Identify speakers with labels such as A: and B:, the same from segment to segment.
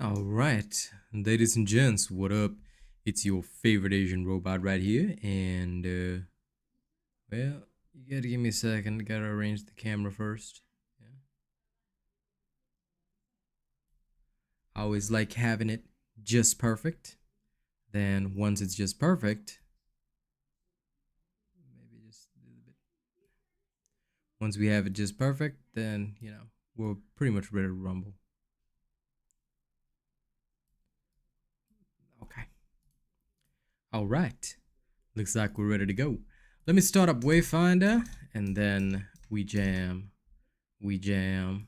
A: Alright, ladies and gents, what up? It's your favorite Asian robot right here, and well, you gotta give me a second, gotta arrange the camera first. Yeah. I always like having it just perfect. Then once it's just perfect, maybe just a little bit. Once we have it just perfect, then, we're pretty much ready to rumble. Okay. All right. Looks like we're ready to go. Let me start up Wayfinder, and then we jam. We jam.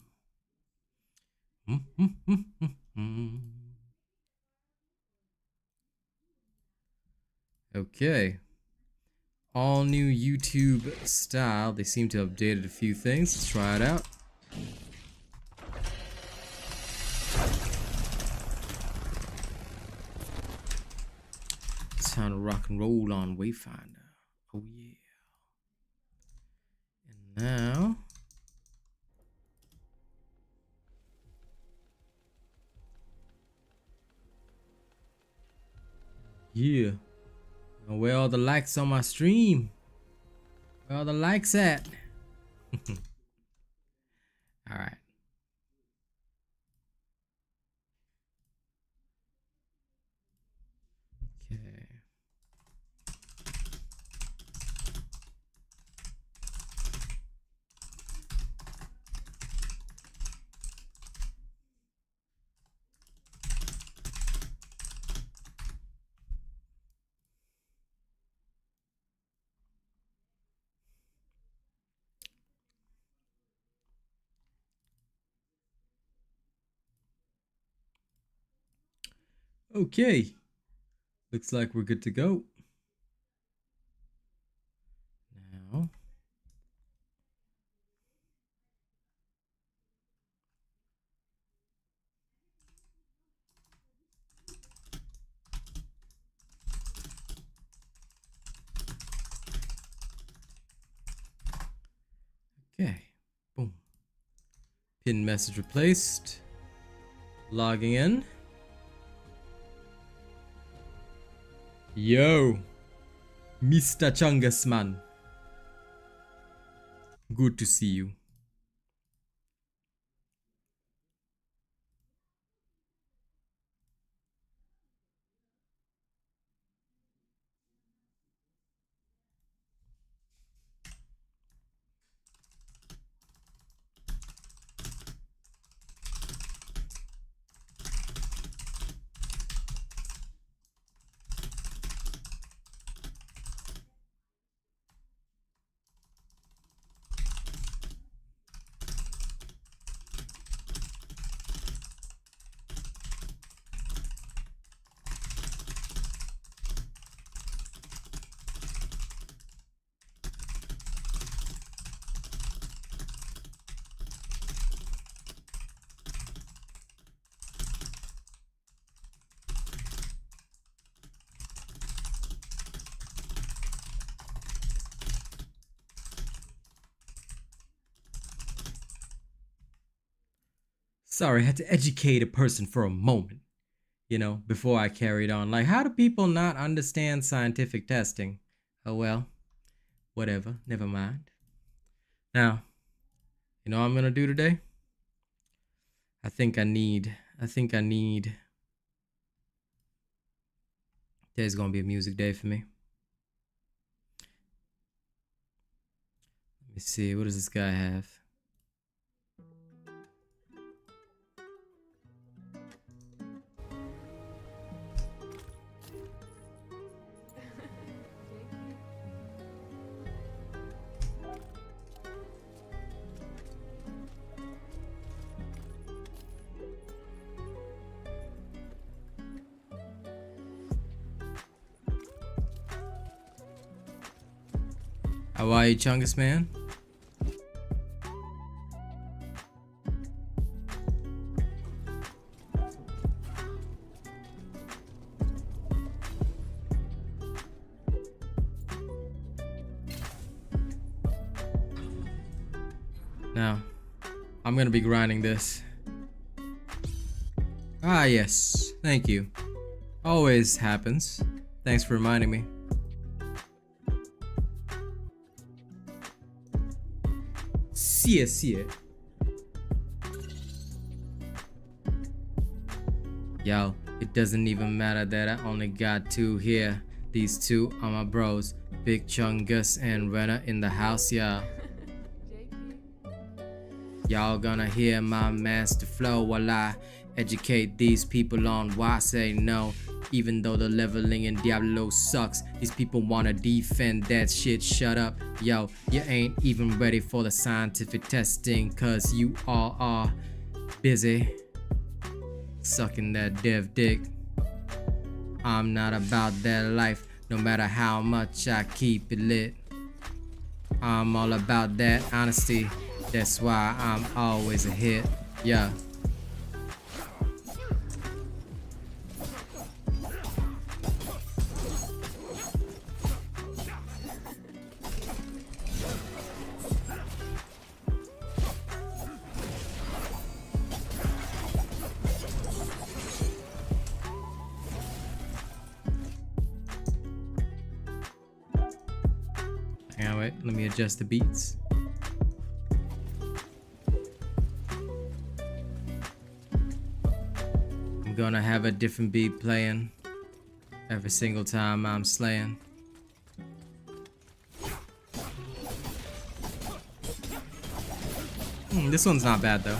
A: Okay. All new YouTube style. They seem to have updated a few things. Let's try it out. It's time to rock and roll on Wayfinder. Oh yeah. And now yeah. Now where are the likes on my stream? Where are the likes at? Alright. Okay. Okay. Looks like we're good to go. Now. Okay. Boom. Pin message replaced. Logging in. Yo, Mr. Chungas man. Good to see you. Sorry, I had to educate a person for a moment, before I carried on. Like, how do people not understand scientific testing? Oh well, whatever, never mind. Now, you know what I'm gonna do today? I think I need, today's gonna be a music day for me. Let me see, what does this guy have? How are you, Chungus man? Now, I'm gonna be grinding this. Ah, yes. Thank you. Always happens. Thanks for reminding me. See it. Yo, it doesn't even matter that I only got two here. These two are my bros, BigChungas and Renner in the house, yeah. Y'all gonna hear my master flow while I educate these people on why I say no. Even though the leveling in Diablo sucks, these people wanna defend that shit. Shut up, yo, you ain't even ready for the scientific testing, cause you all are busy sucking that dev dick. I'm not about that life, no matter how much I keep it lit. I'm all about that honesty, that's why I'm always a hit, yeah. Hang on, wait, let me adjust the beats. I'm gonna have a different beat playing every single time I'm slaying. This one's not bad though.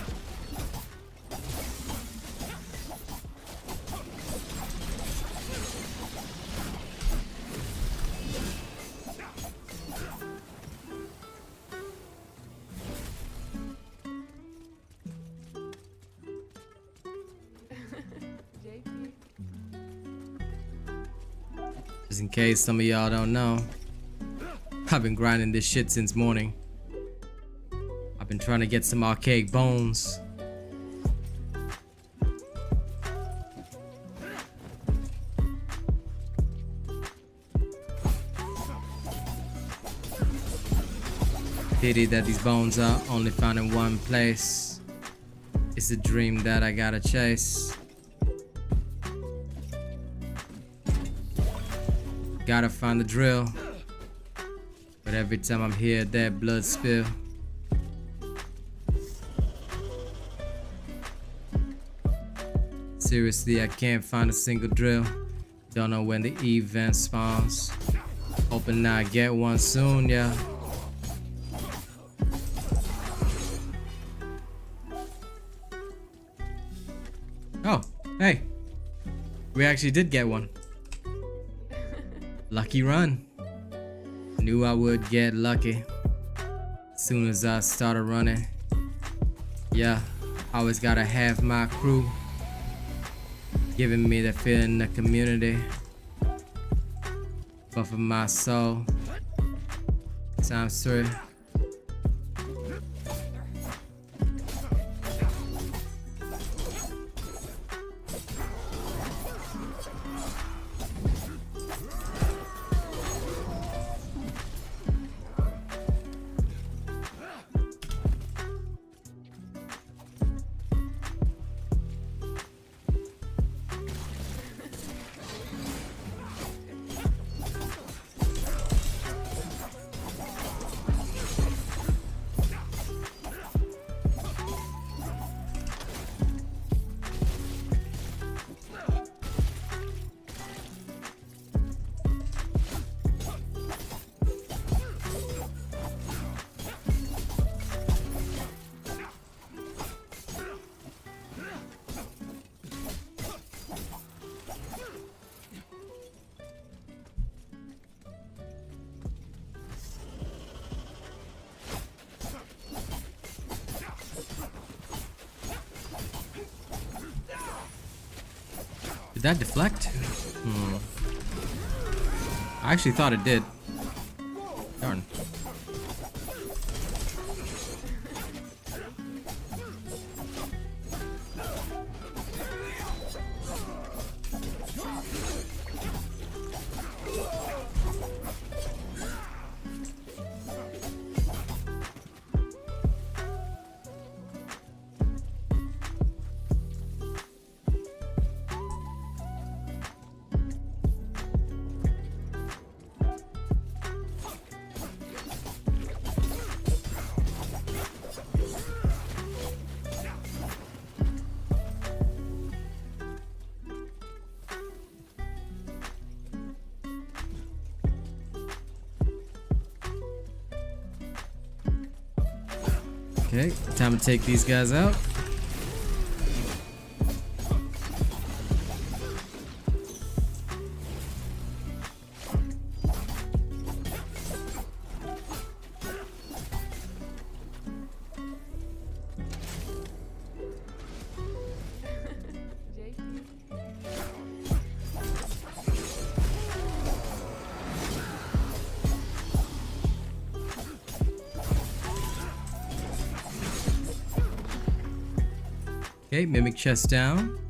A: Just in case some of y'all don't know, I've been grinding this shit since morning. I've been trying to get some Archaic Bones. Pity that these bones are only found in one place. It's a dream that I gotta chase. Gotta find the drill, but every time I'm here, that blood spill. Seriously, I can't find a single drill. Don't know when the event spawns. Hoping I get one soon, yeah. Oh, hey, we actually did get one. Lucky run. Knew I would get lucky soon as I started running. Yeah, always gotta have my crew giving me that feeling in the community. But for my soul, times 3. Did that deflect? I actually thought it did. Darn. Okay, time to take these guys out. Okay, mimic chest down.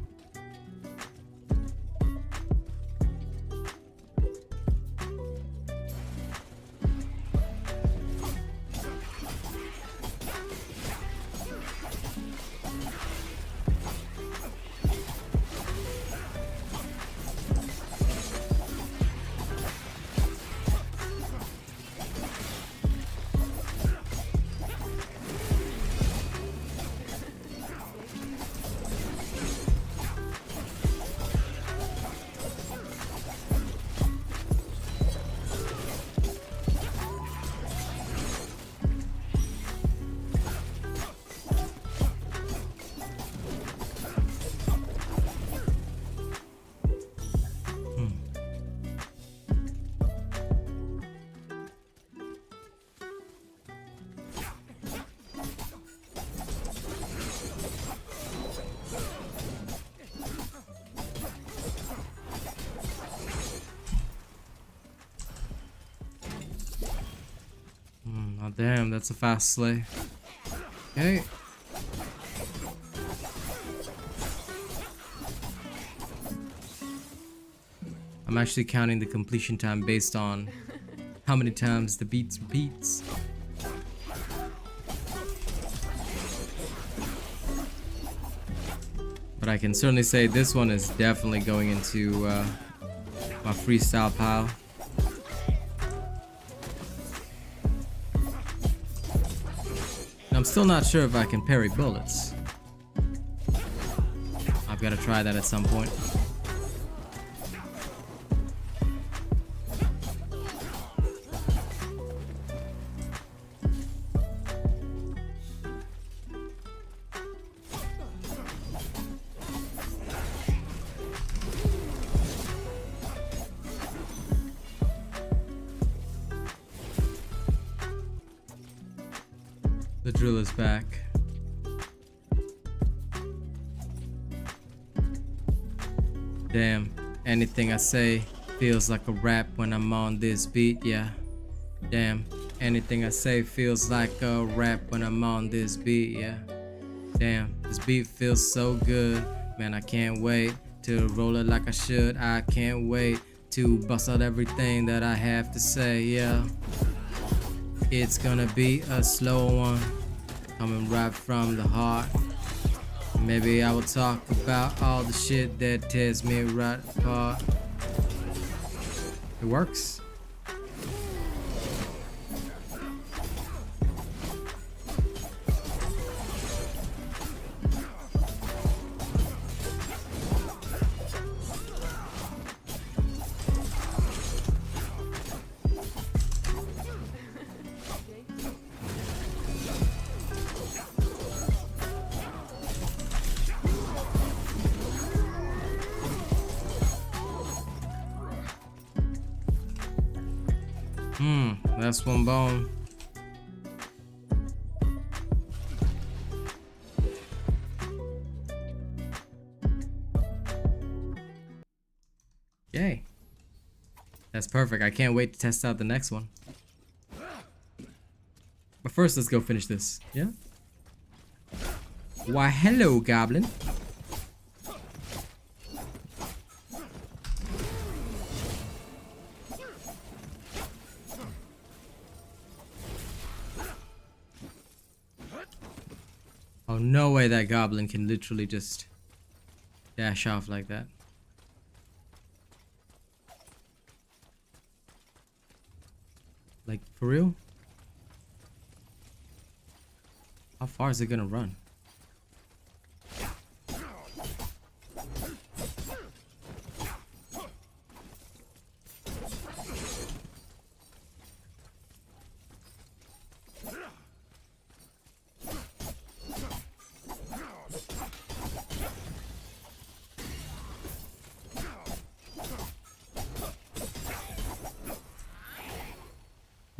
A: Oh damn, that's a fast slay. Okay. I'm actually counting the completion time based on how many times the beats repeats. But I can certainly say this one is definitely going into my freestyle pile. I'm still not sure if I can parry bullets. I've got to try that at some point. The drill is back. Damn, anything I say feels like a rap when I'm on this beat, yeah. Damn, anything I say feels like a rap when I'm on this beat, yeah. Damn, this beat feels so good, man, I can't wait to roll it like I should. I can't wait to bust out everything that I have to say, yeah. It's gonna be a slow one, coming right from the heart. Maybe I will talk about all the shit that tears me right apart. It works. That's one bone. Yay. That's perfect. I can't wait to test out the next one. But first, let's go finish this. Yeah? Why, hello, Goblin. Oh, no way that goblin can literally just dash off like that. Like, for real? How far is it gonna run?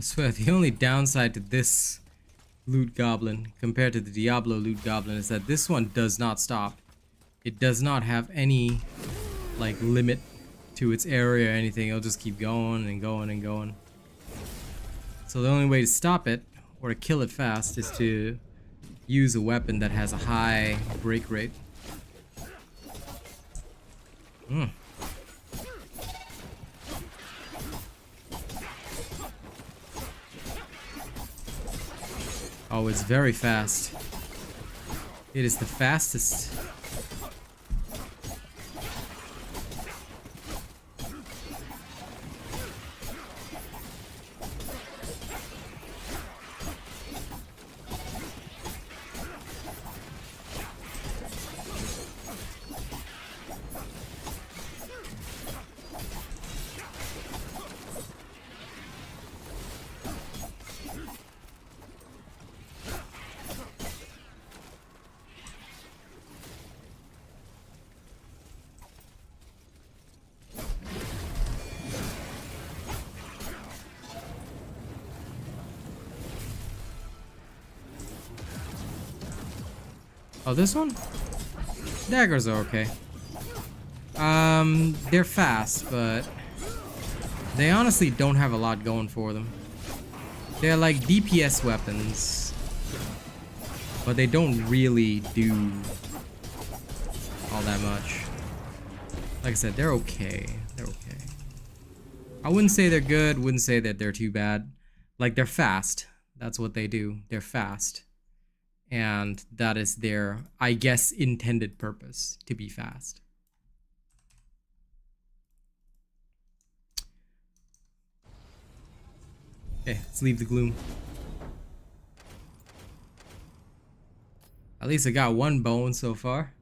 A: swear the only downside to this loot goblin compared to the Diablo loot goblin is that this one does not stop. It does not have any like limit to its area or anything. It'll just keep going and going and going. So the only way to stop it or to kill it fast is to use a weapon that has a high break rate. Oh, it's very fast. It is the fastest. Oh, this one? Daggers are okay. They're fast, but they honestly don't have a lot going for them. They're like DPS weapons, but they don't really do all that much. Like I said, they're okay. They're okay. I wouldn't say they're good, wouldn't say that they're too bad. Like, they're fast. That's what they do. They're fast. And that is their, I guess, intended purpose, to be fast. Okay, let's leave the gloom. At least I got one bone so far.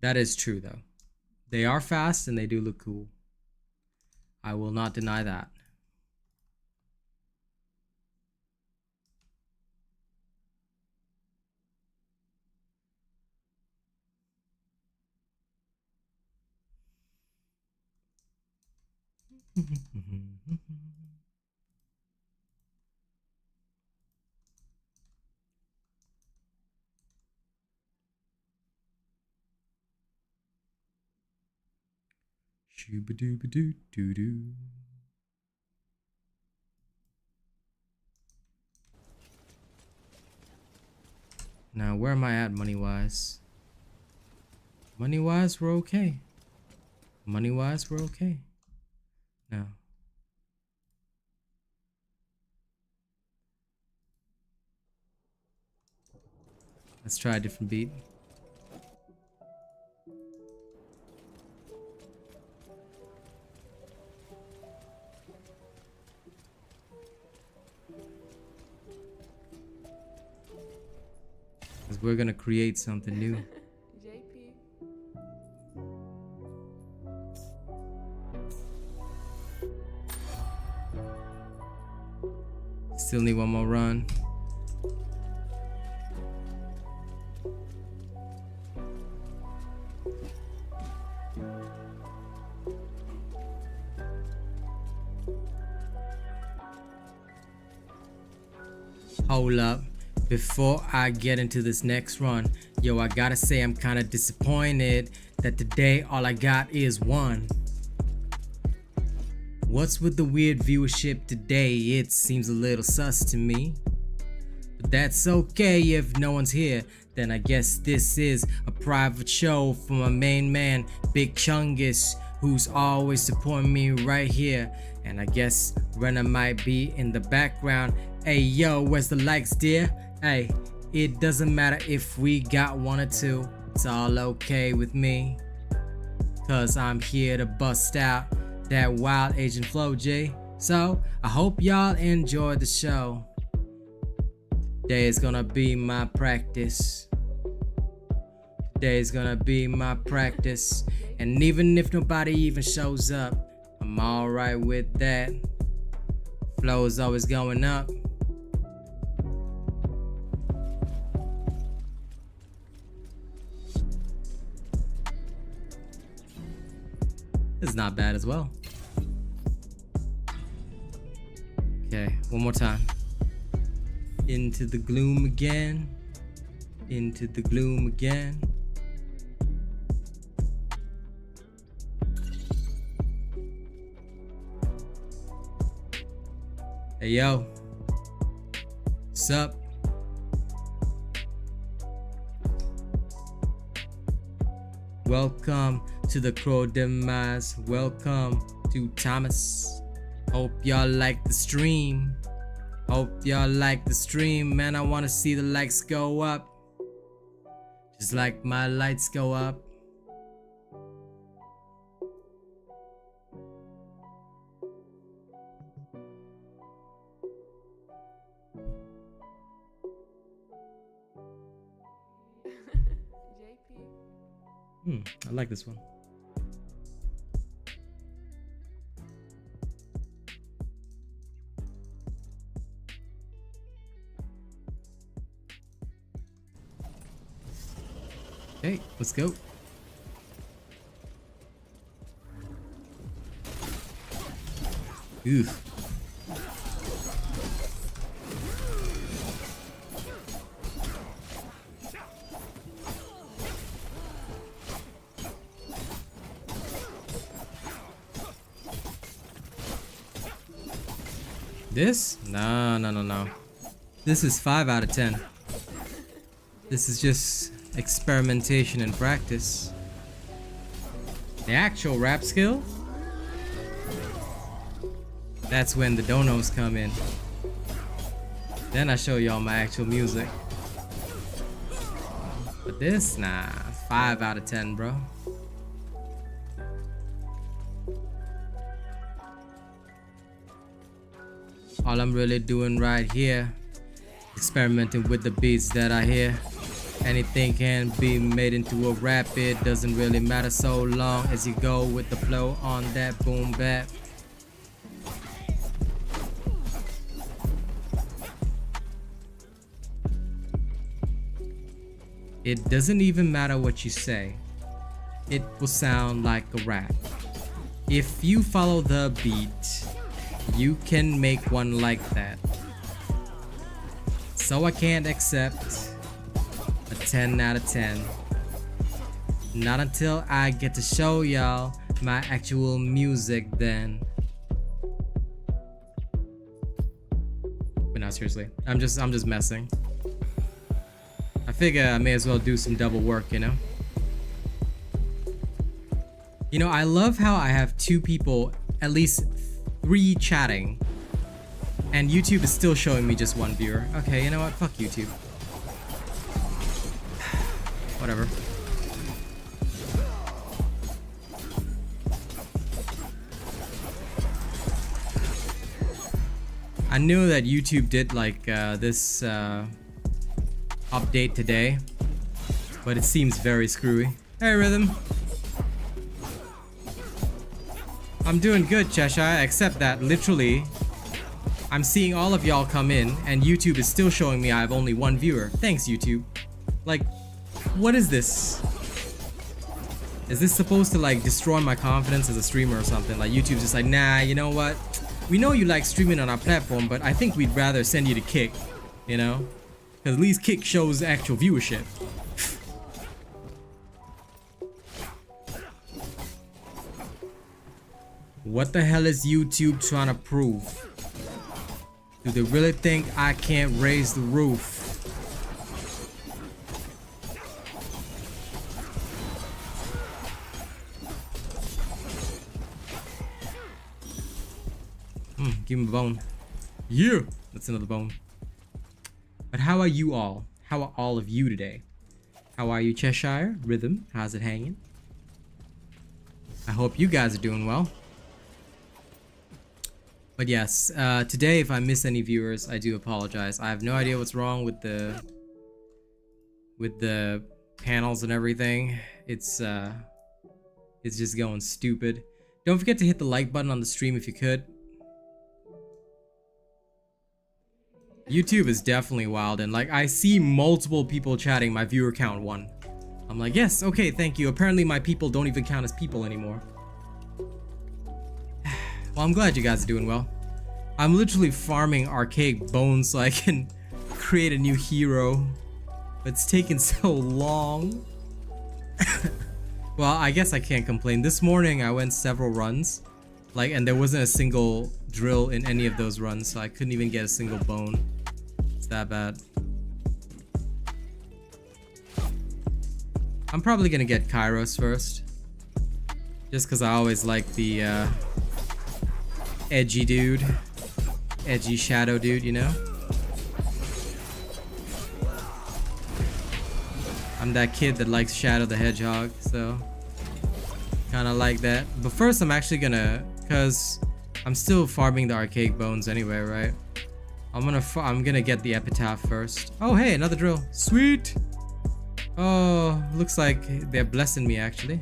A: That is true, though. They are fast and they do look cool. I will not deny that. Shooba-dooba-doo-doo-doo. Now, where am I at money-wise? Money-wise, we're okay. Money-wise, we're okay. Now. Let's try a different beat. We're gonna create something new. JP. Still need one more run. Hold up. Before I get into this next run, yo, I gotta say I'm kinda disappointed that today all I got is one. What's with the weird viewership today? It seems a little sus to me. But that's okay if no one's here, then I guess this is a private show for my main man, BigChungas, who's always supporting me right here. And I guess Renna might be in the background. Hey yo, where's the likes, dear? Hey, it doesn't matter if we got one or two, it's all okay with me. Cause I'm here to bust out that wild Asian flow, G. So, I hope y'all enjoy the show. Today is gonna be my practice. Today's gonna be my practice. And even if nobody even shows up, I'm alright with that. Flow is always going up. This is not bad as well. Okay, one more time. Into the gloom again. Into the gloom again. Hey yo, what's up? Welcome to the Crow Demise. Welcome to Thomas. Hope y'all like the stream. Hope y'all like the stream, man. I want to see the likes go up, just like my lights go up. I like this one. Okay, let's go. Oof. This? No. This is 5 out of 10. This is just experimentation and practice. The actual rap skill? That's when the donos come in. Then I show y'all my actual music. But this? Nah, 5 out of 10, bro. All I'm really doing right here, experimenting with the beats that I hear. Anything can be made into a rap, it doesn't really matter so long as you go with the flow on that boom bap. It doesn't even matter what you say, it will sound like a rap. If you follow the beat, you can make one like that. So I can't accept a 10 out of 10. Not until I get to show y'all my actual music then. But no, seriously, I'm just messing. I figure I may as well do some double work, you know? You know, I love how I have 2 people, at least 3 chatting, and YouTube is still showing me just 1 viewer. Okay, you know what? Fuck YouTube. Whatever. I knew that YouTube did like this update today, but it seems very screwy. Hey, Rhythm. I'm doing good, Cheshire, except that literally I'm seeing all of y'all come in and YouTube is still showing me I have only 1 viewer. Thanks, YouTube. Like, what is this? Is this supposed to like destroy my confidence as a streamer or something? Like YouTube's just like, nah, you know what? We know you like streaming on our platform, but I think we'd rather send you to Kick, you know? Because at least Kick shows actual viewership. What the hell is YouTube trying to prove? Do they really think I can't raise the roof? Give him a bone. Yeah, that's another bone. But how are you all? How are all of you today? How are you, Cheshire? Rhythm, how's it hanging? I hope you guys are doing well. But yes, today if I miss any viewers, I do apologize. I have no idea what's wrong with the panels and everything. It's just going stupid. Don't forget to hit the like button on the stream if you could. YouTube is definitely wild, and like I see multiple people chatting my viewer count 1. I'm like, yes, okay, thank you. Apparently my people don't even count as people anymore. Well, I'm glad you guys are doing well. I'm literally farming Archaic Bones so I can create a new hero. But it's taken so long. Well, I guess I can't complain. This morning I went several runs, like, and there wasn't a single drill in any of those runs, so I couldn't even get a single bone. It's that bad. I'm probably gonna get Kairos first, just because I always like the edgy dude, edgy shadow dude, you know? I'm that kid that likes Shadow the Hedgehog, so kind of like that. But first I'm actually gonna, cause I'm still farming the Archaic Bones anyway, right? I'm gonna get the Epitaph first. Oh hey, another drill, sweet. Oh, looks like they're blessing me actually.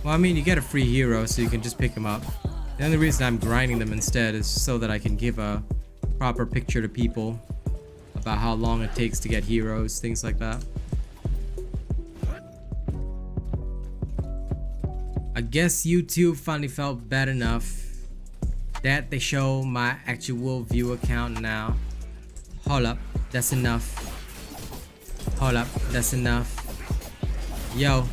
A: Well, I mean, you get a free hero, so you can just pick them up. The only reason I'm grinding them instead is so that I can give a proper picture to people about how long it takes to get heroes, things like that. I guess YouTube finally felt bad enough that they show my actual viewer count now. Hold up, that's enough. Hold up, that's enough. Yo,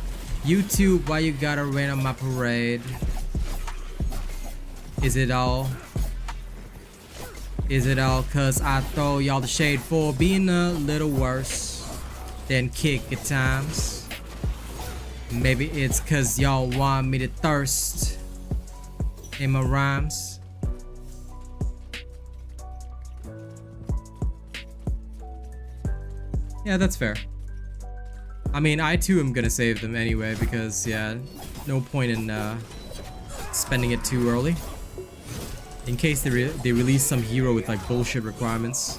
A: YouTube, why you gotta rain on my parade? Is it all? Is it all cause I throw y'all the shade for being a little worse than Kick at times? Maybe it's cause y'all want me to thirst in my rhymes. Yeah, that's fair. I mean, I too am gonna save them anyway because, yeah, no point in spending it too early. In case they release some hero with like bullshit requirements.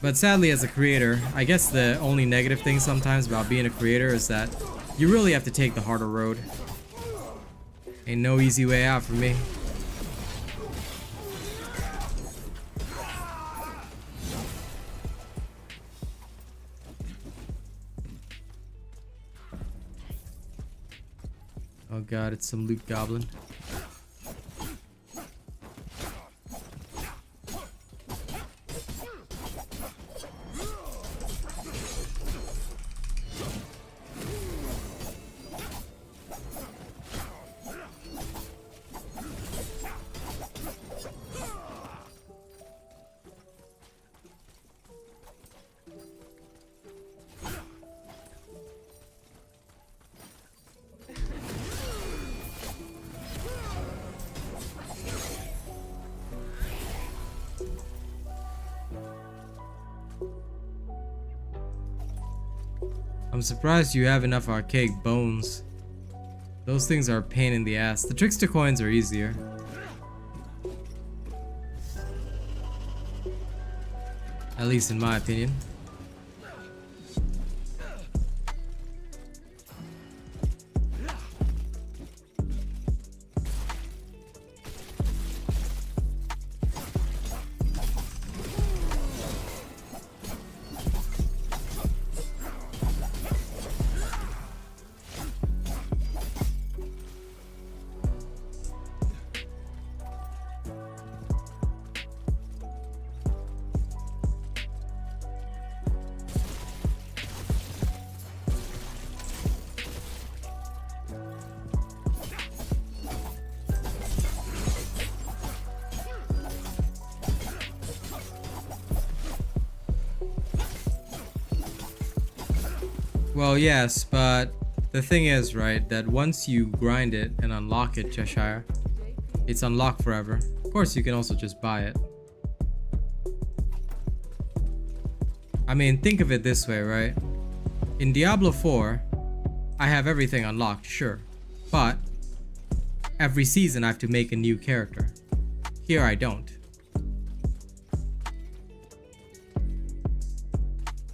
A: But sadly, as a creator, I guess the only negative thing sometimes about being a creator is that you really have to take the harder road. Ain't no easy way out for me. Oh god, it's some loot goblin. I'm surprised you have enough Archaic Bones. Those things are a pain in the ass. The Trickster coins are easier. At least in my opinion. Well, yes, but the thing is, right, that once you grind it and unlock it, Cheshire, it's unlocked forever. Of course, you can also just buy it. I mean, think of it this way, right? In Diablo 4, I have everything unlocked, sure, but every season I have to make a new character. Here I don't.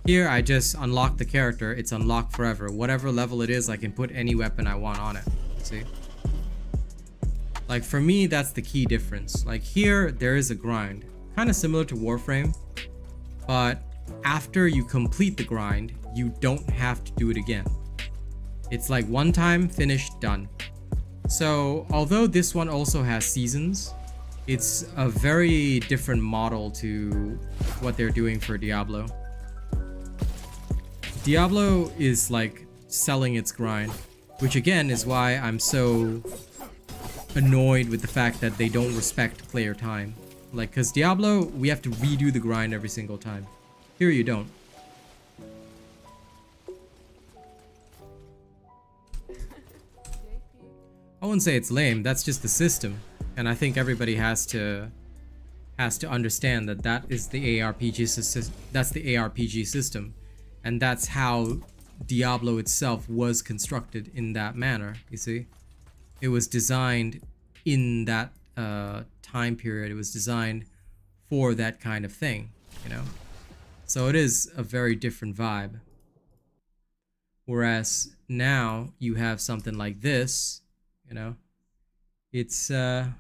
A: Here I just unlock the character, it's unlocked forever. Whatever level it is, I can put any weapon I want on it. See? Like for me, that's the key difference. Like here, there is a grind, kind of similar to Warframe, but after you complete the grind, you don't have to do it again. It's like one time, finished, done. So although this one also has seasons, it's a very different model to what they're doing for Diablo. Diablo is like selling its grind, which again is why I'm so annoyed with the fact that they don't respect player time. Like, cause Diablo, we have to redo the grind every single time. Here you don't. I wouldn't say it's lame, that's just the system. And I think everybody has to understand that that is the ARPG system. That's the ARPG system. And that's how Diablo itself was constructed in that manner, you see? It was designed in that time period. It was designed for that kind of thing, you know? So it is a very different vibe. Whereas now you have something like this, you know? It's again,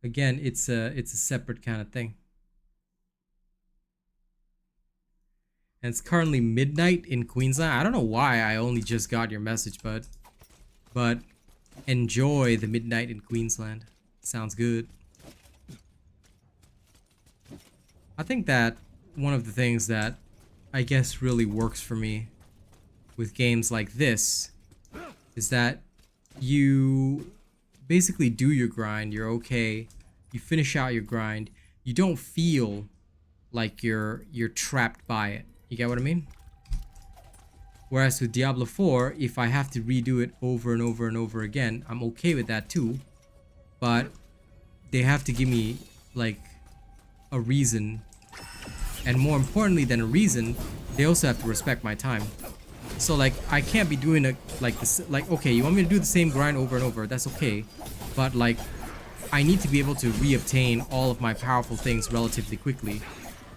A: it's a separate kind of thing. And it's currently midnight in Queensland. I don't know why I only just got your message, but enjoy the midnight in Queensland. Sounds good. I think that one of the things that I guess really works for me with games like this is that you basically do your grind, you're okay, you finish out your grind, you don't feel like you're trapped by it. You get what I mean? Whereas with Diablo 4, if I have to redo it over and over and over again, I'm okay with that too. But they have to give me like a reason, and more importantly than a reason, they also have to respect my time. So like I can't be doing it like this. Like, okay, you want me to do the same grind over and over, that's okay, but like I need to be able to reobtain all of my powerful things relatively quickly.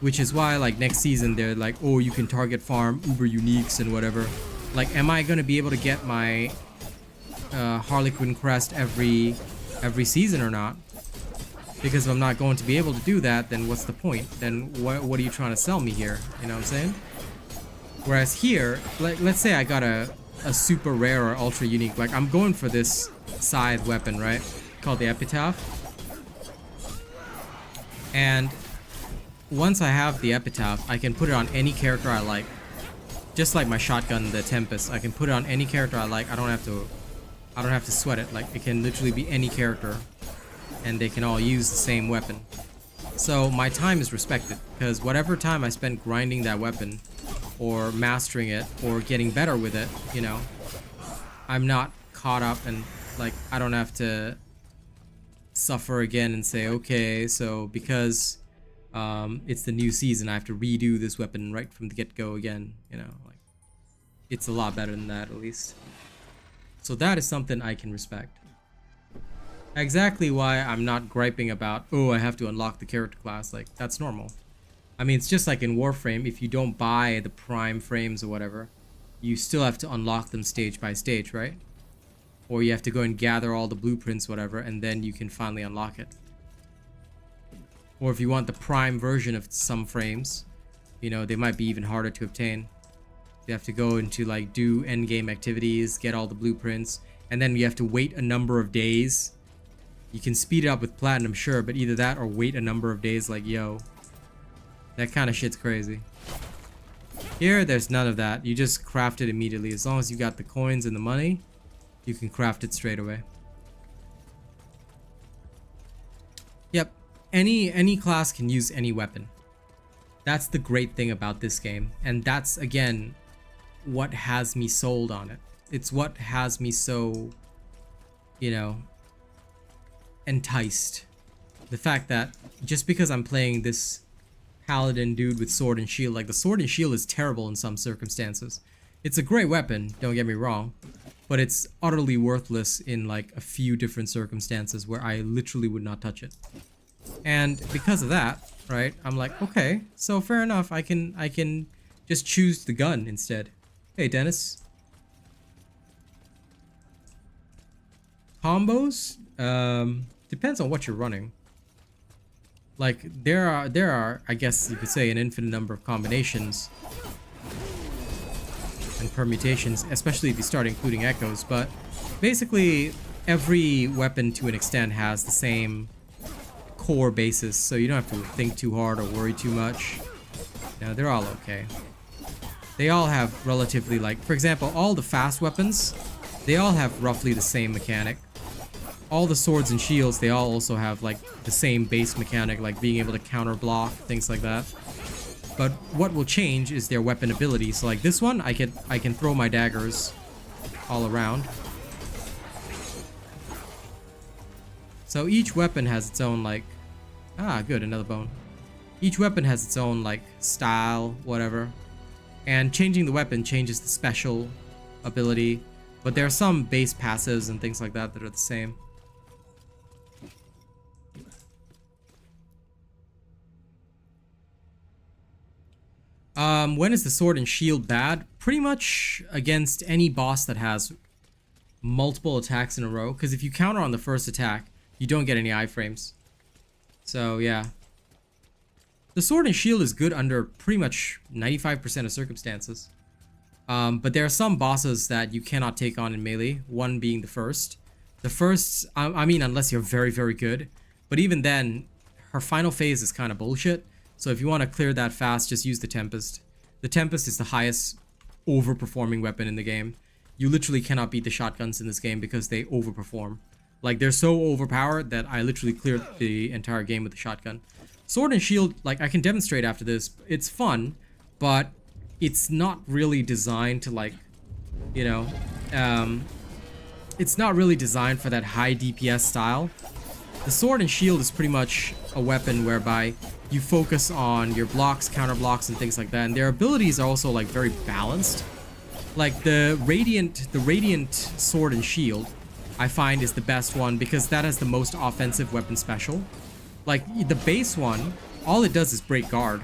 A: Which is why, like, next season they're like, oh, you can target farm uber uniques and whatever. Like, am I gonna be able to get my Harlequin crest every season or not? Because if I'm not going to be able to do that, then what's the point? Then what are you trying to sell me here? You know what I'm saying? Whereas here, let's say I got a super rare or ultra unique. Like, I'm going for this scythe weapon, right? Called the Epitaph. And once I have the Epitaph, I can put it on any character I like. Just like my shotgun, the Tempest, I can put it on any character I like. I don't have to sweat it. Like, it can literally be any character, and they can all use the same weapon. So my time is respected, because whatever time I spend grinding that weapon, or mastering it, or getting better with it, you know, I'm not caught up, and like I don't have to suffer again and say, okay, so because it's the new season, I have to redo this weapon right from the get-go again, you know, like it's a lot better than that, at least. So that is something I can respect. Exactly why I'm not griping about, oh, I have to unlock the character class. Like, that's normal. I mean, it's just like in Warframe, if you don't buy the prime frames or whatever, you still have to unlock them stage by stage, right? Or you have to go and gather all the blueprints, whatever, and then you can finally unlock it. Or if you want the prime version of some frames, you know, they might be even harder to obtain. You have to go into, like, do endgame activities, get all the blueprints, and then you have to wait a number of days. You can speed it up with platinum, sure, but either that or wait a number of days, like, yo. That kind of shit's crazy. Here, there's none of that. You just craft it immediately. As long as you got the coins and the money, you can craft it straight away. Yep. Any class can use any weapon. That's the great thing about this game, and that's again what has me sold on it. It's what has me so, you know, enticed. The fact that just because I'm playing this paladin dude with sword and shield, like the sword and shield is terrible in some circumstances. It's a great weapon, don't get me wrong, but it's utterly worthless in like a few different circumstances where I literally would not touch it. And because of that, right, I'm like, okay, so fair enough, I can just choose the gun instead. Hey, Dennis. Combos? Depends on what you're running. Like, there are, I guess you could say, an infinite number of combinations and permutations, especially if you start including echoes, but basically every weapon to an extent has the same core basis, so you don't have to think too hard or worry too much. No, they're all okay. They all have relatively, like, for example, all the fast weapons, they all have roughly the same mechanic. All the swords and shields, they all also have like the same base mechanic, like being able to counter block, things like that. But what will change is their weapon ability. So like this one, I can throw my daggers all around. So each weapon has its own like, good, another bone. Each weapon has its own like style, whatever. And changing the weapon changes the special ability. But there are some base passives and things like that that are the same. When is the sword and shield bad? Pretty much against any boss that has multiple attacks in a row. Because if you counter on the first attack, you don't get any iframes. So yeah. The sword and shield is good under pretty much 95% of circumstances. But there are some bosses that you cannot take on in melee, one being the first. The first, I mean, unless you're very, very good. But even then, her final phase is kind of bullshit. So if you want to clear that fast, just use the Tempest. The Tempest is the highest overperforming weapon in the game. You literally cannot beat the shotguns in this game because they overperform. Like, they're so overpowered that I literally cleared the entire game with the shotgun. Sword and shield, like, I can demonstrate after this. It's fun, but it's not really designed to, like, you know, it's not really designed for that high DPS style. The sword and shield is pretty much a weapon whereby you focus on your blocks, counter blocks, and things like that. And their abilities are also like very balanced. Like the radiant sword and shield, I find is the best one because that has the most offensive weapon special. Like the base one, all it does is break guard.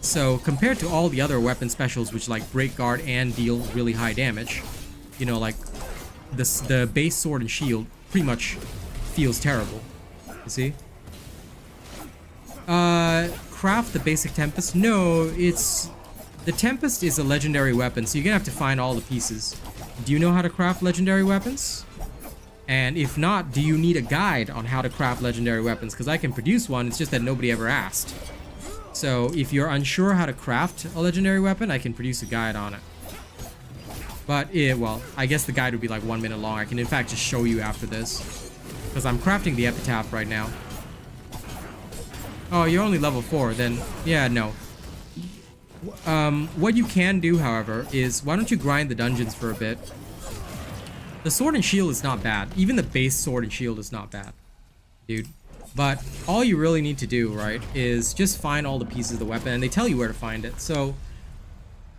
A: So compared to all the other weapon specials, which like break guard and deal really high damage, you know, like the base sword and shield pretty much feels terrible. You see? Craft the basic Tempest? No, it's... The Tempest is a legendary weapon, so you're gonna have to find all the pieces. Do you know how to craft legendary weapons? And if not, do you need a guide on how to craft legendary weapons? Because I can produce one, it's just that nobody ever asked. So if you're unsure how to craft a legendary weapon, I can produce a guide on it. But, yeah, well, I guess the guide would be like 1 minute long. I can in fact just show you after this. Because I'm crafting the Epitaph right now. Oh, you're only level 4, then, yeah, no. What you can do, however, is why don't you grind the dungeons for a bit. The sword and shield is not bad. Even the base sword and shield is not bad, dude. But all you really need to do, right, is just find all the pieces of the weapon, and they tell you where to find it. So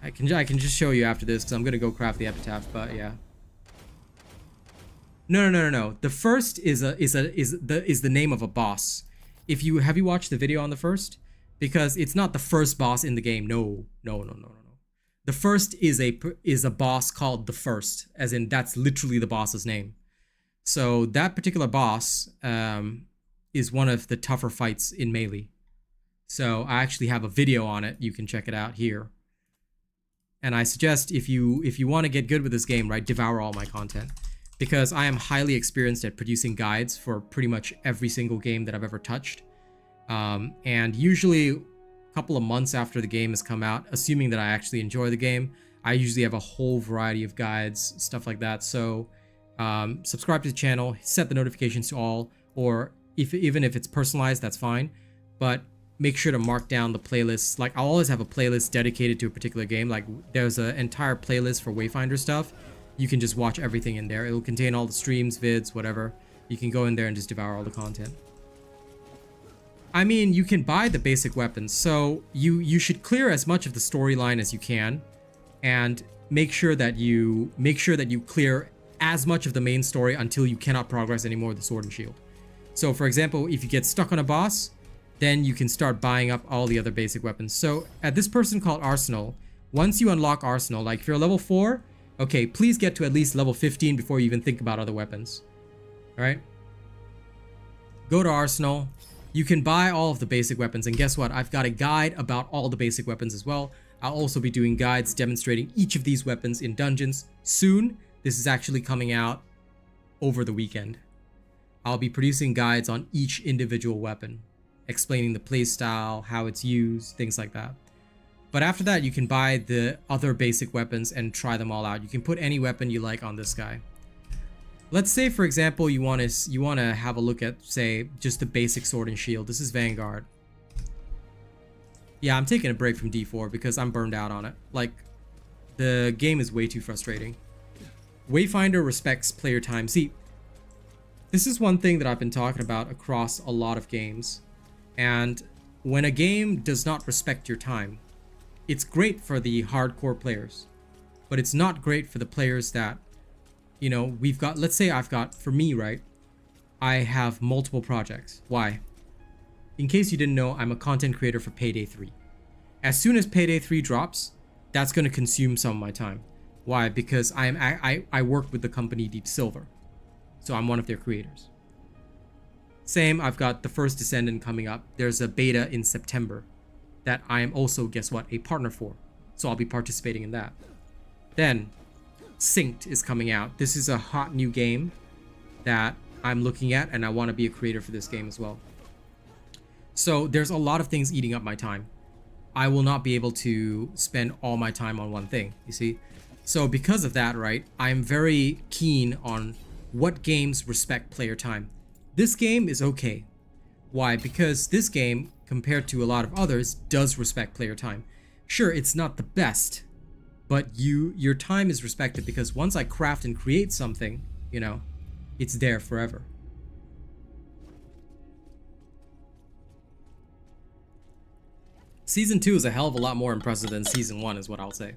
A: I can just show you after this, because I'm gonna go craft the Epitaph. But yeah. No. The first is the name of a boss. Have you watched the video on the first? Because it's not the first boss in the game. No. The first is a boss called the First, as in that's literally the boss's name. So that particular boss is one of the tougher fights in melee. So I actually have a video on it. You can check it out here. And I suggest if you want to get good with this game, right, devour all my content. Because I am highly experienced at producing guides for pretty much every single game that I've ever touched. And usually a couple of months after the game has come out, assuming that I actually enjoy the game, I usually have a whole variety of guides, stuff like that. So subscribe to the channel, set the notifications to all, or even if it's personalized, that's fine. But make sure to mark down the playlists. Like, I'll always have a playlist dedicated to a particular game. Like, there's an entire playlist for Wayfinder stuff. You can just watch everything in there. It'll contain all the streams, vids, whatever. You can go in there and just devour all the content. I mean, you can buy the basic weapons, so you should clear as much of the storyline as you can, and make sure that you clear as much of the main story until you cannot progress anymore with the sword and shield. So, for example, if you get stuck on a boss, then you can start buying up all the other basic weapons. So, at this person called Arsenal, once you unlock Arsenal, like if you're level 4, okay, please get to at least level 15 before you even think about other weapons. Alright? go to Arsenal. You can buy all of the basic weapons, and guess what? I've got a guide about all the basic weapons as well. I'll also be doing guides demonstrating each of these weapons in dungeons soon. This is actually coming out over the weekend. I'll be producing guides on each individual weapon, explaining the playstyle, how it's used, things like that. But after that, you can buy the other basic weapons and try them all out. You can put any weapon you like on this guy. Let's say, for example, you want to have a look at, say, just the basic sword and shield. This is Vanguard. Yeah, I'm taking a break from D4 because I'm burned out on it. Like, the game is way too frustrating. Wayfinder respects player time. See, this is one thing that I've been talking about across a lot of games. And when a game does not respect your time, it's great for the hardcore players, but it's not great for the players that, you know, we've got. Let's say I've got, for me, right, I have multiple projects. Why? In case you didn't know, I'm a content creator for Payday 3. As soon as Payday 3 drops, that's going to consume some of my time. Why? Because I work with the company Deep Silver, so I'm one of their creators. Same, I've got the first Descendant coming up. There's a beta in September that I am also, guess what, a partner for. So I'll be participating in that. Then, Synced is coming out. This is a hot new game that I'm looking at, and I want to be a creator for this game as well. So there's a lot of things eating up my time. I will not be able to spend all my time on one thing, you see? So because of that, right, I'm very keen on what games respect player time. This game is okay. Why? Because this game, compared to a lot of others, does respect player time. Sure, it's not the best, but your time is respected because once I craft and create something, you know, it's there forever. Season 2 is a hell of a lot more impressive than Season 1 is what I'll say.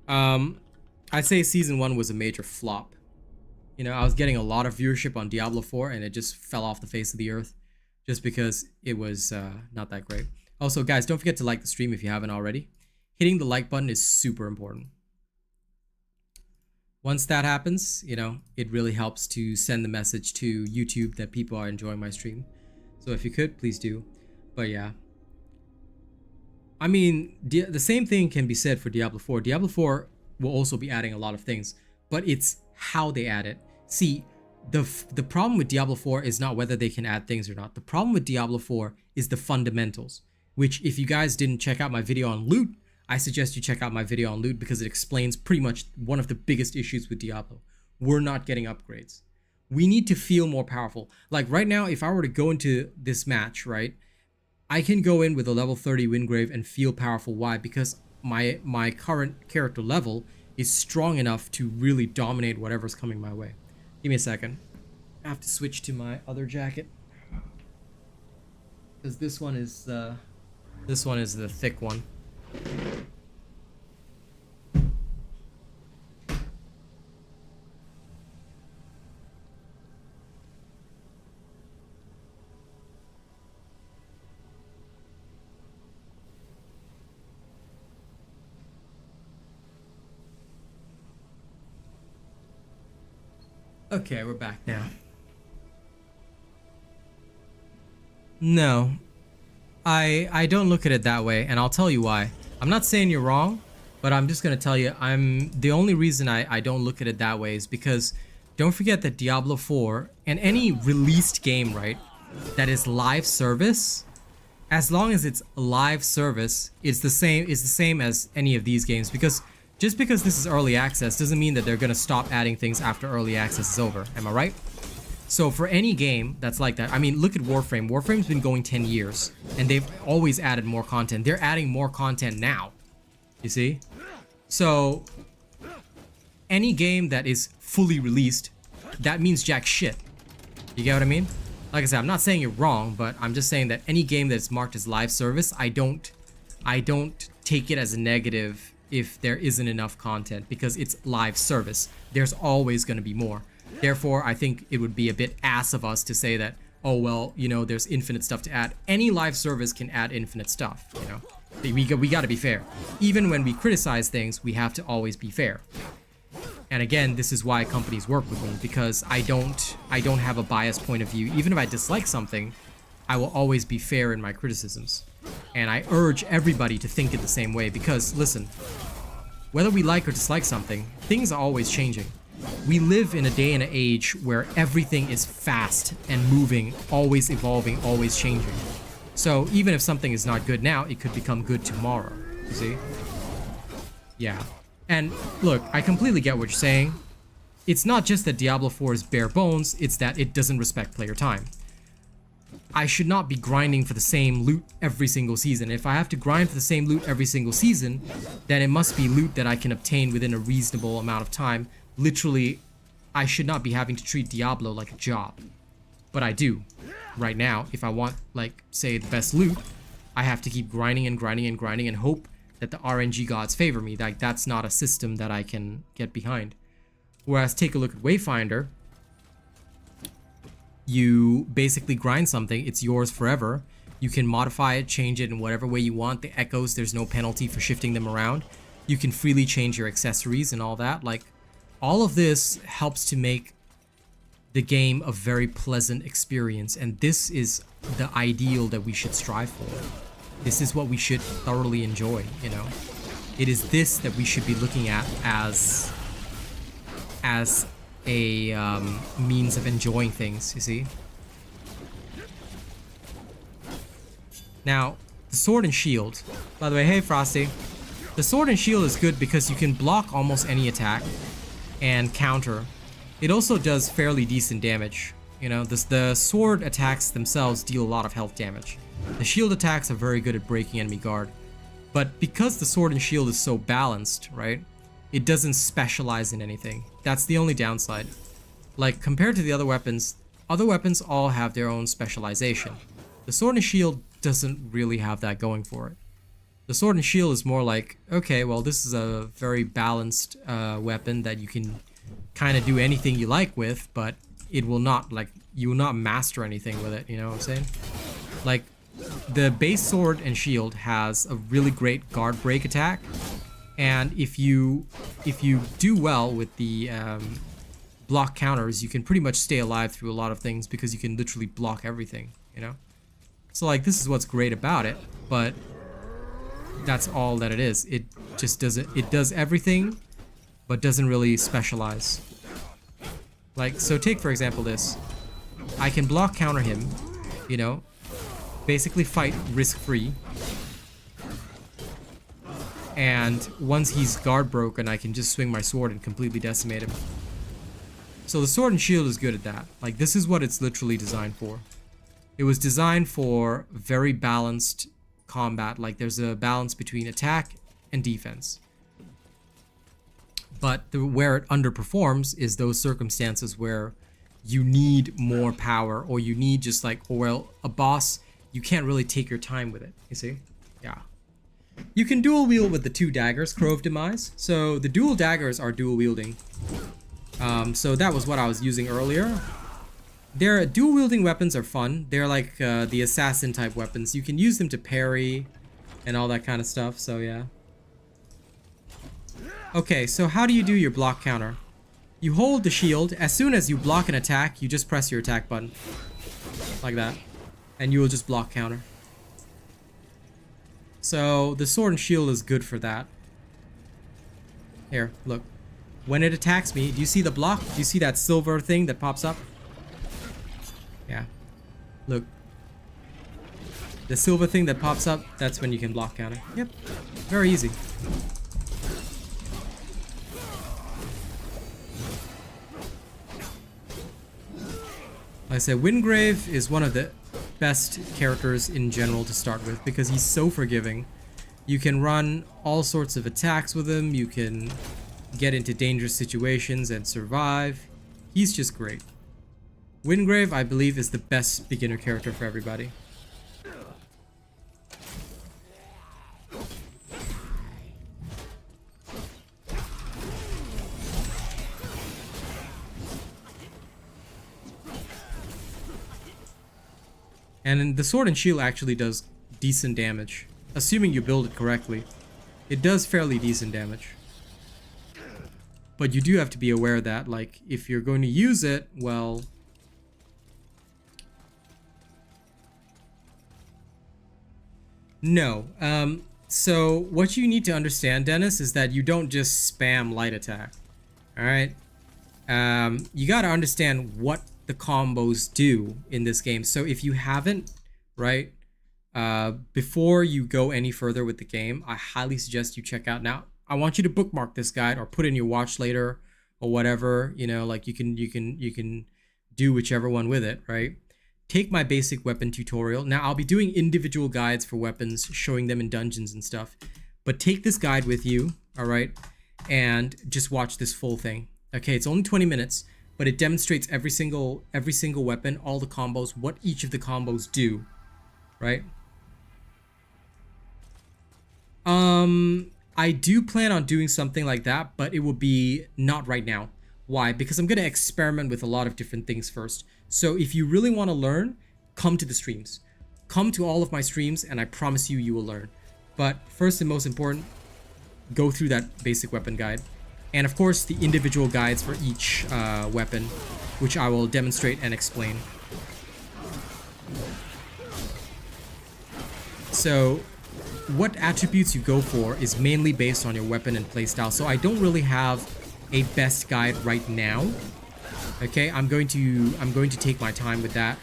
A: I'd say Season 1 was a major flop. You know, I was getting a lot of viewership on Diablo 4 and it just fell off the face of the earth just because it was not that great. Also, guys, don't forget to like the stream if you haven't already. Hitting the like button is super important. Once that happens, you know, it really helps to send the message to YouTube that people are enjoying my stream. So if you could, please do. But yeah. I mean, the same thing can be said for Diablo 4. Diablo 4 will also be adding a lot of things, but it's how they add it. See, the problem with Diablo 4 is not whether they can add things or not. The problem with Diablo 4 is the fundamentals, which if you guys didn't check out my video on loot, I suggest you check out my video on loot because it explains pretty much one of the biggest issues with Diablo. We're not getting upgrades. We need to feel more powerful. Like right now, if I were to go into this match, right, I can go in with a level 30 Wingrave and feel powerful. Why? Because my current character level is strong enough to really dominate whatever's coming my way. Give me a second. I have to switch to my other jacket because this one is the thick one. Okay, we're back now. No, I don't look at it that way, and I'll tell you why. I'm not saying you're wrong, but I'm just gonna tell you the only reason I don't look at it that way is because don't forget that Diablo 4 and any released game, right, that is live service, as long as it's live service, it's the same as any of these games, because just because this is early access doesn't mean that they're gonna stop adding things after early access is over. Am I right? So for any game that's like that, I mean, look at Warframe. Warframe's been going 10 years, and they've always added more content. They're adding more content now, you see? So any game that is fully released, that means jack shit. You get what I mean? Like I said, I'm not saying you're wrong, but I'm just saying that any game that's marked as live service, I don't take it as a negative if there isn't enough content, because it's live service. There's always going to be more. Therefore, I think it would be a bit ass of us to say that, oh, well, you know, there's infinite stuff to add. Any live service can add infinite stuff, you know? We got to be fair. Even when we criticize things, we have to always be fair. And again, this is why companies work with me, because I don't have a biased point of view. Even if I dislike something, I will always be fair in my criticisms. And I urge everybody to think it the same way, because listen, whether we like or dislike something, things are always changing. We live in a day and an age where everything is fast and moving, always evolving, always changing. So even if something is not good now, it could become good tomorrow, you see? Yeah. And look, I completely get what you're saying. It's not just that Diablo 4 is bare bones, it's that it doesn't respect player time. I should not be grinding for the same loot every single season. If I have to grind for the same loot every single season, then it must be loot that I can obtain within a reasonable amount of time. Literally, I should not be having to treat Diablo like a job. But I do. Right now, if I want, like, say, the best loot, I have to keep grinding and grinding and grinding and hope that the RNG gods favor me. Like, that's not a system that I can get behind. Whereas, take a look at Wayfinder. You basically grind something, it's yours forever. You can modify it, change it in whatever way you want. The echoes, there's no penalty for shifting them around. You can freely change your accessories and all that. Like, all of this helps to make the game a very pleasant experience. And this is the ideal that we should strive for. This is what we should thoroughly enjoy, you know? It is this that we should be looking at as a means of enjoying things, you see? Now, the sword and shield. By the way, hey Frosty. The sword and shield is good because you can block almost any attack and counter. It also does fairly decent damage. You know, the sword attacks themselves deal a lot of health damage. The shield attacks are very good at breaking enemy guard. But because the sword and shield is so balanced, right? It doesn't specialize in anything. That's the only downside. Like, compared to the other weapons all have their own specialization. The sword and shield doesn't really have that going for it. The sword and shield is more like, okay, well, this is a very balanced weapon that you can kind of do anything you like with, but it will not, like, you will not master anything with it, you know what I'm saying? Like, the base sword and shield has a really great guard break attack, and if you do well with the block counters, you can pretty much stay alive through a lot of things because you can literally block everything, you know? So, like, this is what's great about it, but that's all that it is. It just it does everything, but doesn't really specialize. Like, so take for example this. I can block counter him, you know, basically fight risk-free. And once he's guard broken, I can just swing my sword and completely decimate him. So the sword and shield is good at that. Like, this is what it's literally designed for. It was designed for very balanced combat. Like, there's a balance between attack and defense. But where it underperforms is those circumstances where you need more power, or you need just like, or well, a boss, you can't really take your time with it, you see? Yeah. You can dual wield with the two daggers, Crow of Demise. So the dual daggers are dual wielding. So that was what I was using earlier. Their dual wielding weapons are fun. They're like the assassin type weapons. You can use them to parry and all that kind of stuff, so yeah. Okay, so how do you do your block counter? You hold the shield. As soon as you block an attack, you just press your attack button. Like that. And you will just block counter. So the sword and shield is good for that. Here, look. When it attacks me, do you see the block? Do you see that silver thing that pops up? Yeah. Look. The silver thing that pops up, that's when you can block counter. Yep. Very easy. Like I said, Wingrave is one of the best characters in general to start with because he's so forgiving. You can run all sorts of attacks with him. You can get into dangerous situations and survive. He's just great. Wingrave, I believe, is the best beginner character for everybody. And the sword and shield actually does decent damage. Assuming you build it correctly. It does fairly decent damage. But you do have to be aware that, like, if you're going to use it, well... No. So what you need to understand, Dennis, is that you don't just spam light attack. Alright? You gotta understand what the combos do in this game. So if you haven't, right, before you go any further with the game, I highly suggest you check out. Now, I want you to bookmark this guide or put it in your watch later or whatever, you know, like you can do whichever one with it, right? Take my basic weapon tutorial. Now, I'll be doing individual guides for weapons, showing them in dungeons and stuff. But take this guide with you, all right? And just watch this full thing. Okay, it's only 20 minutes, but it demonstrates every single weapon, all the combos, what each of the combos do, right? I do plan on doing something like that, but it will be not right now. Why? Because I'm going to experiment with a lot of different things first. So if you really want to learn, come to the streams. Come to all of my streams, and I promise you, you will learn. But first and most important, go through that basic weapon guide. And of course, the individual guides for each weapon, which I will demonstrate and explain. So, what attributes you go for is mainly based on your weapon and playstyle. So I don't really have a best guide right now. Okay, I'm going to take my time with that.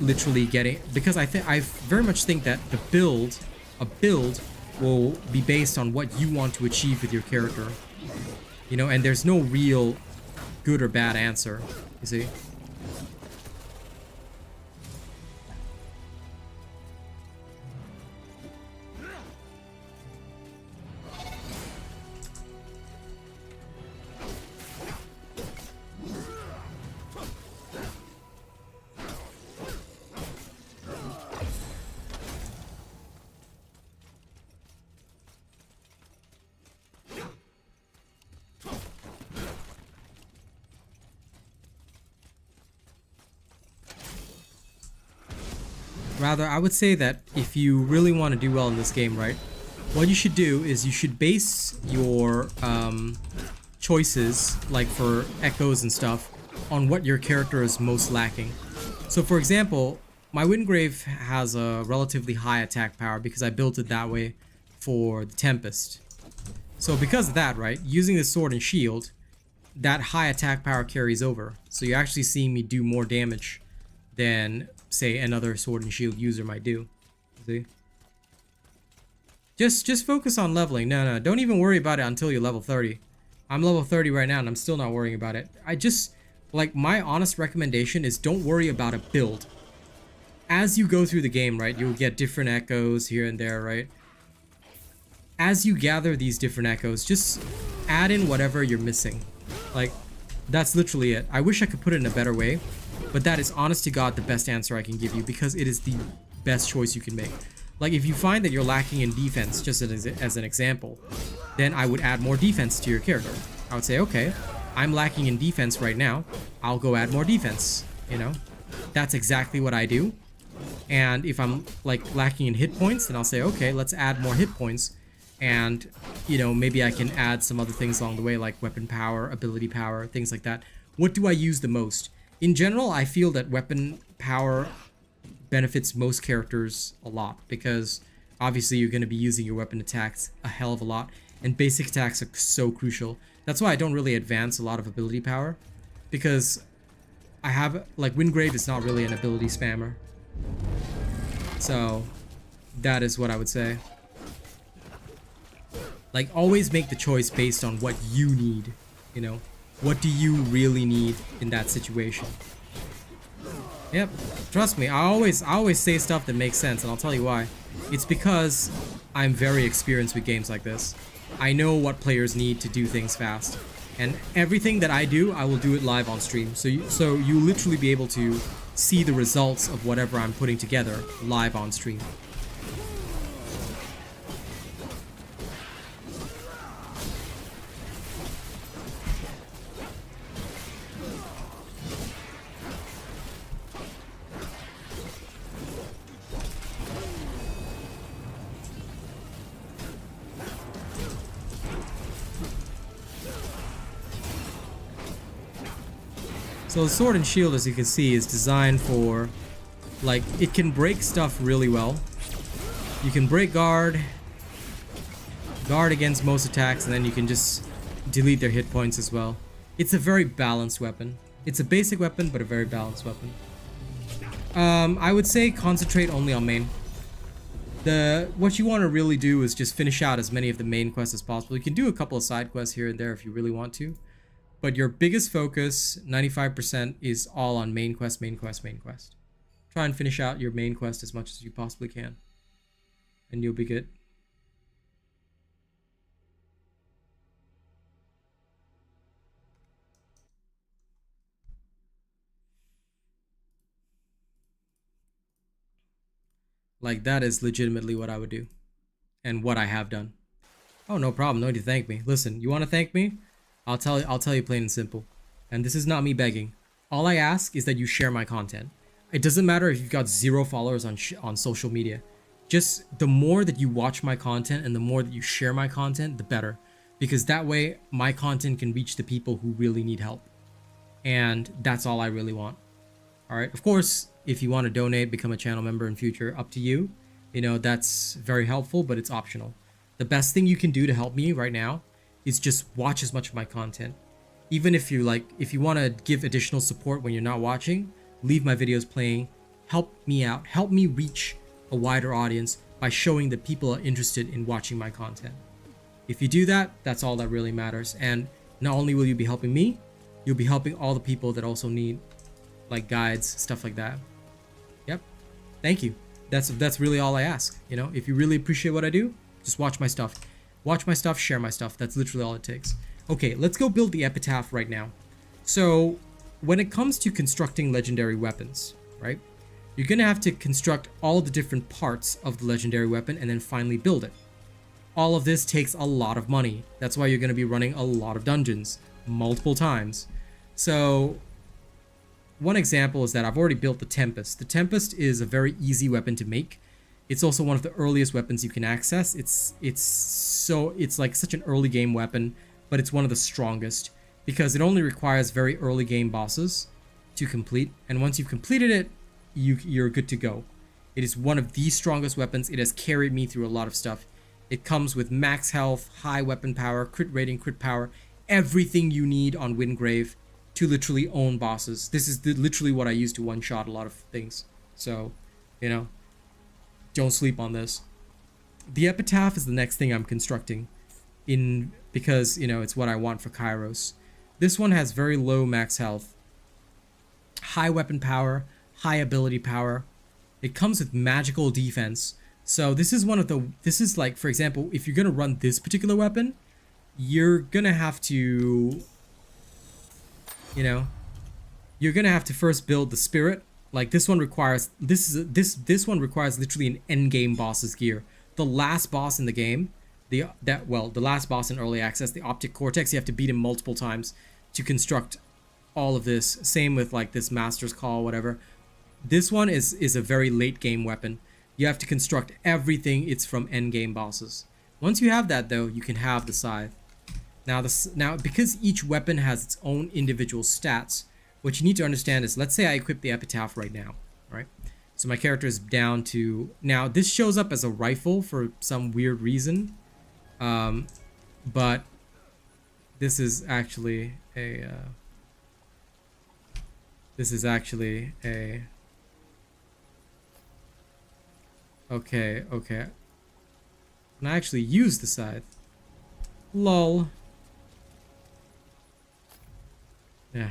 A: Literally getting, because I very much think that a build will be based on what you want to achieve with your character. You know, and there's no real good or bad answer, you see? Rather, I would say that if you really want to do well in this game, right, what you should do is you should base your choices, like for echoes and stuff, on what your character is most lacking. So for example, my Windgrave has a relatively high attack power because I built it that way for the Tempest. So because of that, right, using the sword and shield, that high attack power carries over. So you're actually seeing me do more damage than, say, another sword and shield user might do. See? Just focus on leveling. No, don't even worry about it until you're level 30. I'm level 30 right now and I'm still not worrying about it. I just, like, my honest recommendation is don't worry about a build. As you go through the game, right, you'll get different echoes here and there, right? As you gather these different echoes, just add in whatever you're missing. Like, that's literally it. I wish I could put it in a better way, but that is honest to God the best answer I can give you because it is the best choice you can make. Like, if you find that you're lacking in defense, just as an example, then I would add more defense to your character. I would say, okay, I'm lacking in defense right now. I'll go add more defense, you know? That's exactly what I do. And if I'm, like, lacking in hit points, then I'll say, okay, let's add more hit points. And, you know, maybe I can add some other things along the way, like weapon power, ability power, things like that. What do I use the most? In general, I feel that weapon power benefits most characters a lot because obviously you're going to be using your weapon attacks a hell of a lot, and basic attacks are so crucial. That's why I don't really advance a lot of ability power, because I have, like, Windgrave is not really an ability spammer. So that is what I would say. Like, always make the choice based on what you need, you know? What do you really need in that situation? Yep, trust me, I always say stuff that makes sense, and I'll tell you why. It's because I'm very experienced with games like this. I know what players need to do things fast. And everything that I do, I will do it live on stream. So you literally be able to see the results of whatever I'm putting together live on stream. So the sword and shield, as you can see, is designed for, like, it can break stuff really well. You can break guard against most attacks, and then you can just delete their hit points as well. It's a very balanced weapon. It's a basic weapon, but a very balanced weapon. I would say concentrate only on main. What you want to really do is just finish out as many of the main quests as possible. You can do a couple of side quests here and there if you really want to. But your biggest focus, 95%, is all on main quest, main quest, main quest. Try and finish out your main quest as much as you possibly can. And you'll be good. Like, that is legitimately what I would do. And what I have done. Oh, no problem. No need to thank me. Listen, you want to thank me? I'll tell you plain and simple. And this is not me begging. All I ask is that you share my content. It doesn't matter if you've got 0 followers on social media. Just the more that you watch my content and the more that you share my content, the better. Because that way, my content can reach the people who really need help. And that's all I really want. Alright, of course, if you want to donate, become a channel member in future, up to you. You know, that's very helpful, but it's optional. The best thing you can do to help me right now is just watch as much of my content. Even if you want to give additional support when you're not watching, leave my videos playing, help me out, help me reach a wider audience by showing that people are interested in watching my content. If you do that, that's all that really matters. And not only will you be helping me, you'll be helping all the people that also need like guides, stuff like that. Yep. Thank you. That's really all I ask. You know, if you really appreciate what I do, just watch my stuff. Watch my stuff, share my stuff. That's literally all it takes. Okay, let's go build the Epitaph right now. So, when it comes to constructing legendary weapons, right? You're gonna have to construct all the different parts of the legendary weapon and then finally build it. All of this takes a lot of money. That's why you're gonna be running a lot of dungeons, multiple times. So, one example is that I've already built the Tempest. The Tempest is a very easy weapon to make. It's also one of the earliest weapons you can access. It's like such an early game weapon, but it's one of the strongest because it only requires very early game bosses to complete. And once you've completed it, you're good to go. It is one of the strongest weapons. It has carried me through a lot of stuff. It comes with max health, high weapon power, crit rating, crit power, everything you need on Windgrave to literally own bosses. This is literally what I use to one-shot a lot of things. So, you know, don't sleep on this. The Epitaph is the next thing I'm constructing because, you know, it's what I want for Kairos. This one has very low max health, high weapon power, high ability power. It comes with magical defense. So this is like, for example, if you're going to run this particular weapon, you're going to have to, you know, you're going to have to first build the spirit. Like this one requires, this one requires literally an end game boss's gear. The last boss in the game, the last boss in early access, the Optic Cortex, you have to beat him multiple times to construct all of this. Same with like this Master's Call, whatever. This one is a very late game weapon. You have to construct everything. It's from end game bosses. Once you have that though, you can have the Scythe. Now because each weapon has its own individual stats, what you need to understand is, let's say I equip the Epitaph right now, right? So my character is down to, now this shows up as a rifle for some weird reason, but this is actually a, okay. Can I actually use the Scythe? Lol. Yeah.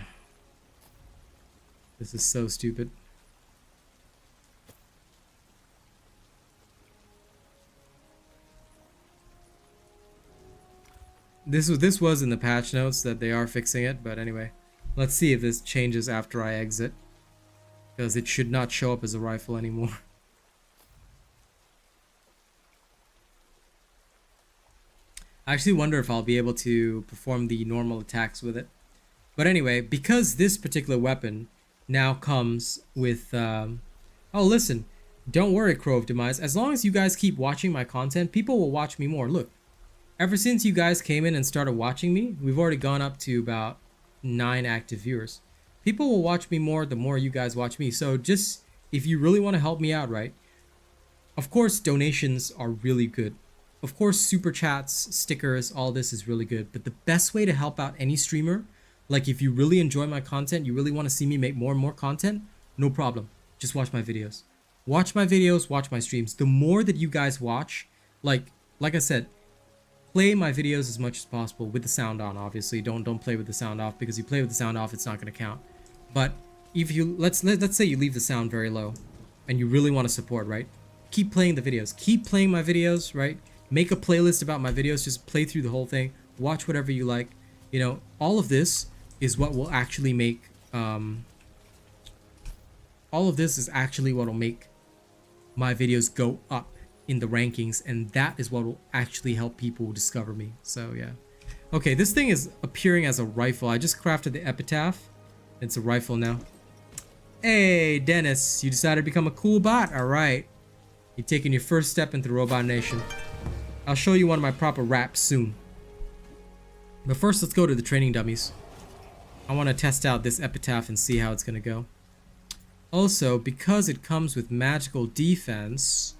A: This is so stupid. This was in the patch notes that they are fixing it, but anyway. Let's see if this changes after I exit. Because it should not show up as a rifle anymore. I actually wonder if I'll be able to perform the normal attacks with it. But anyway, because this particular weapon now comes with, oh listen, don't worry, Crow of Demise, as long as you guys keep watching my content, people will watch me more. Look, ever since you guys came in and started watching me, we've already gone up to about 9 active viewers. People will watch me more the more you guys watch me. So just, if you really want to help me out, right? Of course, donations are really good. Of course, super chats, stickers, all this is really good. But the best way to help out any streamer, like if you really enjoy my content, you really want to see me make more and more content, no problem. Just watch my videos. Watch my videos, watch my streams. The more that you guys watch, like I said, play my videos as much as possible with the sound on, obviously. Don't play with the sound off, because you play with the sound off, it's not going to count. But if you, let's say you leave the sound very low and you really want to support, right? Keep playing the videos. Keep playing my videos, right? Make a playlist about my videos. Just play through the whole thing. Watch whatever you like. You know, all of this is what will actually make, all of this is actually what will make my videos go up in the rankings, and that is what will actually help people discover me. So yeah. Okay, this thing is appearing as a rifle. I just crafted the Epitaph. It's a rifle now. Hey, Dennis, you decided to become a cool bot. All right. You're taking your first step into Robot Nation. I'll show you one of my proper raps soon. But first, let's go to the training dummies. I want to test out this Epitaph and see how it's going to go. Also, because it comes with magical defense,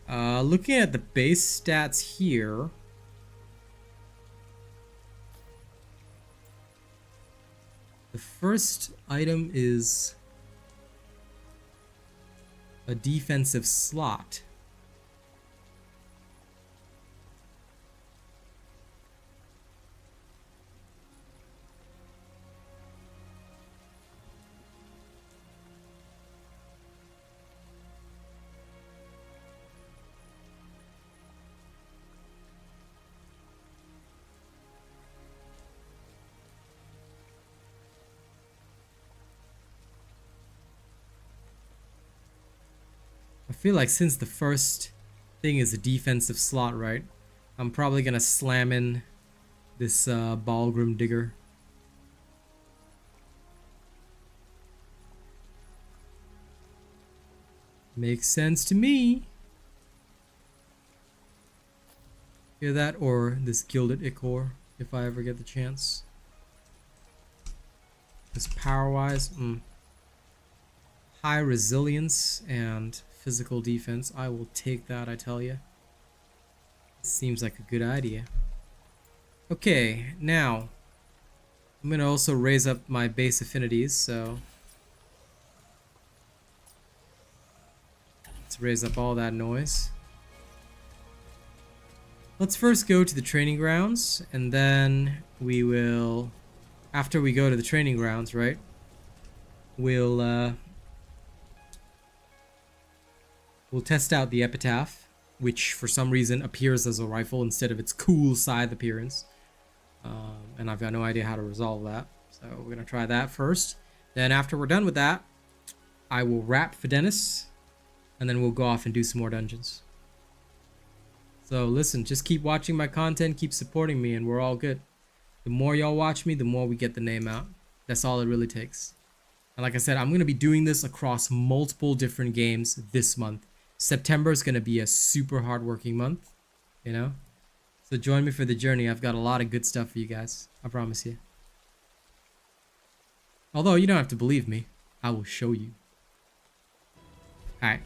A: looking at the base stats here, the first item is a defensive slot. I feel like since the first thing is a defensive slot, right? I'm probably gonna slam in this Balgrim Digger. Makes sense to me. Either that or this Gilded Ichor, if I ever get the chance. This power-wise, high resilience and physical defense. I will take that, I tell you. Seems like a good idea. Okay, now I'm gonna also raise up my base affinities, so let's raise up all that noise. Let's first go to the training grounds, and then we will, after we go to the training grounds, right, we'll test out the Epitaph, which for some reason appears as a rifle instead of its cool scythe appearance. And I've got no idea how to resolve that. So we're going to try that first. Then after we're done with that, I will wrap for Dennis, and then we'll go off and do some more dungeons. So listen, just keep watching my content, keep supporting me, and we're all good. The more y'all watch me, the more we get the name out. That's all it really takes. And like I said, I'm going to be doing this across multiple different games this month. September is going to be a super hardworking month, you know? So join me for the journey. I've got a lot of good stuff for you guys. I promise you. Although you don't have to believe me. I will show you. Alright.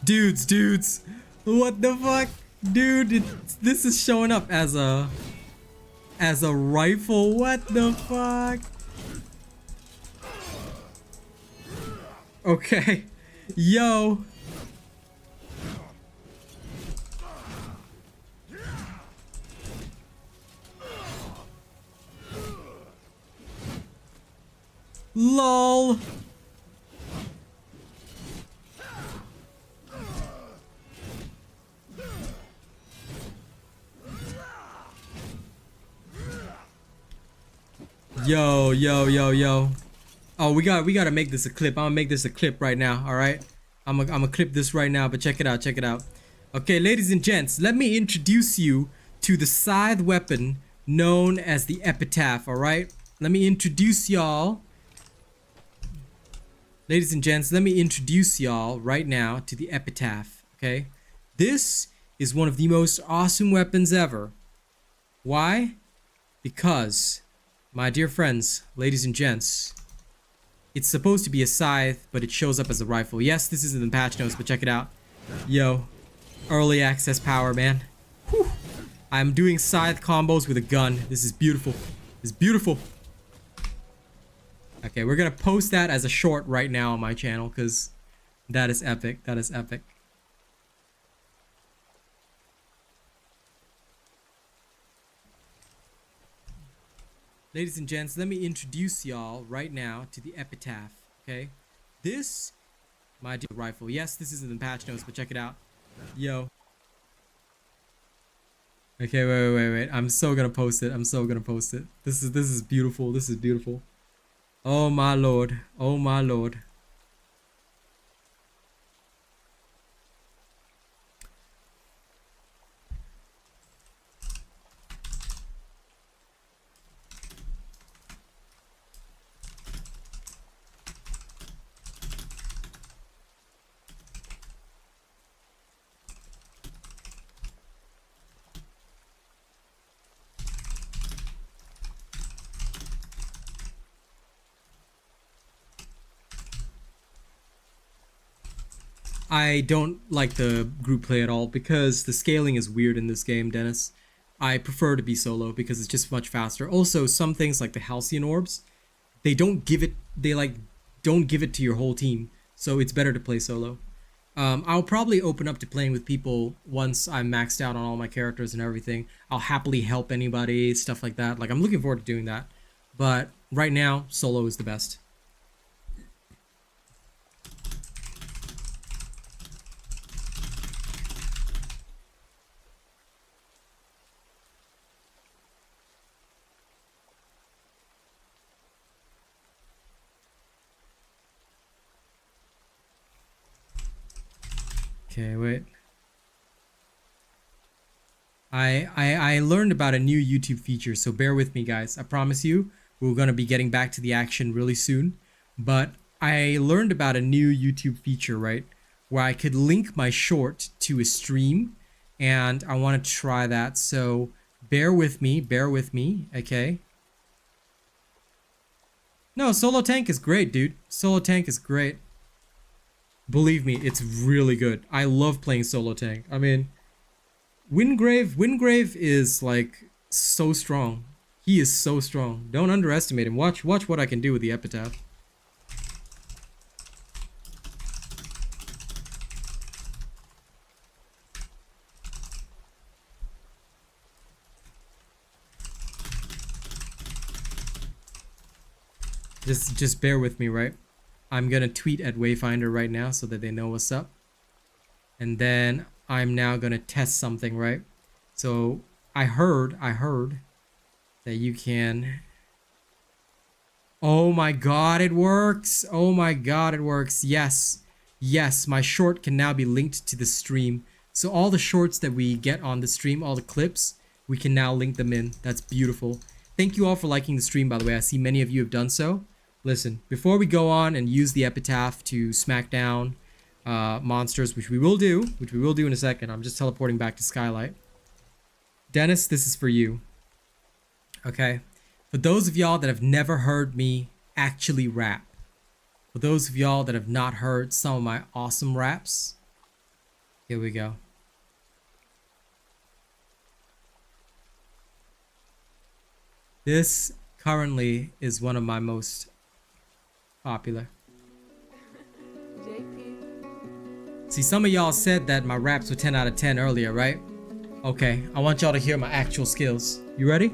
A: Dudes. What the fuck? Dude, this is showing up as a rifle. What the fuck? Okay. Yo. LOL. Yo. Oh, we gotta make this a clip. I'm gonna make this a clip right now, alright? I'm gonna clip this right now, but check it out. Okay, ladies and gents, let me introduce you to the scythe weapon known as the Epitaph, alright? Let me introduce y'all. Ladies and gents, let me introduce y'all right now to the Epitaph, okay? This is one of the most awesome weapons ever. Why? Because, my dear friends, ladies and gents, it's supposed to be a scythe, but it shows up as a rifle. Yes, this isn't in the patch notes, but check it out. Yo, early access power, man. Whew. I'm doing scythe combos with a gun. This is beautiful. This is beautiful. Okay, we're gonna post that as a short right now on my channel, because that is epic. That is epic. Ladies and gents, let me introduce y'all right now to the Epitaph, okay? This, my dear rifle. Yes, this isn't in the patch notes, but check it out. Yo. Okay, wait. I'm so gonna post it. I'm so gonna post it. This is beautiful. This is beautiful. Oh my lord. Oh my lord. I don't like the group play at all because the scaling is weird in this game, Dennis. I prefer to be solo because it's just much faster. Also, some things like the Halcyon orbs, they don't give it to your whole team. So it's better to play solo. I'll probably open up to playing with people once I'm maxed out on all my characters and everything. I'll happily help anybody, stuff like that. Like, I'm looking forward to doing that. But right now, solo is the best. Okay, wait. I learned about a new YouTube feature, so bear with me, guys. I promise you, we're gonna be getting back to the action really soon. But I learned about a new YouTube feature, right? Where I could link my short to a stream, and I want to try that. So bear with me, okay? No, solo tank is great, dude. Solo tank is great. Believe me, it's really good. I love playing solo tank. I mean, Wingrave is like so strong. He is so strong. Don't underestimate him. Watch what I can do with the Epitaph. Just bear with me, right? I'm gonna tweet at Wayfinder right now so that they know what's up. And then I'm now gonna test something, right? So I heard that you can. Oh my god, it works! Oh my god, it works! Yes, my short can now be linked to the stream. So all the shorts that we get on the stream, all the clips, we can now link them in. That's beautiful. Thank you all for liking the stream, by the way. I see many of you have done so. Listen, before we go on and use the Epitaph to smack down monsters, which we will do in a second. I'm just teleporting back to Skylight. Dennis, this is for you. Okay? For those of y'all that have never heard me actually rap, for those of y'all that have not heard some of my awesome raps, here we go. This currently is one of my most popular. See, some of y'all said that my raps were 10 out of 10 earlier, right? Okay, I want y'all to hear my actual skills. You ready?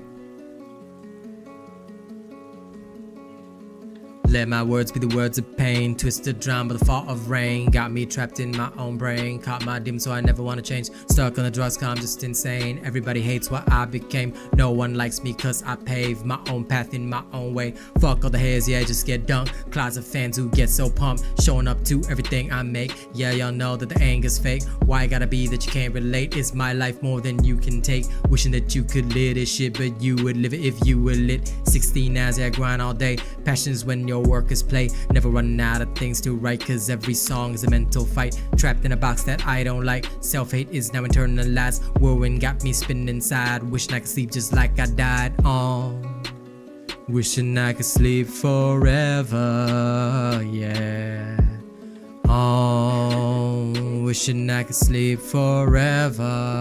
A: Let my words be the words of pain. Twisted drown by the fall of rain. Got me trapped in my own brain. Caught my demon so I never want to change. Stuck on the drugs cause I'm just insane. Everybody hates what I became. No one likes me cause I paved my own path in my own way. Fuck all the haters, yeah, just get dunked. Clouds of fans who get so pumped. Showing up to everything I make. Yeah, y'all know that the anger's fake. Why it gotta be that you can't relate? It's my life more than you can take. Wishing that you could live this shit, but you would live it if you were lit. 16 hours, yeah, grind all day. Passions when you're your work is play. Never running out of things to write, cause every song is a mental fight. Trapped in a box that I don't like. Self-hate is now internalized. Whirlwind got me spinning inside. Wishing I could sleep just like I died. Wishing I could sleep forever, yeah. Wishing I could sleep forever.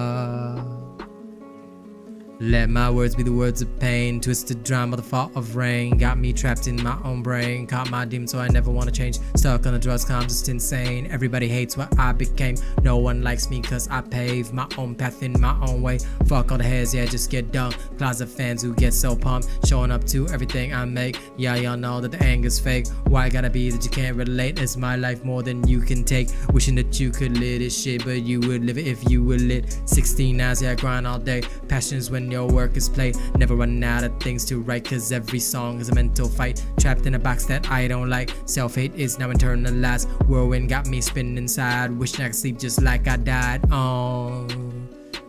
A: Let my words be the words of pain. Twisted drum by the fault of rain. Got me trapped in my own brain. Caught my demon so I never want to change. Stuck on the drugs cause I'm just insane. Everybody hates what I became. No one likes me cause I pave my own path in my own way. Fuck all the heads, yeah, just get dumb. Closet fans who get so pumped. Showing up to everything I make. Yeah, y'all know that the anger's fake. Why gotta be that you can't relate? It's my life more than you can take. Wishing that you could live this shit, but you would live it if you were lit. 16 hours, yeah, I grind all day. Passion is when your work is play. Never running out of things to write, cause every song is a mental fight. Trapped in a box that I don't like. Self-hate is now internalized. Whirlwind got me spinning inside. Wishing I could sleep just like I died.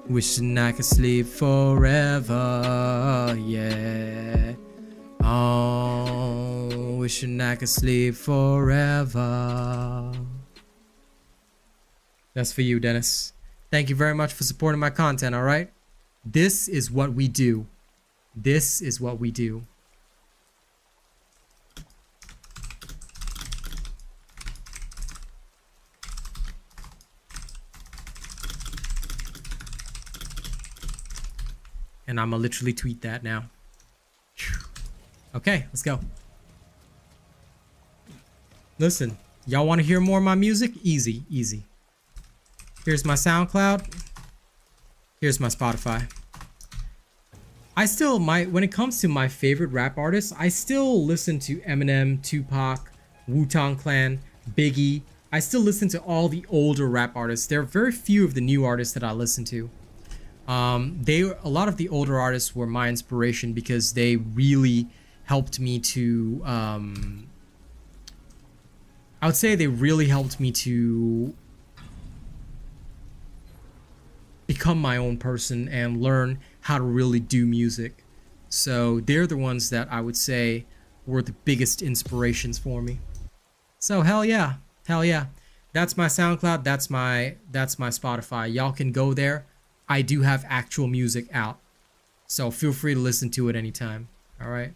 A: Wishing I could sleep forever, yeah. Wishing I could sleep forever. That's for you, Dennis. Thank you very much for supporting my content, alright? This is what we do. This is what we do. And I'm gonna literally tweet that now. Okay, let's go. Listen, y'all want to hear more of my music? Easy, easy. Here's my SoundCloud. Here's my Spotify. I still when it comes to my favorite rap artists, I still listen to Eminem, Tupac, Wu-Tang Clan, Biggie. I still listen to all the older rap artists. There are very few of the new artists that I listen to. A lot of the older artists were my inspiration because they really helped me to I would say they really helped me to become my own person and learn how to really do music. So they're the ones that I would say were the biggest inspirations for me. So hell yeah. That's my SoundCloud, that's my Spotify. Y'all can go there. I do have actual music out, so feel free to listen to it anytime. All right.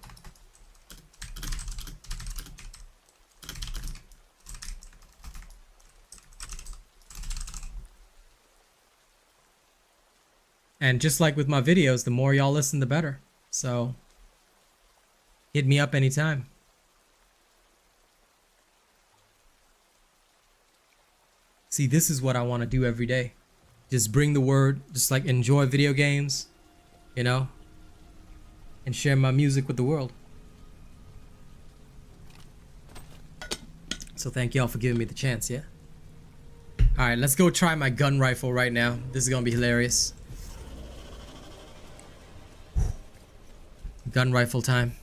A: And just like with my videos, the more y'all listen, the better. So hit me up anytime. See, this is what I want to do every day. Just bring the word, just like enjoy video games, you know, and share my music with the world. So thank y'all for giving me the chance, yeah? All right, let's go try my gun rifle right now. This is gonna be hilarious. Gun rifle time.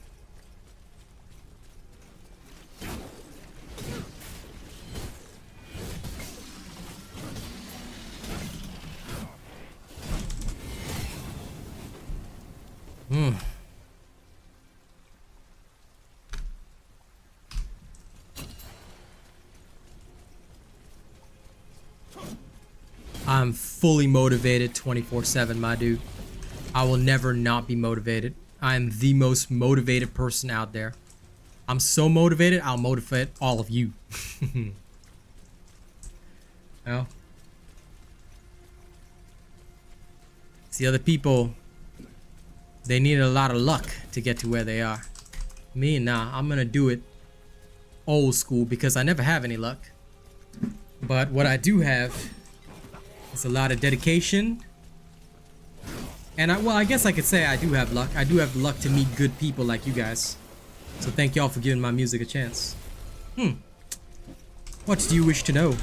A: I'm fully motivated 24/7, my dude. I will never not be motivated. I'm the most motivated person out there. I'm so motivated, I'll motivate all of you. Well, see, other people, they need a lot of luck to get to where they are. Me, nah, I'm gonna do it old school because I never have any luck. But what I do have is a lot of dedication. And well, I guess I could say I do have luck. I do have luck to meet good people like you guys. So thank y'all for giving my music a chance. What do you wish to know?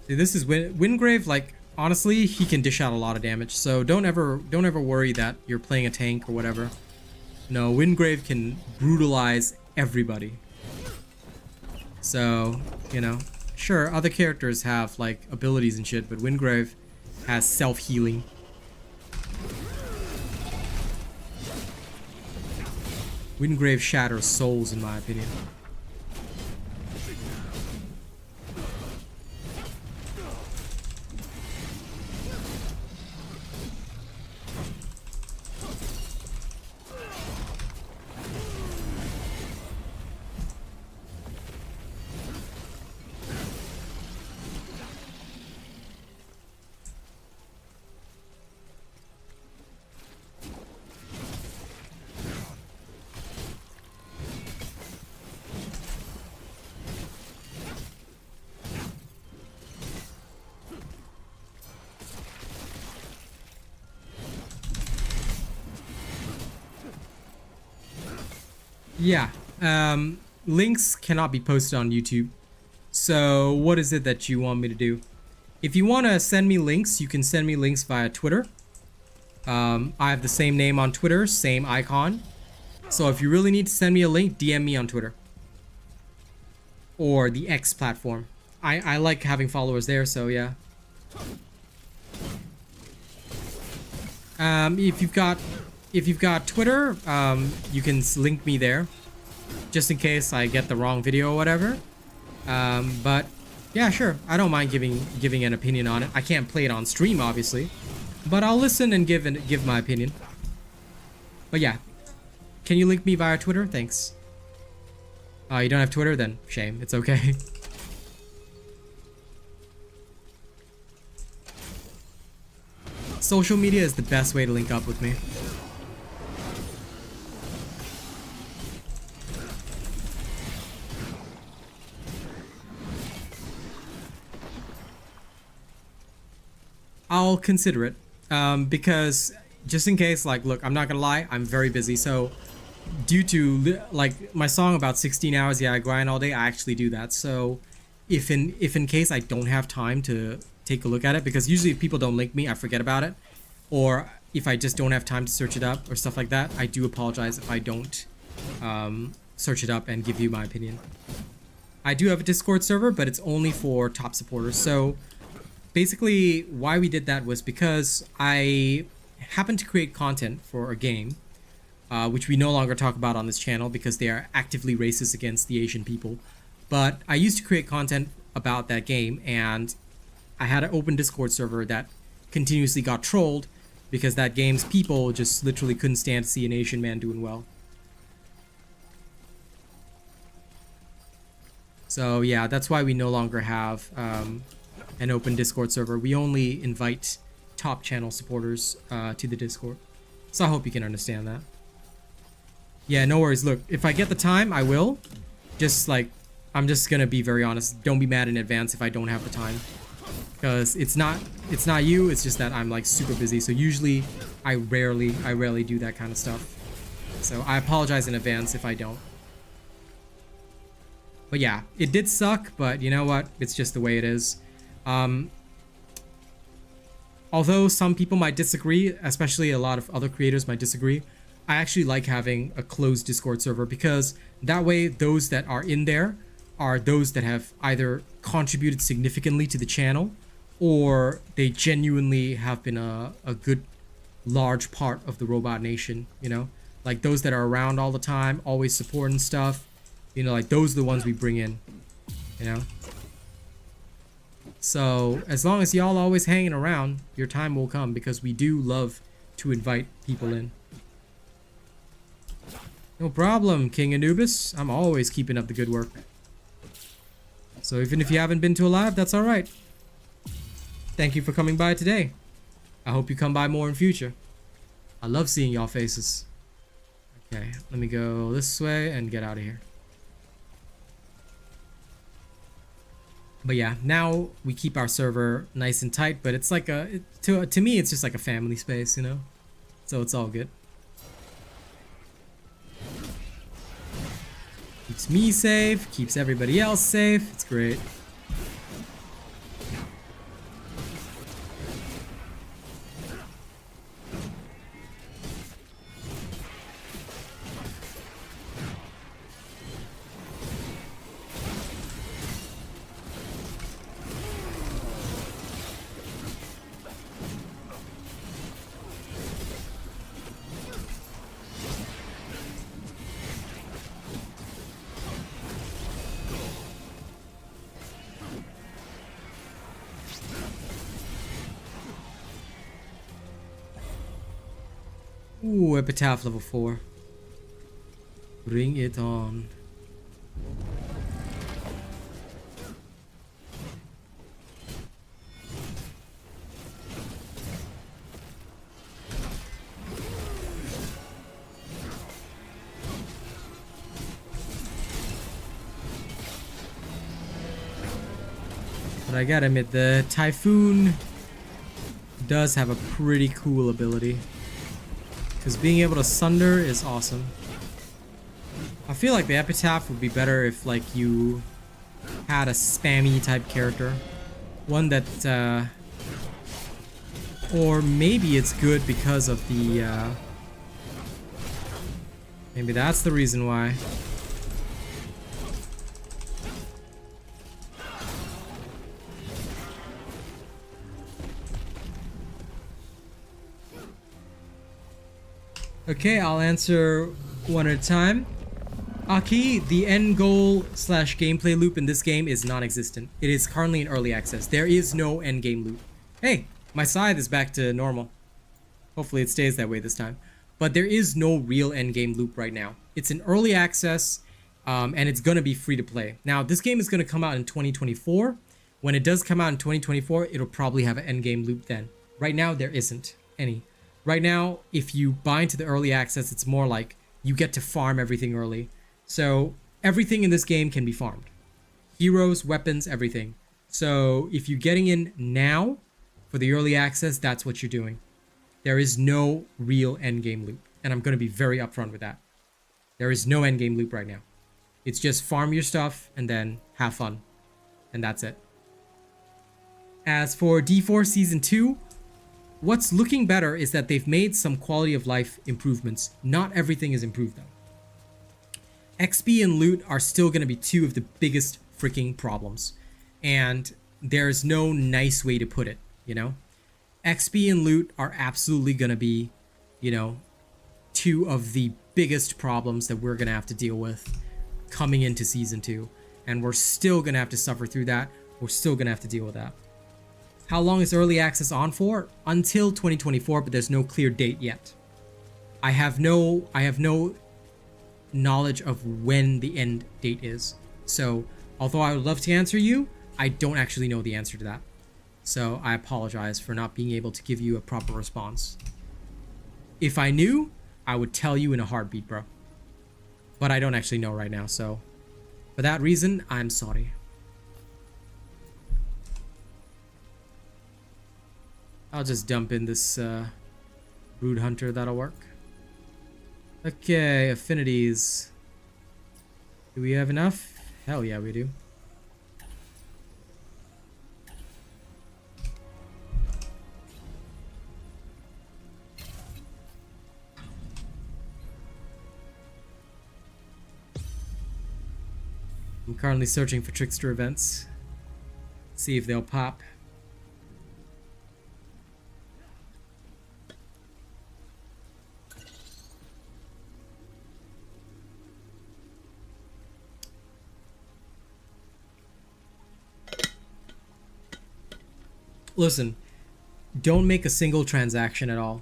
A: See, this is Wingrave. Like, honestly, he can dish out a lot of damage. So don't ever worry that you're playing a tank or whatever. No, Wingrave can brutalize everybody. So, you know. Sure, other characters have, like, abilities and shit, but Wingrave has self-healing. Windgrave shatters souls, in my opinion. Yeah, links cannot be posted on YouTube. So what is it that you want me to do? If you want to send me links, you can send me links via Twitter. I have the same name on Twitter, same icon. So if you really need to send me a link, DM me on Twitter. Or the X platform. I like having followers there, so yeah. If you've got Twitter, you can link me there, just in case I get the wrong video or whatever. But yeah, sure, I don't mind giving an opinion on it. I can't play it on stream, obviously, but I'll listen and give my opinion. But yeah, can you link me via Twitter? Thanks. You don't have Twitter? Then shame. It's okay. Social media is the best way to link up with me. I'll consider it, because just in case, like, look, I'm not gonna lie, I'm very busy. So due to like my song about 16 hours, yeah, I grind all day. I actually do that. So if in case I don't have time to take a look at it, because usually if people don't link me, I forget about it, or if I just don't have time to search it up or stuff like that, I do apologize if I don't search it up and give you my opinion. I do have a Discord server, but it's only for top supporters. So basically why we did that was because I happened to create content for a game, which we no longer talk about on this channel because they are actively racist against the Asian people. But I used to create content about that game, and I had an open Discord server that continuously got trolled because that game's people just literally couldn't stand to see an Asian man doing well. So yeah, that's why we no longer have an open Discord server. We only invite top channel supporters to the Discord. So I hope you can understand that. Yeah, no worries. Look, if I get the time, I will. Just like, I'm just gonna be very honest. Don't be mad in advance if I don't have the time. Because it's not you, it's just that I'm like super busy. So usually I rarely do that kind of stuff. So I apologize in advance if I don't. But yeah, it did suck, but you know what? It's just the way it is. Although some people might disagree, especially a lot of other creators might disagree, I actually like having a closed Discord server, because that way those that are in there are those that have either contributed significantly to the channel, or they genuinely have been a good large part of the Robot Nation, you know? Like those that are around all the time, always supporting stuff, you know, like those are the ones we bring in, you know? So as long as y'all always hanging around, your time will come, because we do love to invite people in. No problem, King Anubis. I'm always keeping up the good work. So even if you haven't been to a live, that's alright. Thank you for coming by today. I hope you come by more in future. I love seeing y'all faces. Okay, let me go this way and get out of here. But yeah, now we keep our server nice and tight, but it's like to me it's just like a family space, you know? So it's all good. Keeps me safe, keeps everybody else safe. It's great. Ooh, Epitaph level 4. Bring it on. But I gotta admit, the Typhoon does have a pretty cool ability. Because being able to sunder is awesome. I feel like the Epitaph would be better if, like, you had a spammy type character. One that, or maybe it's good because of the, maybe that's the reason why. Okay, I'll answer one at a time. Aki, the end goal / gameplay loop in this game is non-existent. It is currently in early access. There is no end game loop. Hey, my scythe is back to normal. Hopefully it stays that way this time. But there is no real end game loop right now. It's in early access, and it's gonna be free to play. Now, this game is gonna come out in 2024. When it does come out in 2024, it'll probably have an end game loop then. Right now, there isn't any. Right now, if you buy into the early access, it's more like you get to farm everything early. So everything in this game can be farmed. Heroes, weapons, everything. So if you're getting in now for the early access, that's what you're doing. There is no real endgame loop. And I'm going to be very upfront with that. There is no endgame loop right now. It's just farm your stuff and then have fun. And that's it. As for D4 Season 2, what's looking better is that they've made some quality of life improvements. Not everything is improved though. XP and loot are still going to be two of the biggest freaking problems. And there's no nice way to put it, you know? XP and loot are absolutely going to be, you know, two of the biggest problems that we're going to have to deal with coming into Season 2. And we're still going to have to suffer through that. We're still going to have to deal with that. How long is early access on for? Until 2024, but there's no clear date yet. I have no knowledge of when the end date is. So, although I would love to answer you, I don't actually know the answer to that. So, I apologize for not being able to give you a proper response. If I knew, I would tell you in a heartbeat, bro. But I don't actually know right now, so for that reason, I'm sorry. I'll just dump in this Brood Hunter, that'll work. Okay, affinities. Do we have enough? Hell yeah, we do. I'm currently searching for Trickster events. See if they'll pop. Listen, don't make a single transaction at all.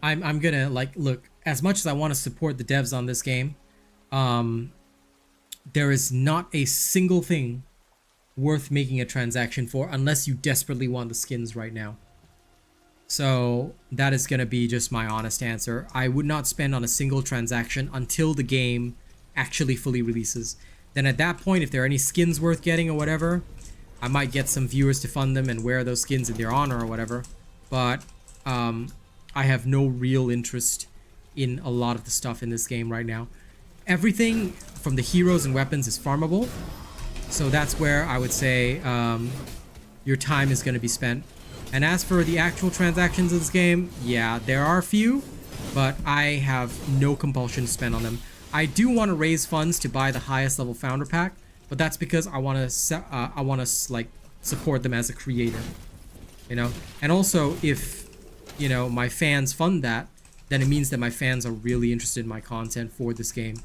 A: I'm gonna, like, look, as much as I want to support the devs on this game, there is not a single thing worth making a transaction for unless you desperately want the skins right now. So that is gonna be just my honest answer. I would not spend on a single transaction until the game actually fully releases. Then at that point, if there are any skins worth getting or whatever, I might get some viewers to fund them and wear those skins in their honor or whatever. But I have no real interest in a lot of the stuff in this game right now. Everything from the heroes and weapons is farmable. So that's where I would say your time is going to be spent. And as for the actual transactions in this game, yeah, there are a few, but I have no compulsion to spend on them. I do want to raise funds to buy the highest level founder pack, but that's because I want to like support them as a creator, you know. And also, if you know my fans fund that, then it means that my fans are really interested in my content for this game.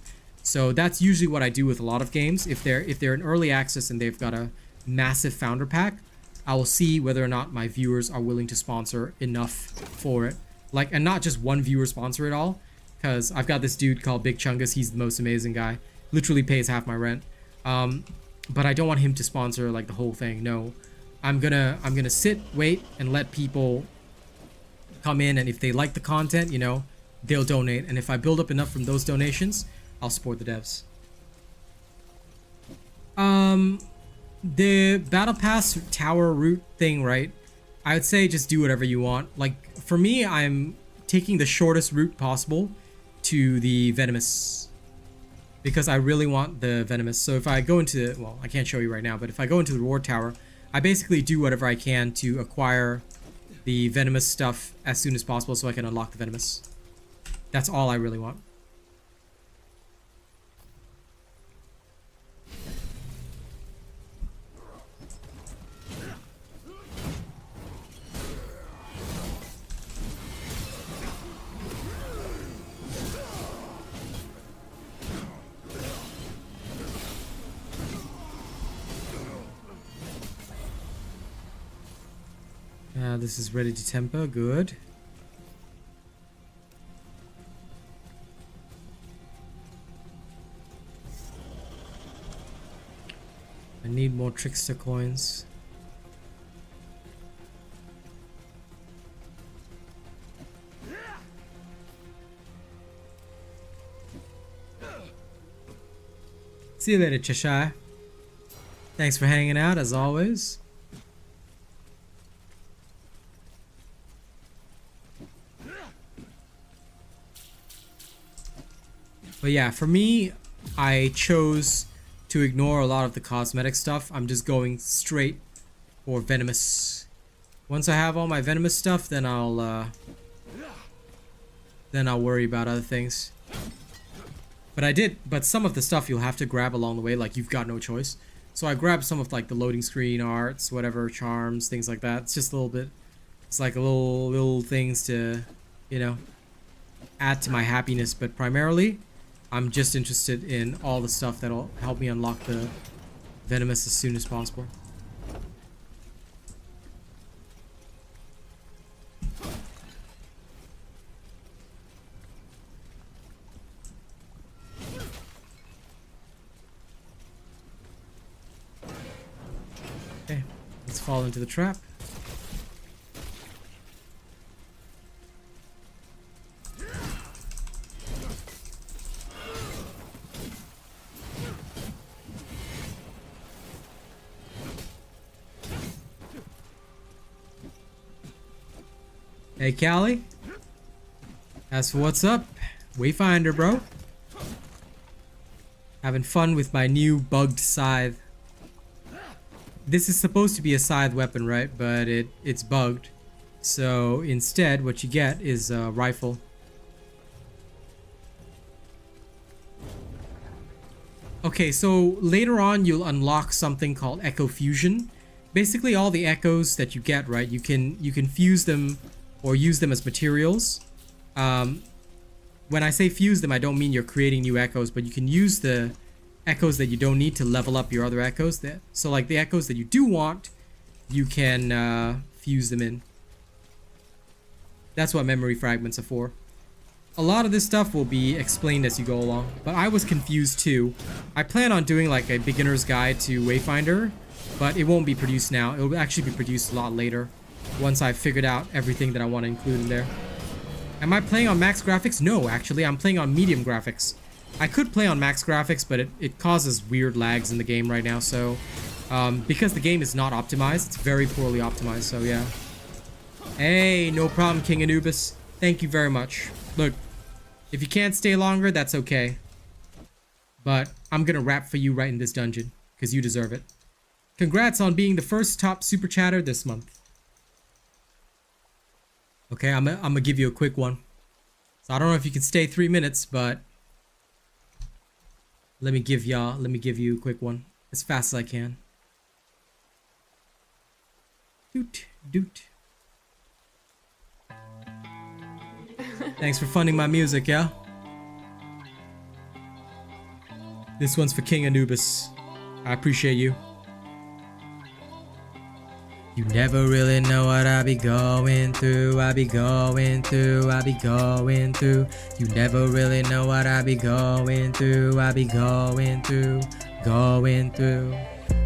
A: So that's usually what I do with a lot of games. If they're in early access and they've got a massive founder pack, I will see whether or not my viewers are willing to sponsor enough for it. Like, and not just one viewer sponsor it all, because I've got this dude called BigChungas. He's the most amazing guy. Literally pays half my rent. But I don't want him to sponsor like the whole thing. No, I'm gonna sit, wait, and let people come in, and if they like the content, you know, they'll donate. And if I build up enough from those donations, I'll support the devs. The battle pass tower route thing, right? I would say just do whatever you want. Like for me, I'm taking the shortest route possible to the venomous, because I really want the venomous. So if I go into, well, I can't show you right now, but if I go into the reward tower, I basically do whatever I can to acquire the venomous stuff as soon as possible so I can unlock the venomous. That's all I really want. This is ready to temper. Good. I need more trickster coins. See you later, Cheshire. Thanks for hanging out as always. But yeah, for me, I chose to ignore a lot of the cosmetic stuff. I'm just going straight for venomous. Once I have all my venomous stuff, then I'll worry about other things. But some of the stuff you'll have to grab along the way, like you've got no choice. So I grabbed some of like the loading screen arts, whatever, charms, things like that. It's just a little bit, it's like a little things to, you know, add to my happiness. But primarily, I'm just interested in all the stuff that'll help me unlock the venomous as soon as possible. Okay, let's fall into the trap. Hey, Callie. As for what's up, Wayfinder, bro. Having fun with my new bugged scythe. This is supposed to be a scythe weapon, right? But it's bugged. So instead, what you get is a rifle. Okay, so later on, you'll unlock something called Echo Fusion. Basically, all the echoes that you get, right? You can fuse them or use them as materials. When I say fuse them, I don't mean you're creating new echoes, but you can use the echoes that you don't need to level up your other echoes. So like the echoes that you do want, you can fuse them in. That's what memory fragments are for. A lot of this stuff will be explained as you go along, but I was confused too. I plan on doing like a beginner's guide to Wayfinder, but it won't be produced now. It will actually be produced a lot later, once I've figured out everything that I want to include in there. Am I playing on max graphics? No, actually, I'm playing on medium graphics. I could play on max graphics, but it causes weird lags in the game right now, so because the game is not optimized, it's very poorly optimized, so yeah. Hey, no problem, King Anubis. Thank you very much. Look, if you can't stay longer, that's okay. But I'm gonna rap for you right in this dungeon, because you deserve it. Congrats on being the first top super chatter this month. Okay, I'm gonna give you a quick one. So I don't know if you can stay 3 minutes, but let me give you a quick one as fast as I can. Doot doot. Thanks for funding my music, yeah? This one's for King Anubis. I appreciate you. You never really know what I be going through. I be going through. I be going through. You never really know what I be going through. I be going through. Going through.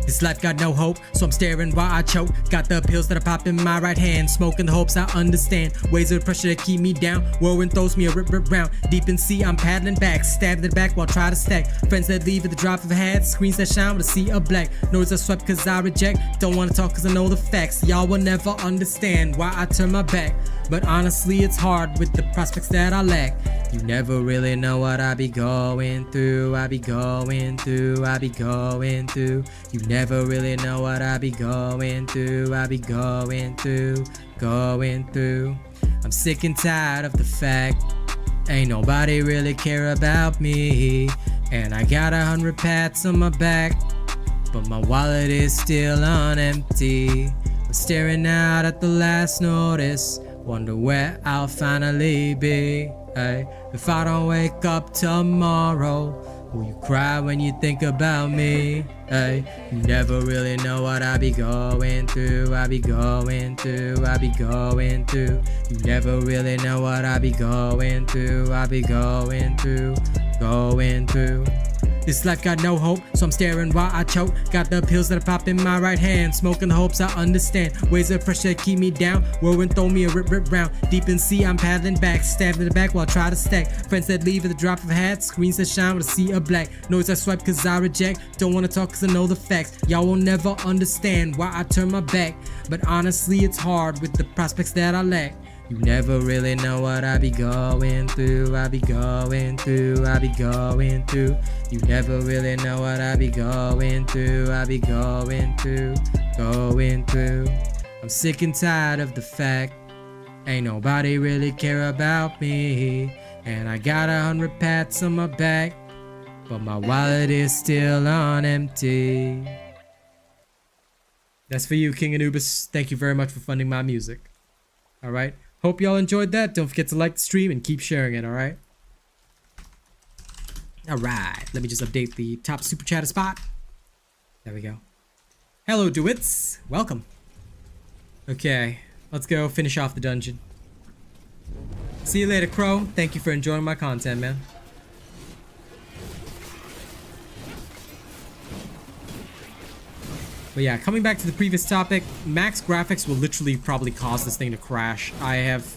A: This life got no hope, so I'm staring while I choke. Got the pills that I pop in my right hand, smoking the hopes I understand. Ways of pressure to keep me down, whirlwind throws me a rip round. Deep in sea, I'm paddling back, stabbed in the back while trying to stack. Friends that leave at the drop of a hat, screens that shine with a sea of black. Noise I swept cause I reject, don't wanna talk cause I know the facts. Y'all will never understand why I turn my back, but honestly it's hard with the prospects that I lack. You never really know what I be going through. I be going through. I be going through. You never really know what I be going through. I be going through. Going through. I'm sick and tired of the fact ain't nobody really care about me, and I got 100 pats on my back, but my wallet is still on empty. I'm staring out at the last notice, wonder where I'll finally be. Hey, if I don't wake up tomorrow, will you cry when you think about me? Hey, you never really know what I be going through. I be going through. I be going through. You never really know what I be going through. I be going through. Going through. This life got no hope, so I'm staring while I choke. Got the pills that I pop in my right hand, smoking the hopes I understand. Ways of pressure keep me down, whirlwind throw me a rip round. Deep in sea, I'm paddling back, stabbed in the back while I try to stack. Friends that leave at the drop of a hat, screens that shine with a sea of black. Noise I swipe cause I reject, don't wanna talk cause I know the facts. Y'all will never understand why I turn my back, but honestly it's hard with the prospects that I lack. You never really know what I be going through. I be going through. I be going through. You never really know what I be going through. I be going through. Going through. I'm sick and tired of the fact ain't nobody really care about me, and I got 100 pats on my back, but my wallet is still on empty. That's for you, King Anubis. Thank you very much for funding my music. Alright. Hope y'all enjoyed that. Don't forget to like the stream and keep sharing it, alright? Alright, let me just update the top super chatter spot. There we go. Hello, Dewitts. Welcome. Okay, let's go finish off the dungeon. See you later, Crow. Thank you for enjoying my content, man. But yeah, coming back to the previous topic, max graphics will literally probably cause this thing to crash. I have,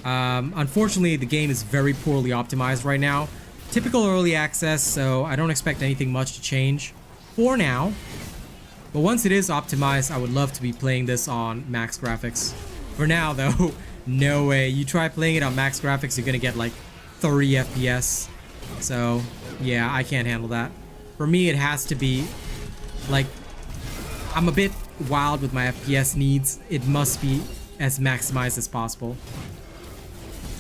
A: unfortunately, the game is very poorly optimized right now. Typical early access, so I don't expect anything much to change for now. But once it is optimized, I would love to be playing this on max graphics. For now, though, no way. You try playing it on max graphics, you're gonna get like 30 FPS. So, yeah, I can't handle that. For me, it has to be like, I'm a bit wild with my FPS needs. It must be as maximized as possible.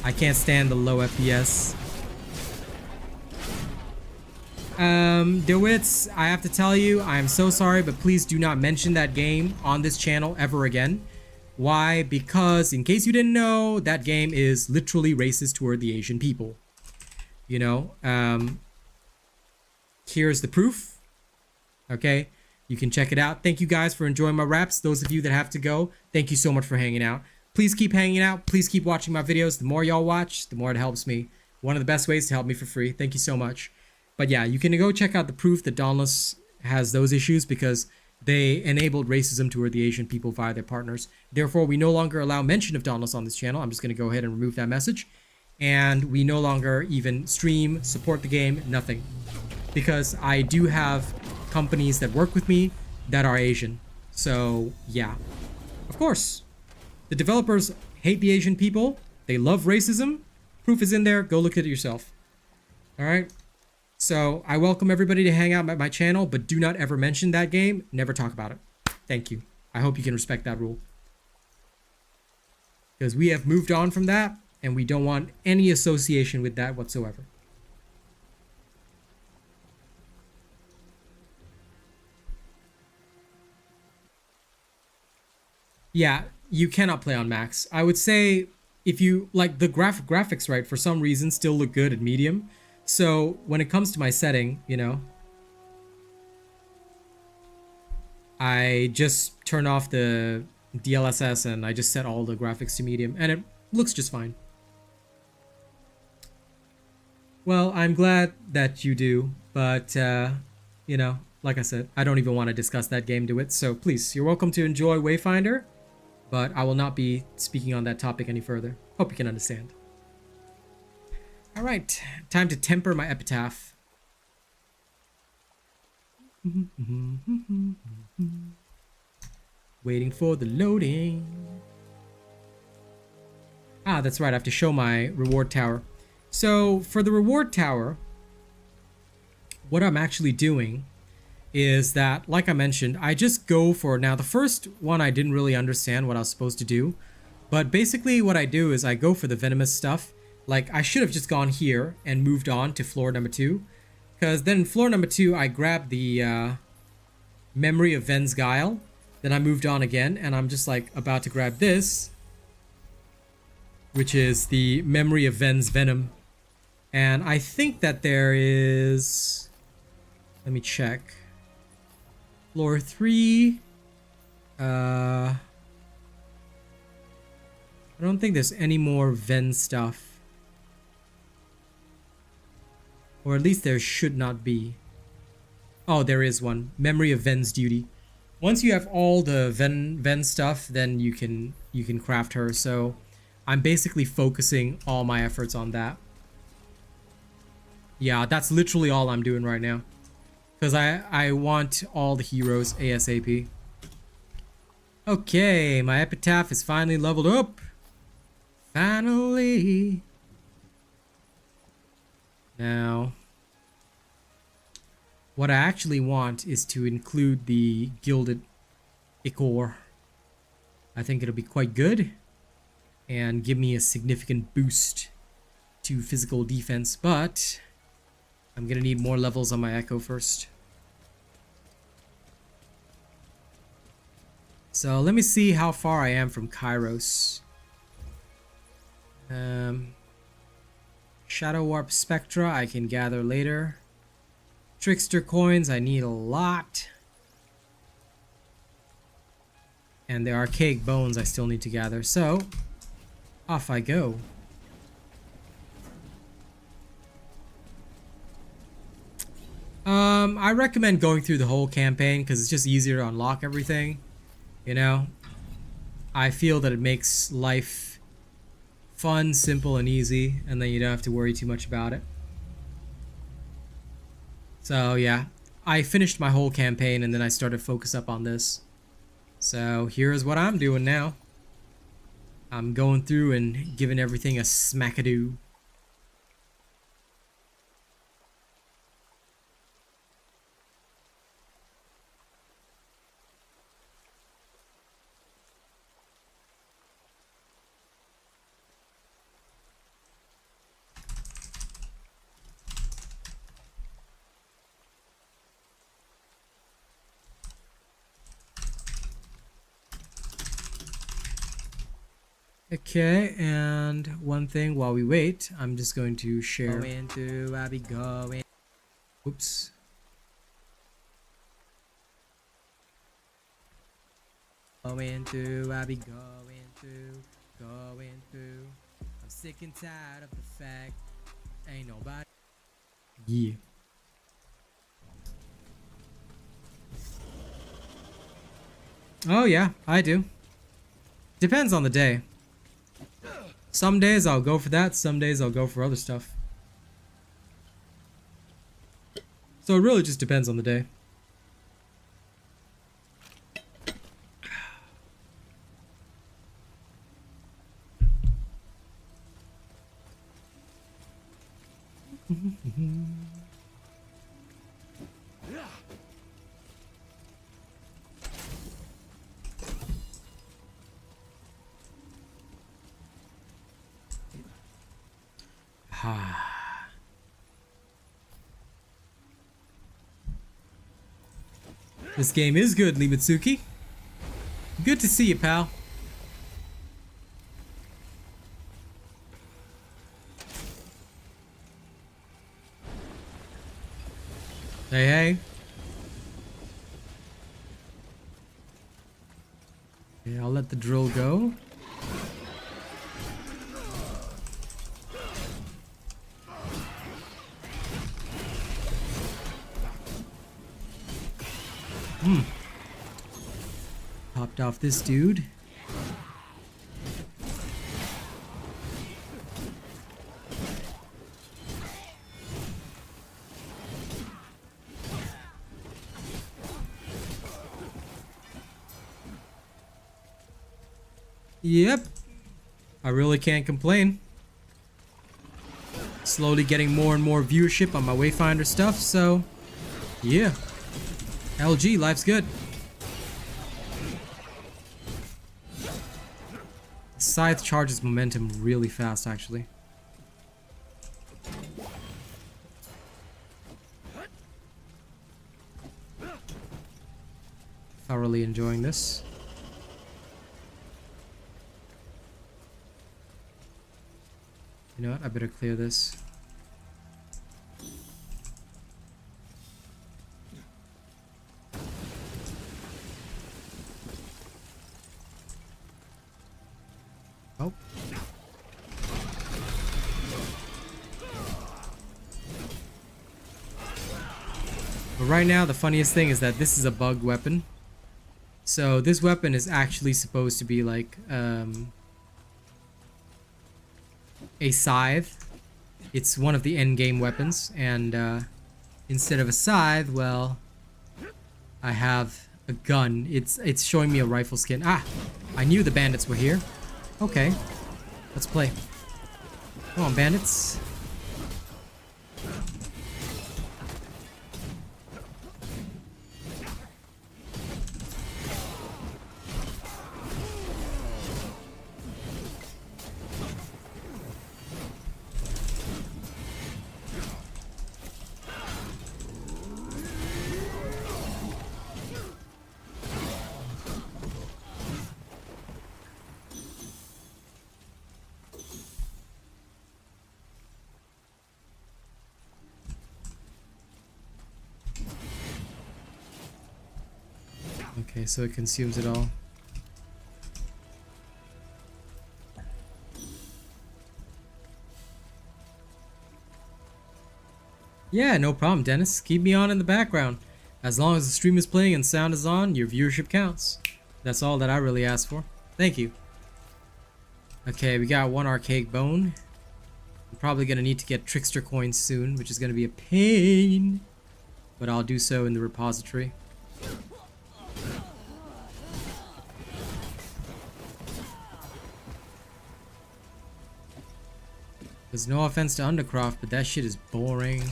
A: I can't stand the low FPS. DeWitts, I have to tell you, I am so sorry, but please do not mention that game on this channel ever again. Why? Because, in case you didn't know, that game is literally racist toward the Asian people. You know, here's the proof. Okay? You can check it out. Thank you guys for enjoying my raps. Those of you that have to go, thank you so much for hanging out. Please keep hanging out. Please keep watching my videos. The more y'all watch, the more it helps me. One of the best ways to help me for free. Thank you so much. But yeah, you can go check out the proof that Dauntless has those issues because they enabled racism toward the Asian people via their partners. Therefore, we no longer allow mention of Dauntless on this channel. I'm just going to go ahead and remove that message. And we no longer even stream, support the game, nothing. Because I do have companies that work with me that are Asian. So yeah, of course, the developers hate the Asian people. They love racism. Proof is in there. Go look at it yourself. All right. So I welcome everybody to hang out at my channel, but do not ever mention that game. Never talk about it. Thank you. I hope you can respect that rule. Because we have moved on from that and we don't want any association with that whatsoever. Yeah, you cannot play on max. I would say if you like the graphics, right, for some reason still look good at medium. So when it comes to my setting, you know, I just turn off the DLSS and I just set all the graphics to medium and it looks just fine. Well, I'm glad that you do, but you know, like I said, I don't even want to discuss that game to it. So please, you're welcome to enjoy Wayfinder, but I will not be speaking on that topic any further. Hope you can understand. All right, time to temper my Epitaph. Waiting for the loading. Ah, that's right, I have to show my reward tower. So for the reward tower, what I'm actually doing is that, like I mentioned, I just go for, now the first one I didn't really understand what I was supposed to do, but basically what I do is I go for the venomous stuff. Like I should have just gone here and moved on to floor number 2, because then in floor number 2 I grabbed the memory of Ven's Guile, then I moved on again and I'm just like about to grab this, which is the memory of Ven's Venom. And I think that there is, let me check, floor 3, I don't think there's any more Ven stuff, or at least there should not be. Oh, there is one, memory of Ven's Duty. Once you have all the Ven stuff, then you can craft her. So I'm basically focusing all my efforts on that. Yeah, that's literally all I'm doing right now, because I want all the heroes ASAP. Okay, my Epitaph is finally leveled up. Finally. Now, what I actually want is to include the Gilded Ichor. I think it'll be quite good and give me a significant boost to physical defense, but I'm gonna need more levels on my Echo first. So let me see how far I am from Kairos. Shadow Warp Spectra I can gather later. Trickster coins I need a lot. And the Archaic Bones I still need to gather. So off I go. I recommend going through the whole campaign because it's just easier to unlock everything. You know, I feel that it makes life fun, simple, and easy, and then you don't have to worry too much about it. So yeah, I finished my whole campaign and then I started focus up on this. So here's what I'm doing now. I'm going through and giving everything a smackadoo. Okay, and one thing while we wait, I'm just going to share. I'll be going. Oops. I'll be going to. I'm sick and tired of the fact ain't nobody. Yeah. Oh yeah, I do. Depends on the day. Some days I'll go for that, some days I'll go for other stuff. So it really just depends on the day. This game is good, Limitsuki. Good to see you, pal. Hey, hey. Okay, I'll let the drill go. Popped off this dude. Yep. I really can't complain. Slowly getting more and more viewership on my Wayfinder stuff, so yeah. LG, life's good. Scythe charges momentum really fast, actually. Thoroughly enjoying this. You know what? I better clear this. Oh. But right now, the funniest thing is that this is a bugged weapon. So this weapon is actually supposed to be like a scythe. It's one of the end game weapons, and instead of a scythe, well, I have a gun. It's showing me a rifle skin. Ah, I knew the bandits were here. Okay, let's play. Come on, bandits. Okay, so it consumes it all. Yeah, no problem, Dennis. Keep me on in the background. As long as the stream is playing and sound is on, your viewership counts. That's all that I really ask for. Thank you. Okay, we got one Archaic Bone. I'm probably gonna need to get Trickster coins soon, which is gonna be a pain. But I'll do so in the repository. There's no offense to Undercroft, but that shit is boring.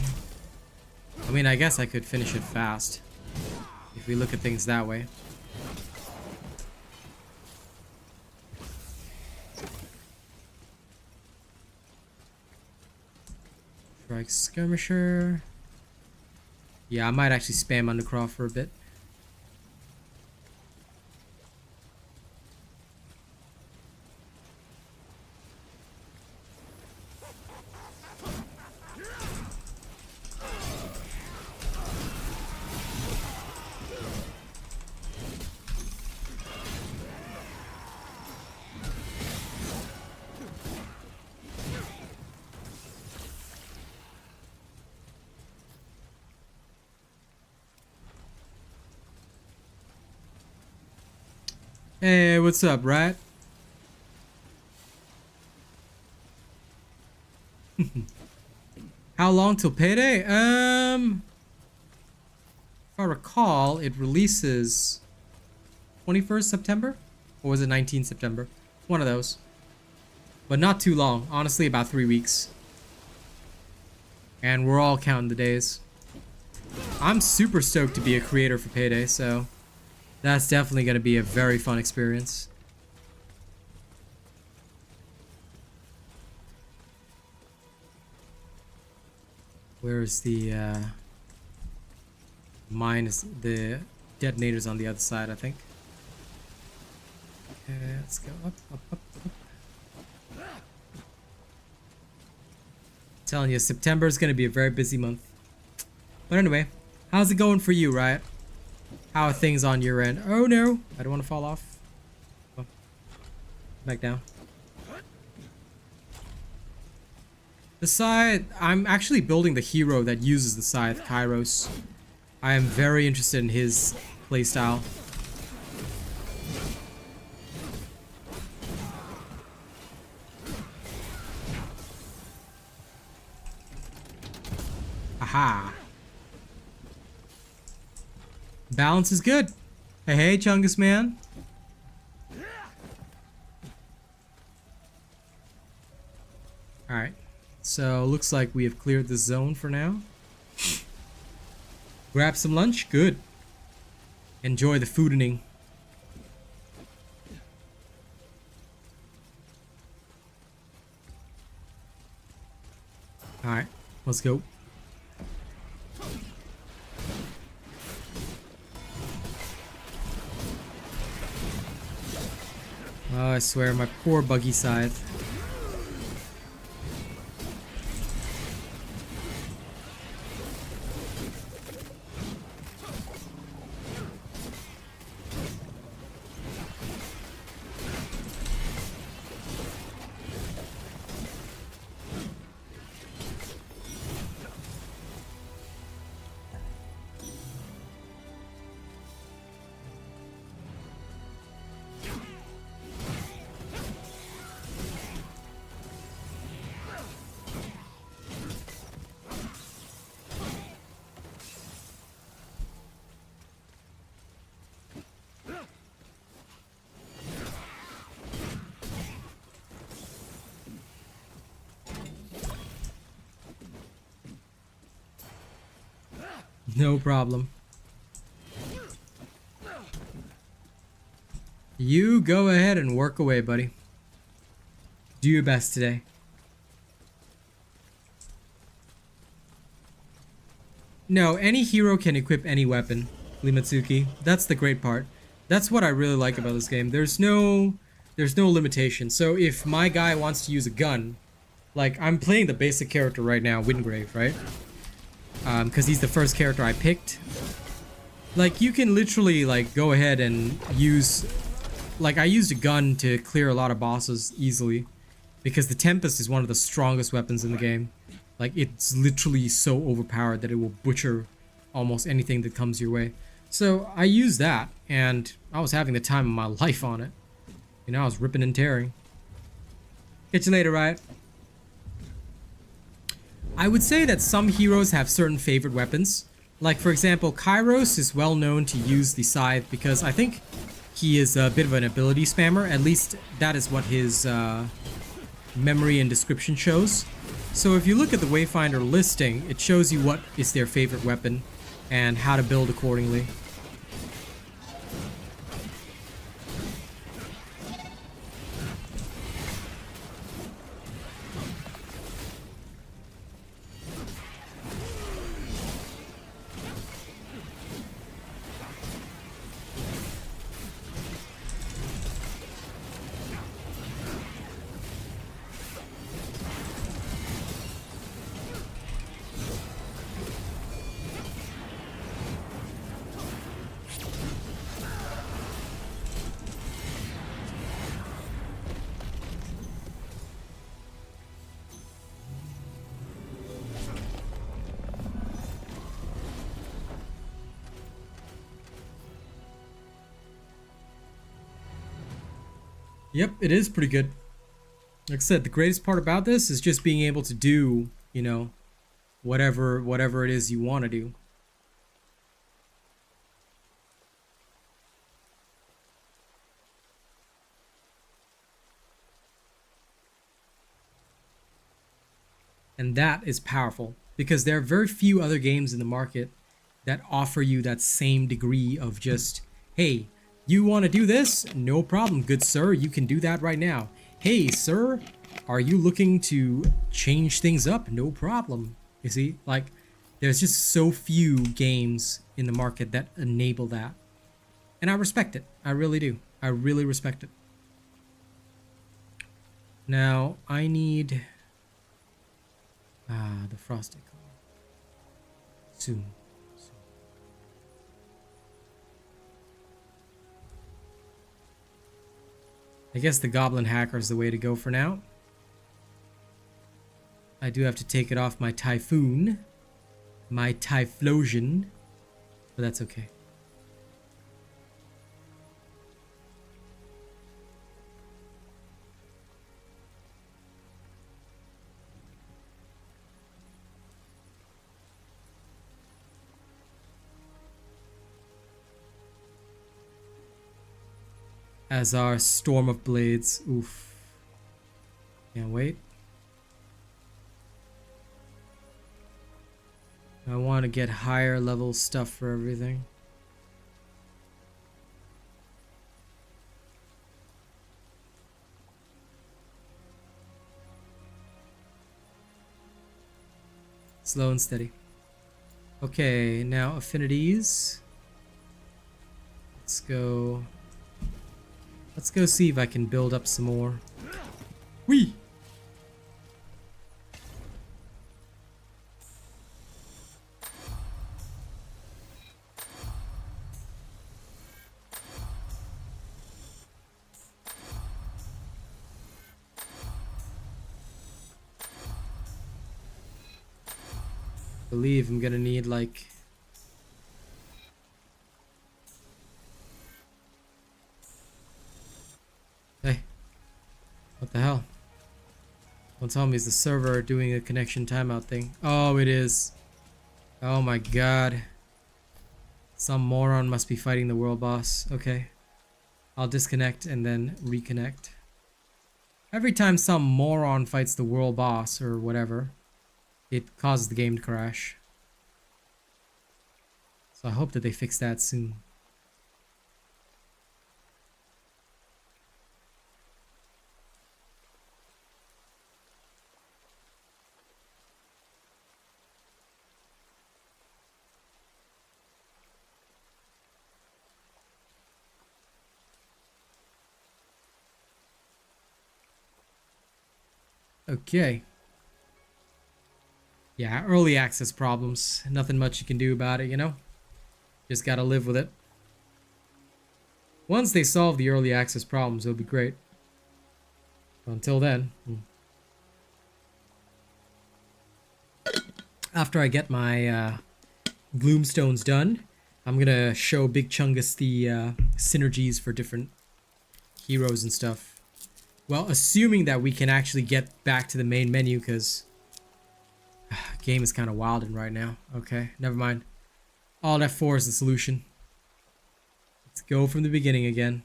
A: I mean, I guess I could finish it fast if we look at things that way. Strike Skirmisher. Yeah, I might actually spam Undercroft for a bit. Hey, what's up, Rat? How long till payday? If I recall, it releases 21st September? Or was it 19th September? One of those. But not too long. Honestly, about 3 weeks. And we're all counting the days. I'm super stoked to be a creator for payday, so that's definitely going to be a very fun experience. Where is the mine? Is the detonator's on the other side, I think. Okay, let's go up, up, up, up. Telling you, September is going to be a very busy month. But anyway, how's it going for you, Riot? How are things on your end? Oh no, I don't want to fall off. Back down. The scythe, I'm actually building the hero that uses the scythe, Kairos. I am very interested in his playstyle. Aha. Balance is good. Hey, hey, Chungus man. Alright. So, looks like we have cleared the zone for now. Grab some lunch? Good. Enjoy the foodening. Alright, let's go. Oh, I swear, my poor buggy scythe. No problem. You go ahead and work away, buddy. Do your best today. No, any hero can equip any weapon, Limatsuki. That's the great part. That's what I really like about this game. There's no limitation. So if my guy wants to use a gun, like I'm playing the basic character right now, Wingrave, right? Because he's the first character I picked. Like, you can literally, like, go ahead and use... Like, I used a gun to clear a lot of bosses easily. Because the Tempest is one of the strongest weapons in the game. Like, it's literally so overpowered that it will butcher almost anything that comes your way. So, I used that, and I was having the time of my life on it. You know, I was ripping and tearing. Catch you later, Riot. I would say that some heroes have certain favorite weapons. Like, for example, Kairos is well known to use the scythe because I think he is a bit of an ability spammer. At least that is what his memory and description shows. So if you look at the Wayfinder listing, it shows you what is their favorite weapon and how to build accordingly. Yep, it is pretty good. Like I said, the greatest part about this is just being able to do, you know, whatever it is you want to do. And that is powerful because there are very few other games in the market that offer you that same degree of just, hey, you want to do this? No problem, good sir. You can do that right now. Hey, sir, are you looking to change things up? No problem. You see, like, there's just so few games in the market that enable that. And I respect it. I really do. I really respect it. Now, I need... the frosted color. Soon. I guess the Goblin Hacker is the way to go for now. I do have to take it off my Typhoon. My Typhlosion. But that's okay. As our Storm of Blades. Oof. Can't wait. I want to get higher level stuff for everything. Slow and steady. Okay, now affinities. Let's go see if I can build up some more. Whee! I believe I'm gonna need like hey, what the hell? Don't tell me it's the server doing a connection timeout thing. Oh, it is. Oh my god. Some moron must be fighting the world boss. Okay. I'll disconnect and then reconnect. Every time some moron fights the world boss or whatever, it causes the game to crash. So I hope that they fix that soon. Okay. Yeah, early access problems. Nothing much you can do about it, you know? Just gotta live with it. Once they solve the early access problems, it'll be great. But until then... After I get my Gloomstones done, I'm gonna show BigChungas the synergies for different heroes and stuff. Well, assuming that we can actually get back to the main menu, because game is kind of wilding right now. Okay, never mind. Alt F4 is the solution. Let's go from the beginning again.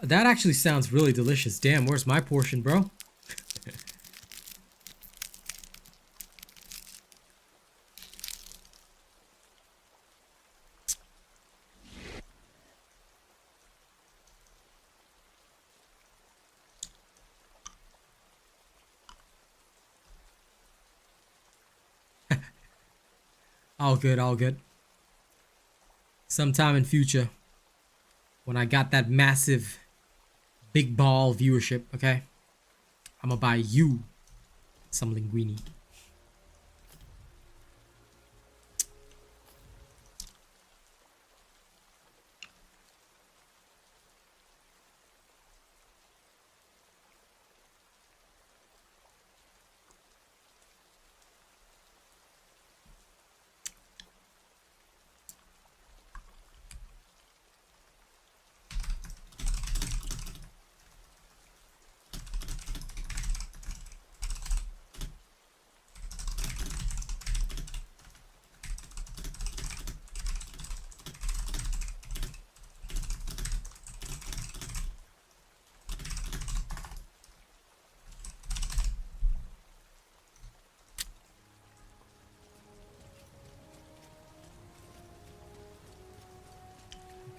A: That actually sounds really delicious. Damn, where's my portion, bro? All good, all good. Sometime in future, when I got that massive big ball viewership, okay, I'm gonna buy you some linguine.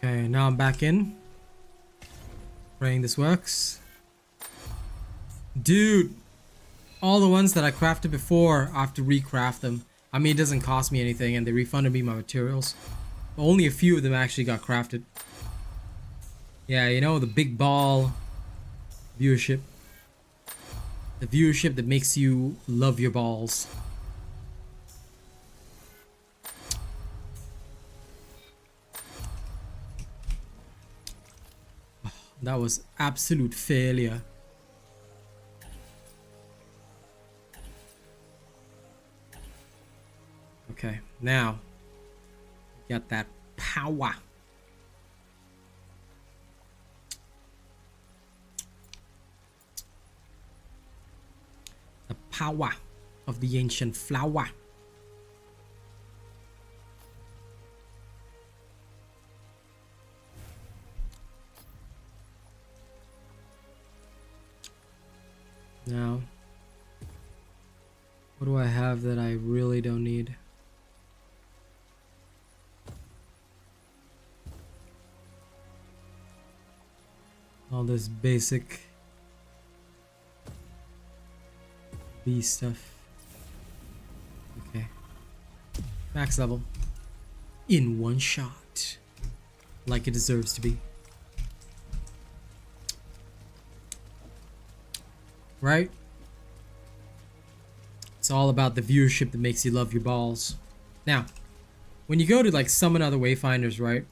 A: Okay, now I'm back in. Praying this works. Dude, all the ones that I crafted before, I have to recraft them. I mean, it doesn't cost me anything and they refunded me my materials. But only a few of them actually got crafted. Yeah, you know, the big ball viewership. The viewership that makes you love your balls. That was absolute failure. Okay, now got that power. The power of the ancient flower. Now, what do I have that I really don't need? All this basic B stuff. Okay. Max level. In one shot. Like it deserves to be. Right? It's all about the viewership that makes you love your balls. Now, when you go to like summon other Wayfinders, right?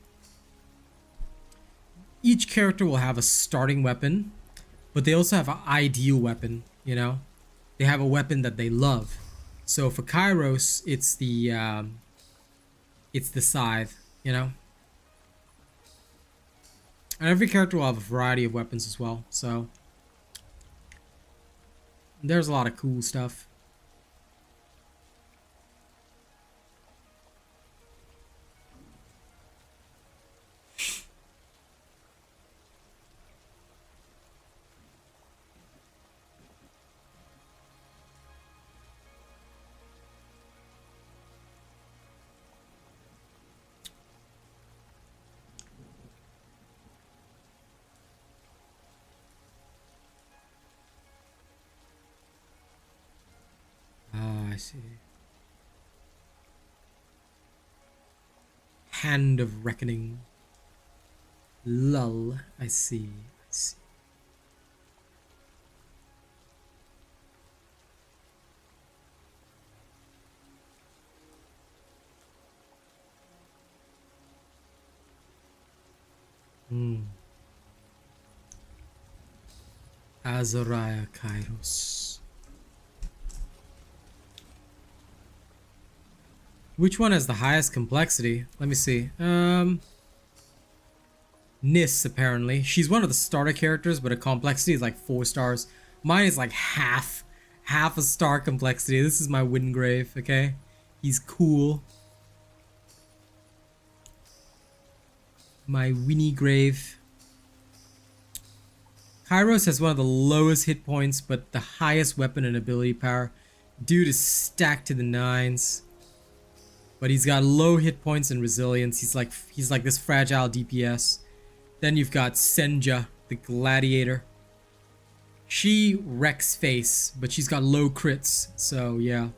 A: Each character will have a starting weapon, but they also have an ideal weapon, you know? They have a weapon that they love. So for Kairos, it's the scythe, you know? And every character will have a variety of weapons as well, so there's a lot of cool stuff. Ah, I see. Hand of Reckoning. Lull. I see. I see. Azariah Kairos. Which one has the highest complexity? Let me see. Nis, apparently. She's one of the starter characters, but her complexity is like 4 stars. Mine is like half a star complexity. This is my Wingrave, okay? He's cool. My Winnie Grave. Kairos has one of the lowest hit points, but the highest weapon and ability power. Dude is stacked to the 9s. But he's got low hit points and resilience. He's like this fragile DPS. Then you've got Senja, the gladiator. She wrecks face, but she's got low crits. So yeah.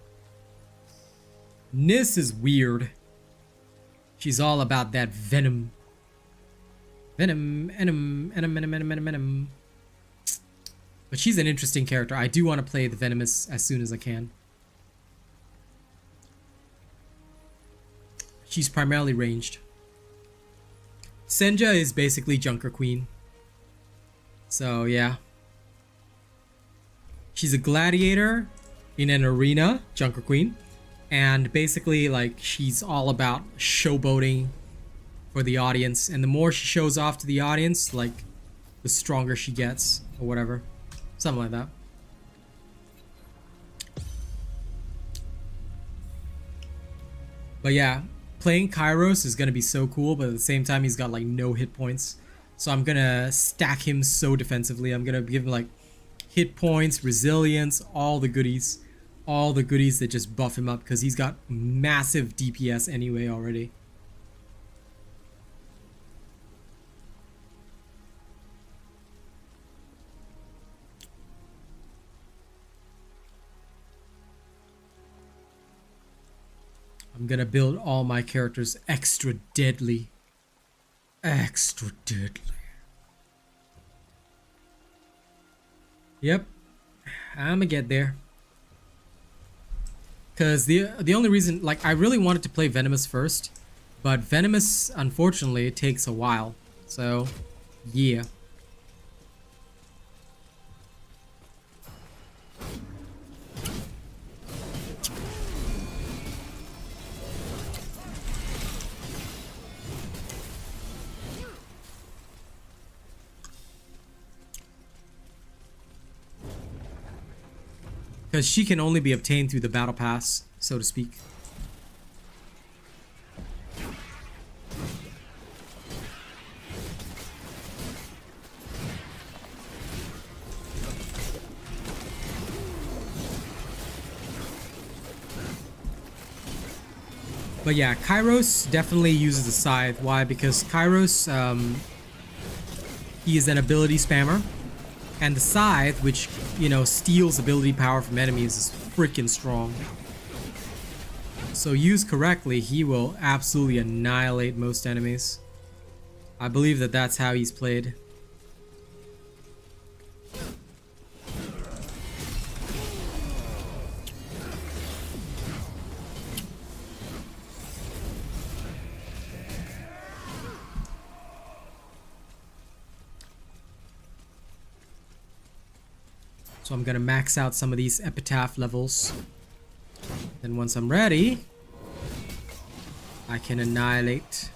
A: Nis is weird. She's all about that venom. Venom. But she's an interesting character. I do want to play the Venomous as soon as I can. She's primarily ranged. Senja is basically Junker Queen. So yeah. She's a gladiator in an arena, Junker Queen. And basically like she's all about showboating for the audience. And the more she shows off to the audience, like the stronger she gets or whatever. Something like that. But yeah. Playing Kairos is gonna be so cool, but at the same time he's got like no hit points. So I'm gonna stack him so defensively. I'm gonna give him like hit points, resilience, all the goodies. All the goodies that just buff him up because he's got massive DPS anyway already. I'm gonna build all my characters extra deadly. Extra deadly. Yep. I'ma get there. Cause the only reason, like, I really wanted to play Venomous first, but Venomous, unfortunately, it takes a while. So, yeah. Because she can only be obtained through the battle pass, so to speak. But yeah, Kairos definitely uses the scythe. Why? Because Kairos, he is an ability spammer. And the scythe, which, you know, steals ability power from enemies, is freaking strong. So used correctly, he will absolutely annihilate most enemies. I believe that that's how he's played. So I'm gonna max out some of these Epitaph levels. Then once I'm ready, I can annihilate.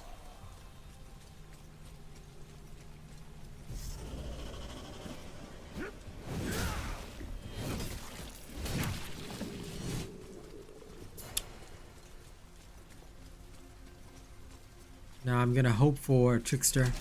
A: Now I'm gonna hope for a Trickster.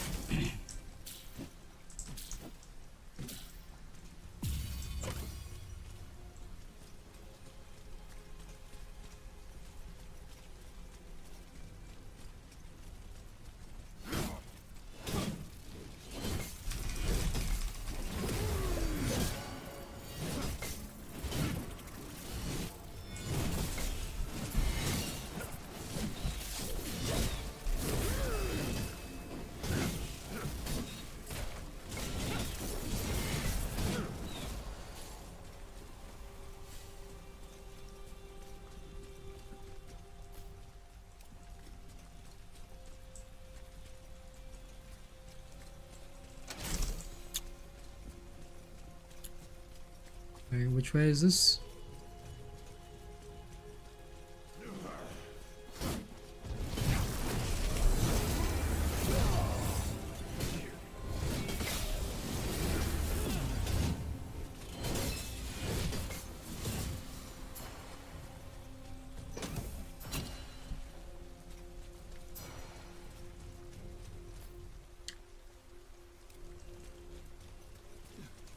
A: Okay, which way is this?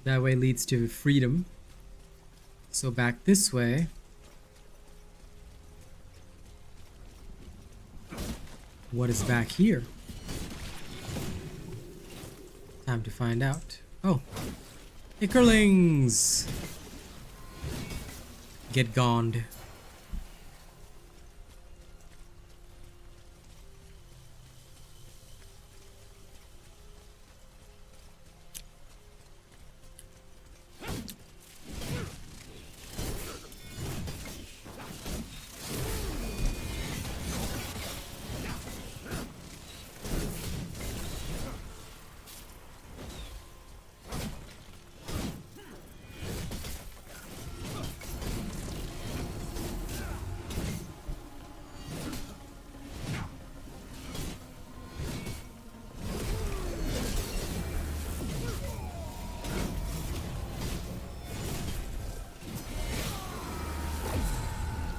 A: That way leads to freedom. So back this way. What is back here? Time to find out. Oh, Ickerlings! Get goned.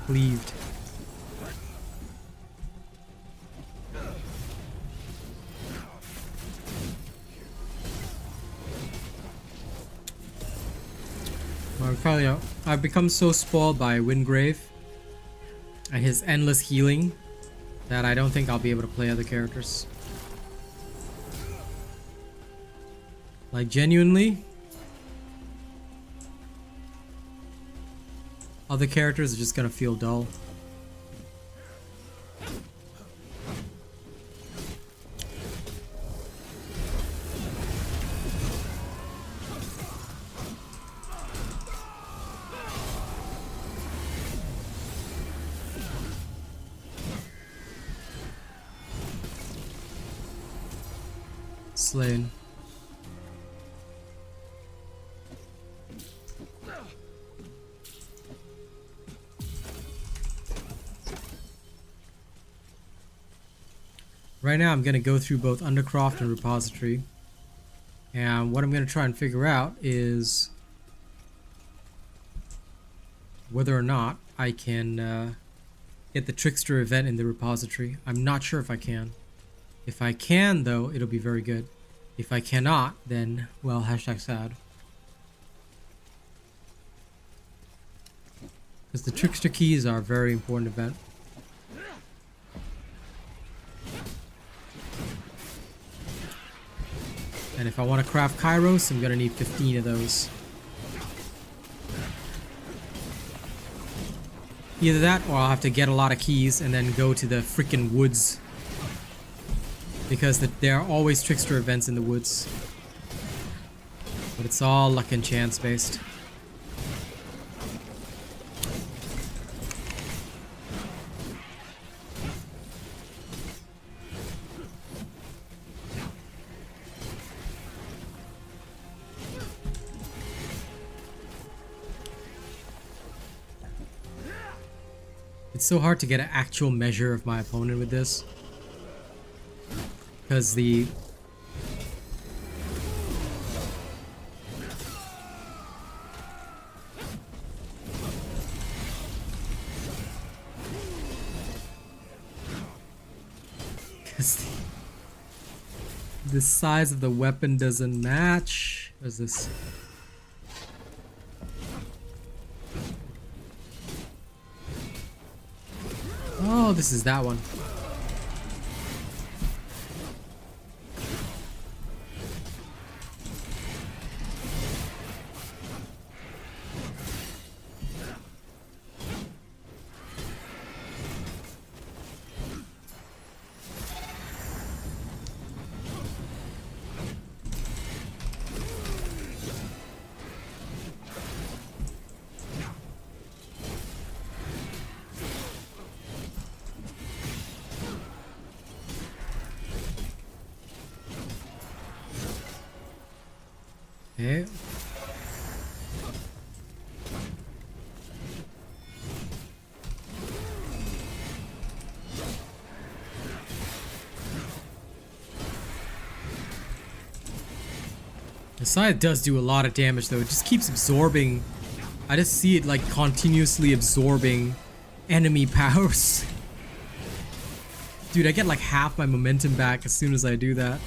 A: Cleaved. I've become so spoiled by Wingrave and his endless healing that I don't think I'll be able to play other characters. Like, genuinely, other characters are just gonna feel dull. Slain. Right now I'm going to go through both Undercroft and Repository, and what I'm going to try and figure out is whether or not I can get the Trickster event in the repository. I'm not sure if I can. If I can, though, it'll be very good. If I cannot, then, well, hashtag sad. Because the Trickster keys are a very important event. And if I want to craft Kairos, I'm going to need 15 of those. Either that, or I'll have to get a lot of keys and then go to the freaking woods. Because there are always Trickster events in the woods. But it's all luck and chance based. It's so hard to get an actual measure of my opponent with this. Because the... the size of the weapon doesn't match. What is this? Oh, this is that one. Okay. The scythe does do a lot of damage though. It just keeps absorbing. I just see it like continuously absorbing enemy powers. Dude, I get like half my momentum back as soon as I do that.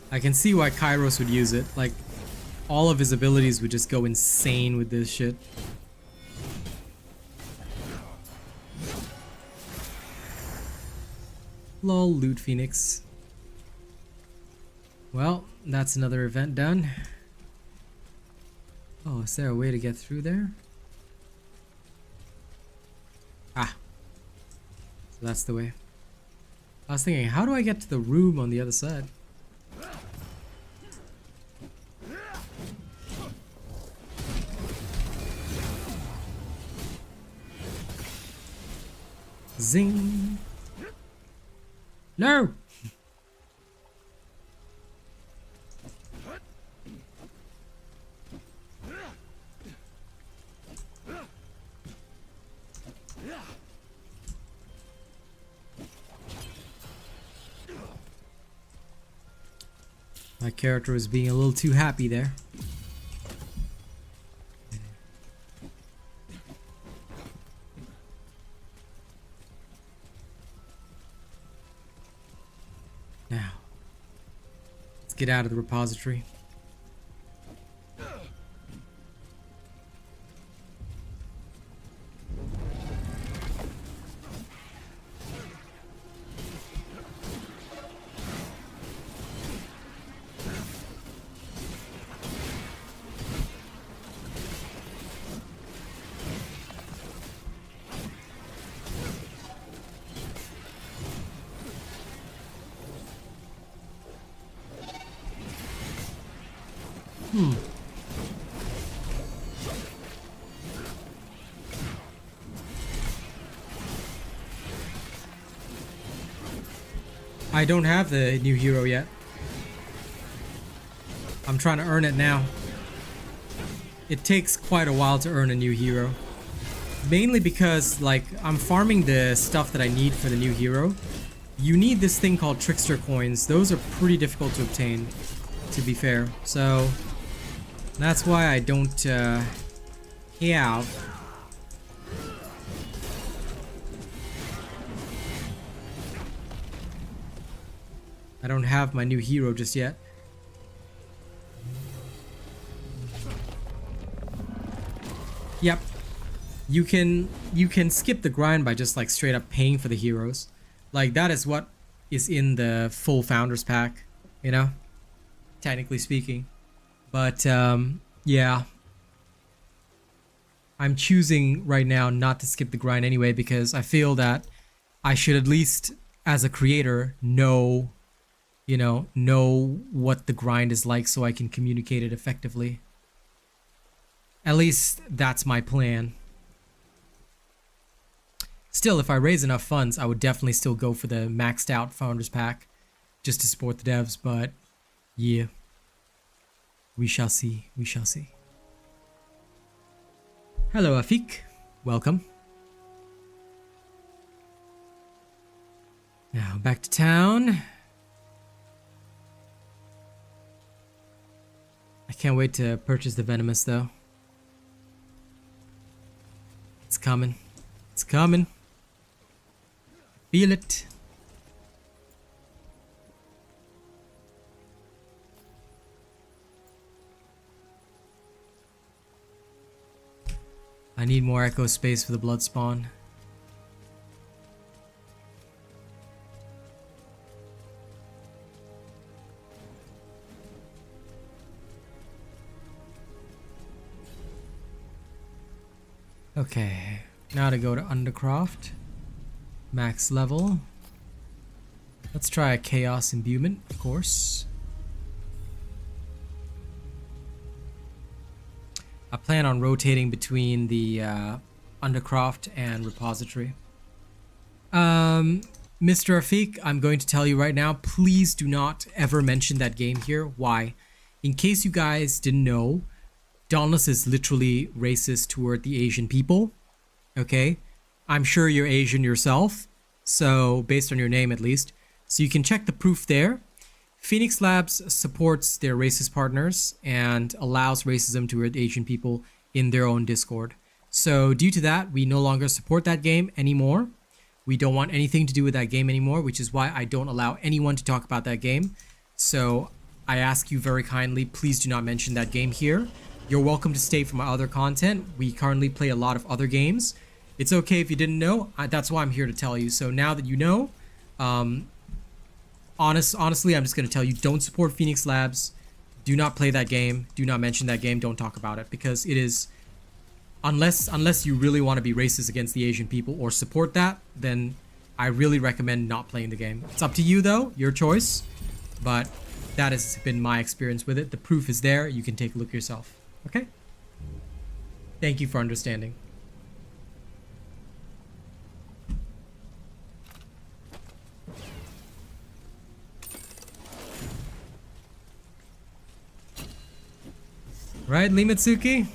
A: I can see why Kairos would use it. Like, all of his abilities would just go insane with this shit. Lol, Loot Phoenix. Well, that's another event done. Oh, is there a way to get through there? Ah. So that's the way. I was thinking, how do I get to the room on the other side? Zing! No! My character was being a little too happy there. Now, let's get out of the repository. I don't have the new hero yet. I'm trying to earn it now. It takes quite a while to earn a new hero. Mainly because, like, I'm farming the stuff that I need for the new hero. You need this thing called Trickster Coins. Those are pretty difficult to obtain, to be fair. So, that's why I don't have... I don't have my new hero just yet. Yep. You can skip the grind by just like straight up paying for the heroes. Like that is what is in the full Founders Pack, you know? Technically speaking. But yeah. I'm choosing right now not to skip the grind anyway because I feel that I should at least as a creator know, you know what the grind is like so I can communicate it effectively. At least that's my plan. Still, if I raise enough funds, I would definitely still go for the maxed out Founders Pack just to support the devs, but yeah. We shall see. We shall see. Hello, Afik. Welcome. Now, back to town. I can't wait to purchase the Venomous, though. It's coming. It's coming. Feel it. I need more echo space for the blood spawn. Okay, now to go to Undercroft. Max level. Let's try a Chaos Imbuement, of course. I plan on rotating between the Undercroft and Repository. Mr. Afik, I'm going to tell you right now, please do not ever mention that game here. Why? In case you guys didn't know, Dauntless is literally racist toward the Asian people. Okay? I'm sure you're Asian yourself, so based on your name at least. So you can check the proof there. Phoenix Labs supports their racist partners and allows racism toward Asian people in their own Discord. So due to that, we no longer support that game anymore. We don't want anything to do with that game anymore, which is why I don't allow anyone to talk about that game. So I ask you very kindly, please do not mention that game here. You're welcome to stay for my other content. We currently play a lot of other games. It's okay if you didn't know. That's why I'm here to tell you. So now that you know, honestly, I'm just going to tell you, don't support Phoenix Labs. Do not play that game. Do not mention that game. Don't talk about it because it is, unless you really want to be racist against the Asian people or support that, then I really recommend not playing the game. It's up to you though, your choice, but that has been my experience with it. The proof is there. You can take a look yourself. Okay? Thank you for understanding. Right, Limatsuki?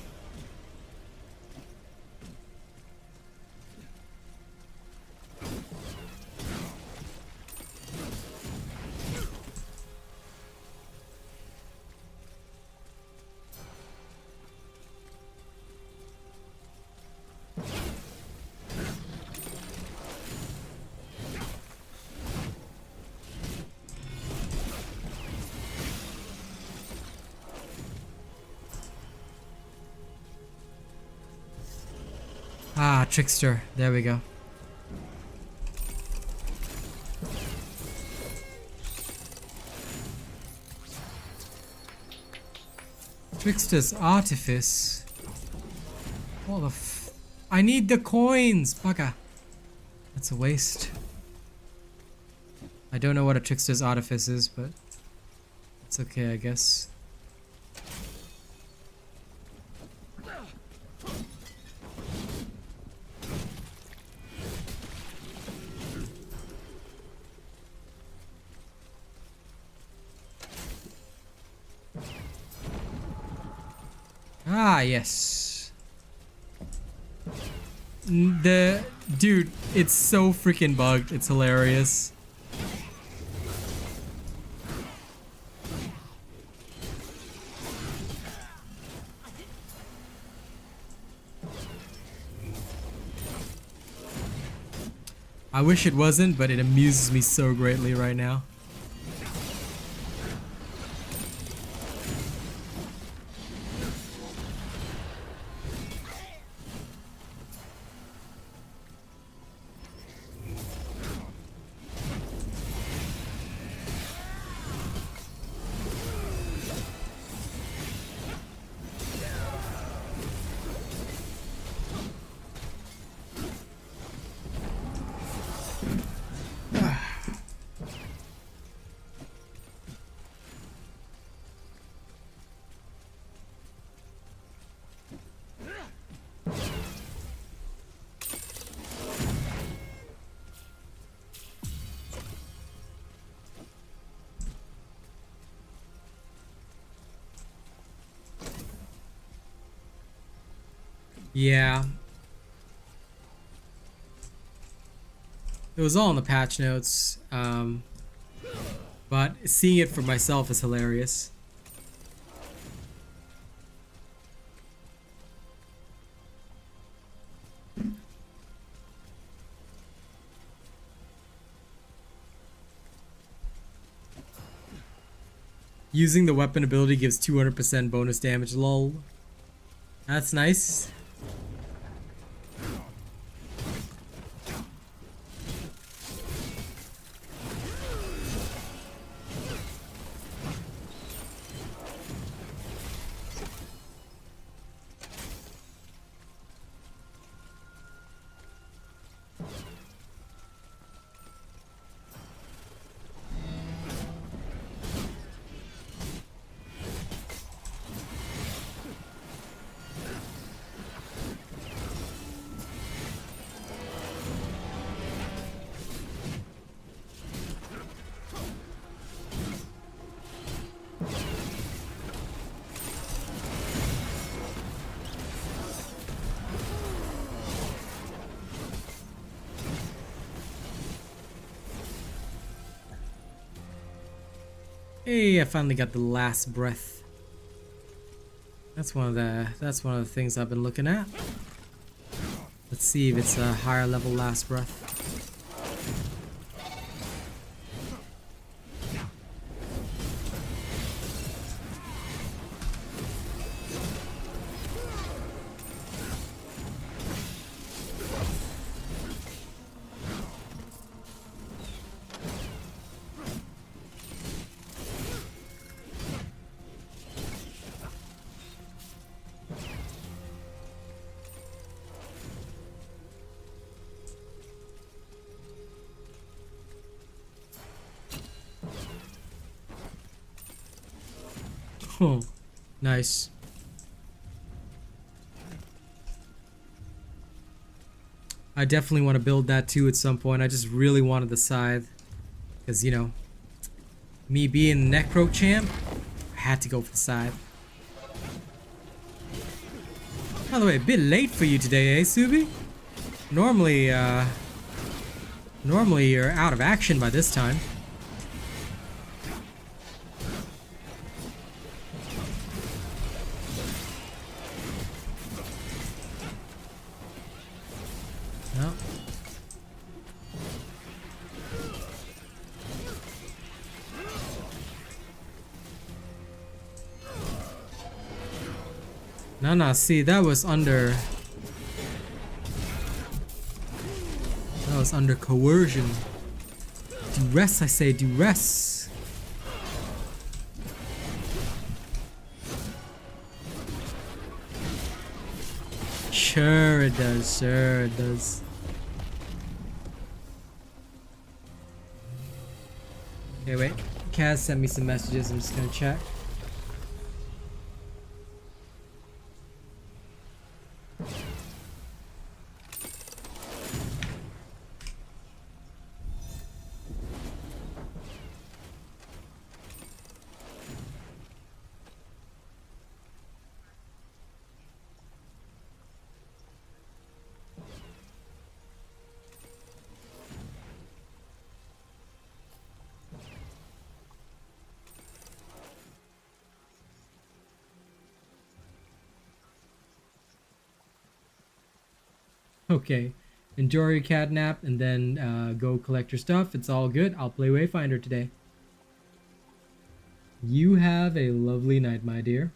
A: Ah, Trickster. There we go. Trickster's Artifice. What the f... I need the coins! Bugger. That's a waste. I don't know what a Trickster's Artifice is, but... it's okay, I guess. Ah, yes. Dude, it's so freaking bugged. It's hilarious. I wish it wasn't, but it amuses me so greatly right now. Yeah. It was all in the patch notes, but seeing it for myself is hilarious. Using the weapon ability gives 200% bonus damage, lol. That's nice. Hey, I finally got the last breath. That's one of the things I've been looking at. Let's see if it's a higher level last breath. Oh, nice. I definitely want to build that too at some point. I just really wanted the scythe. Because, you know, me being Necro champ, I had to go for the scythe. By the way, a bit late for you today, eh, Subi? Normally you're out of action by this time. No, see, that was under coercion. Duress, I say, duress. Sure it does, sure it does. Okay, wait. Kaz sent me some messages, I'm just gonna check. Okay. Enjoy your cat nap and then go collect your stuff. It's all good. I'll play Wayfinder today. You have a lovely night, my dear.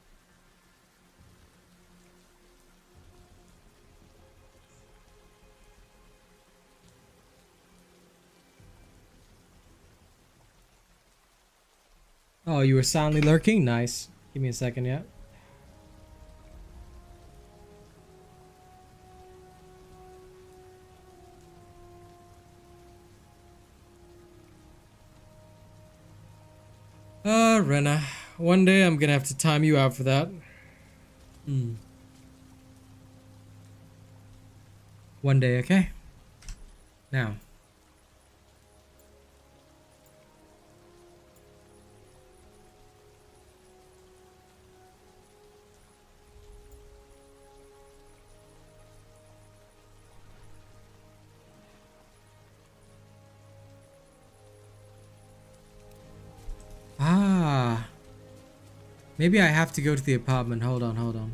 A: Oh, you were silently lurking? Nice. Give me a second, yeah. Rena. One day I'm gonna have to time you out for that. One day, okay? Now. Ah. Maybe I have to go to the apartment. Hold on, hold on.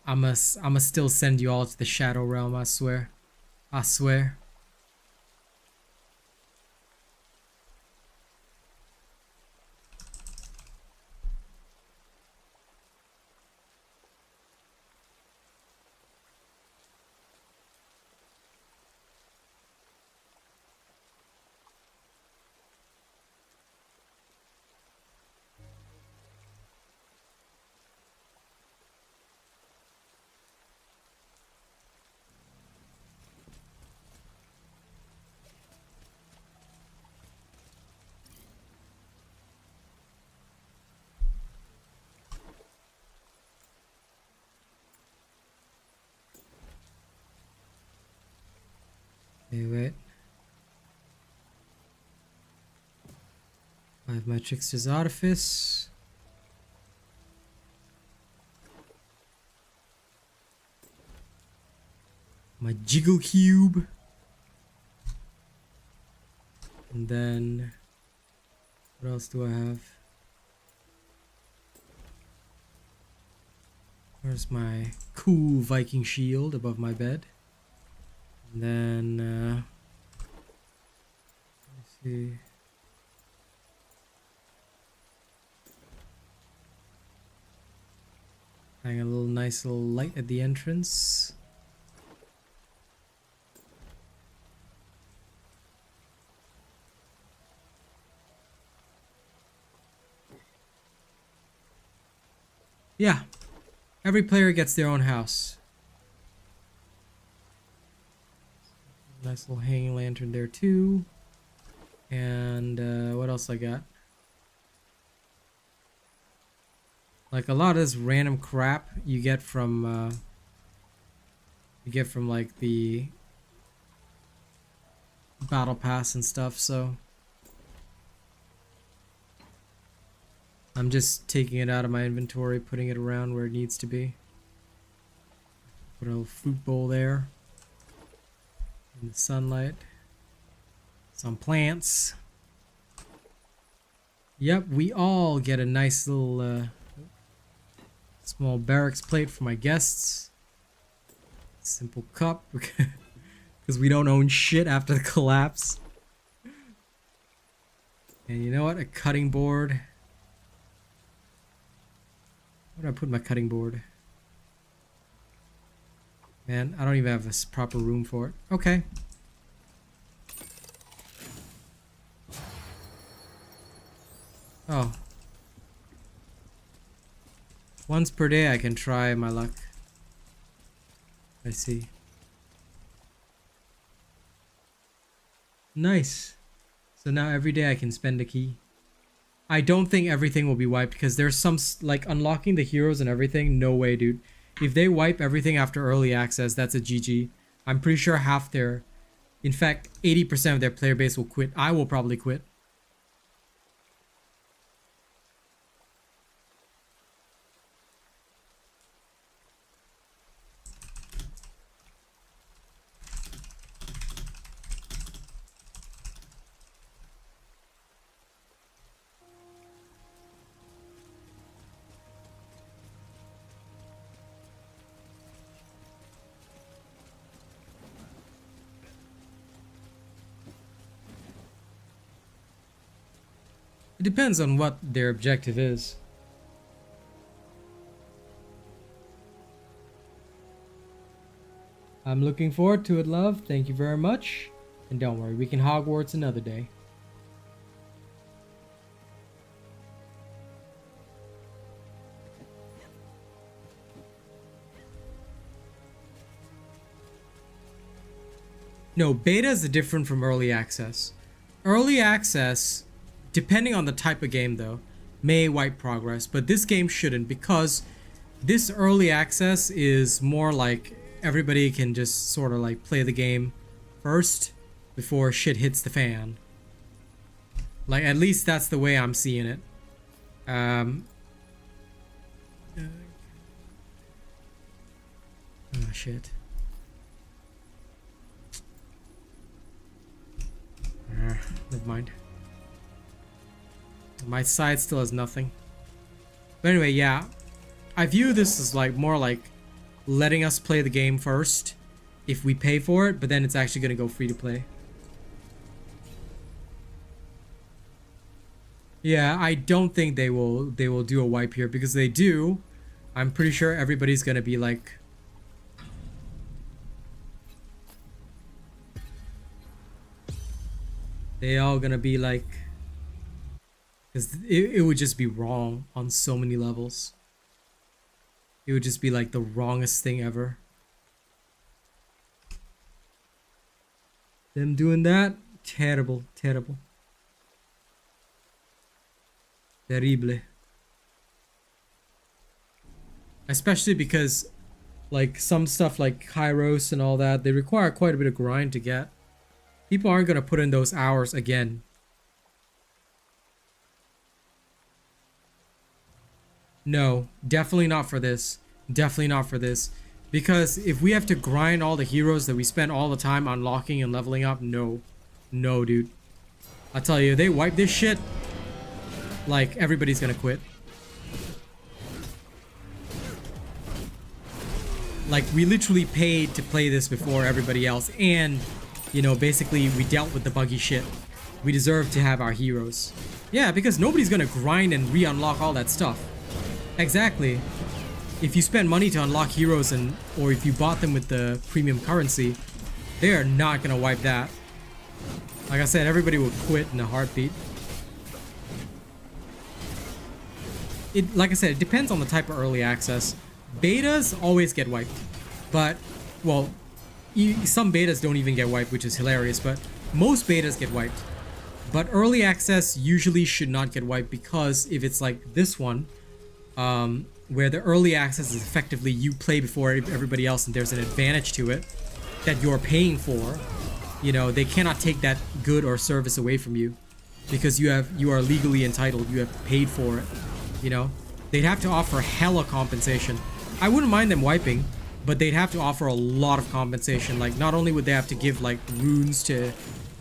A: I'ma still send you all to the Shadow Realm, I swear. I swear. Hey, wait. I have my Trickster's Artifice. My Jiggle Cube. And then... what else do I have? Where's my cool Viking shield above my bed? And then, let's see. Hang a little nice little light at the entrance. Yeah, every player gets their own house. Nice little hanging lantern there too. And what else I got? Like a lot of this random crap you get from like the battle pass and stuff, so I'm just taking it out of my inventory, putting it around where it needs to be. Put a little fruit bowl there. In the sunlight. Some plants. Yep, we all get a nice little small barracks plate for my guests. Simple cup. Because we don't own shit after the collapse. And you know what? A cutting board. Where do I put my cutting board? Man, I don't even have a proper room for it. Okay. Oh. Once per day I can try my luck. I see. Nice. So now every day I can spend a key. I don't think everything will be wiped because there's some, like, unlocking the heroes and everything. No way, dude. If they wipe everything after early access, that's a GG. I'm pretty sure half their In fact, 80% of their player base will quit. I will probably quit. It depends on what their objective is. I'm looking forward to it, love. Thank you very much. And don't worry, we can Hogwarts another day. No, beta is different from early access. Early access, depending on the type of game though, may wipe progress, but this game shouldn't, because this early access is more like everybody can just sort of like play the game first before shit hits the fan. Like, at least that's the way I'm seeing it. Oh shit. Never mind. My side still has nothing. But anyway, yeah. I view this as like more like letting us play the game first if we pay for it, but then it's actually gonna go free to play. Yeah, I don't think they will do a wipe here, because they do, I'm pretty sure everybody's gonna be like, they all gonna be like, because it would just be wrong on so many levels. It would just be like the wrongest thing ever. Them doing that, terrible, terrible. Terrible. Especially because like some stuff like Kairos and all that, they require quite a bit of grind to get. People aren't gonna put in those hours again. No, definitely not for this. Definitely not for this. Because if we have to grind all the heroes that we spend all the time unlocking and leveling up, no. No, dude. I tell you, they wipe this shit, like, everybody's gonna quit. Like, we literally paid to play this before everybody else, and, you know, basically we dealt with the buggy shit. We deserve to have our heroes. Yeah, because nobody's gonna grind and re-unlock all that stuff. Exactly. If you spend money to unlock heroes, or if you bought them with the premium currency, they are not gonna wipe that. Like I said, everybody will quit in a heartbeat. Like I said, it depends on the type of early access. Betas always get wiped, but, well, some betas don't even get wiped, which is hilarious, but most betas get wiped. But early access usually should not get wiped, because if it's like this one, where the early access is effectively you play before everybody else and there's an advantage to it that you're paying for, you know, they cannot take that good or service away from you, because you are legally entitled, you have paid for it, you know. They'd have to offer hella compensation. I wouldn't mind them wiping, but they'd have to offer a lot of compensation. Like, not only would they have to give like runes to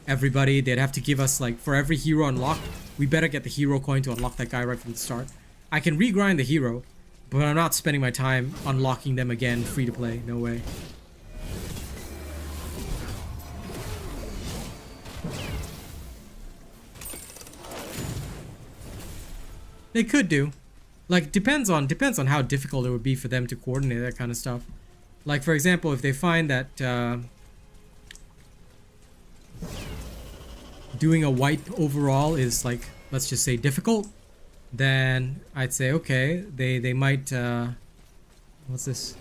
A: everybody, they'd have to give us like, for every hero unlocked, we better get the hero coin to unlock that guy right from the start. I can regrind the hero, but I'm not spending my time unlocking them again free to play. No way. They could do. Like, depends on how difficult it would be for them to coordinate that kind of stuff. Like, for example, if they find that doing a wipe overall is, like, let's just say difficult, then I'd say, okay, they might, what's this?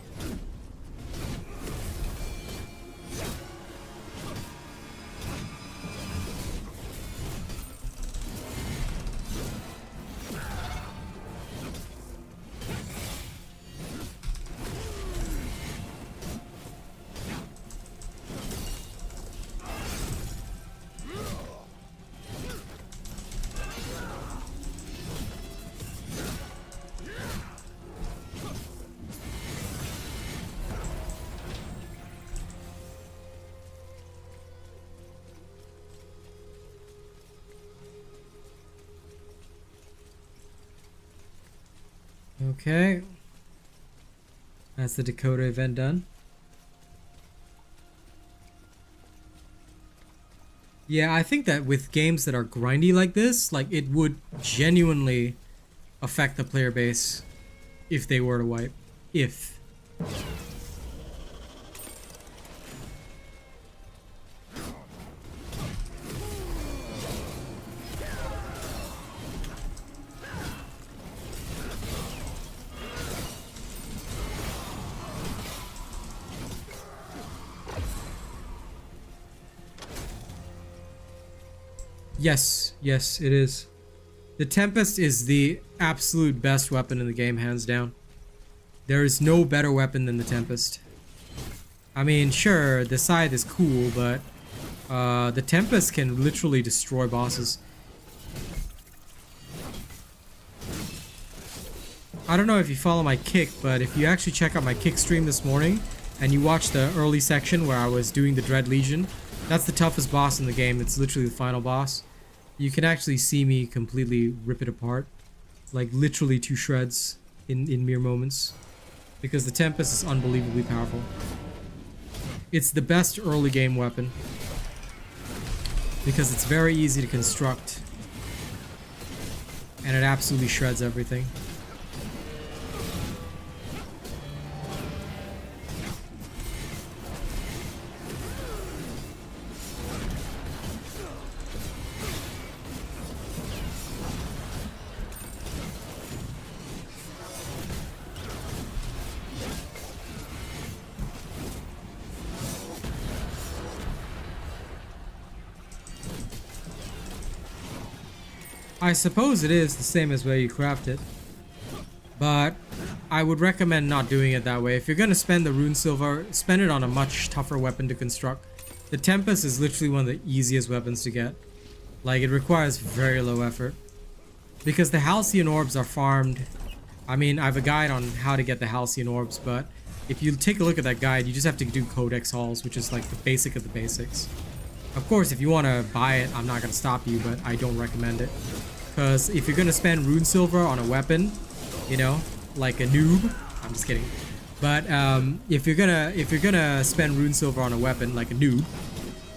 A: Okay. That's the Dakota event done. Yeah, I think that with games that are grindy like this, like it would genuinely affect the player base if they were to wipe. If. Yes, yes, it is. The Tempest is the absolute best weapon in the game, hands down. There is no better weapon than the Tempest. I mean, sure, the Scythe is cool, but the Tempest can literally destroy bosses. I don't know if you follow my kick, but if you actually check out my kick stream this morning and you watch the early section where I was doing the Dread Legion, that's the toughest boss in the game. It's literally the final boss. You can actually see me completely rip it apart, like literally to shreds in mere moments, because the Tempest is unbelievably powerful. It's the best early game weapon because it's very easy to construct and it absolutely shreds everything. I suppose it is the same as where you craft it, but I would recommend not doing it that way. If you're gonna spend the rune silver, spend it on a much tougher weapon to construct. The Tempest is literally one of the easiest weapons to get. Like, it requires very low effort. Because the Halcyon Orbs are farmed. I mean, I have a guide on how to get the Halcyon Orbs, but if you take a look at that guide, you just have to do Codex hauls, which is like the basic of the basics. Of course, if you want to buy it, I'm not going to stop you, but I don't recommend it. Because if you're going to spend rune silver on a weapon, you know, like a noob, I'm just kidding. But if you're gonna spend rune silver on a weapon like a noob,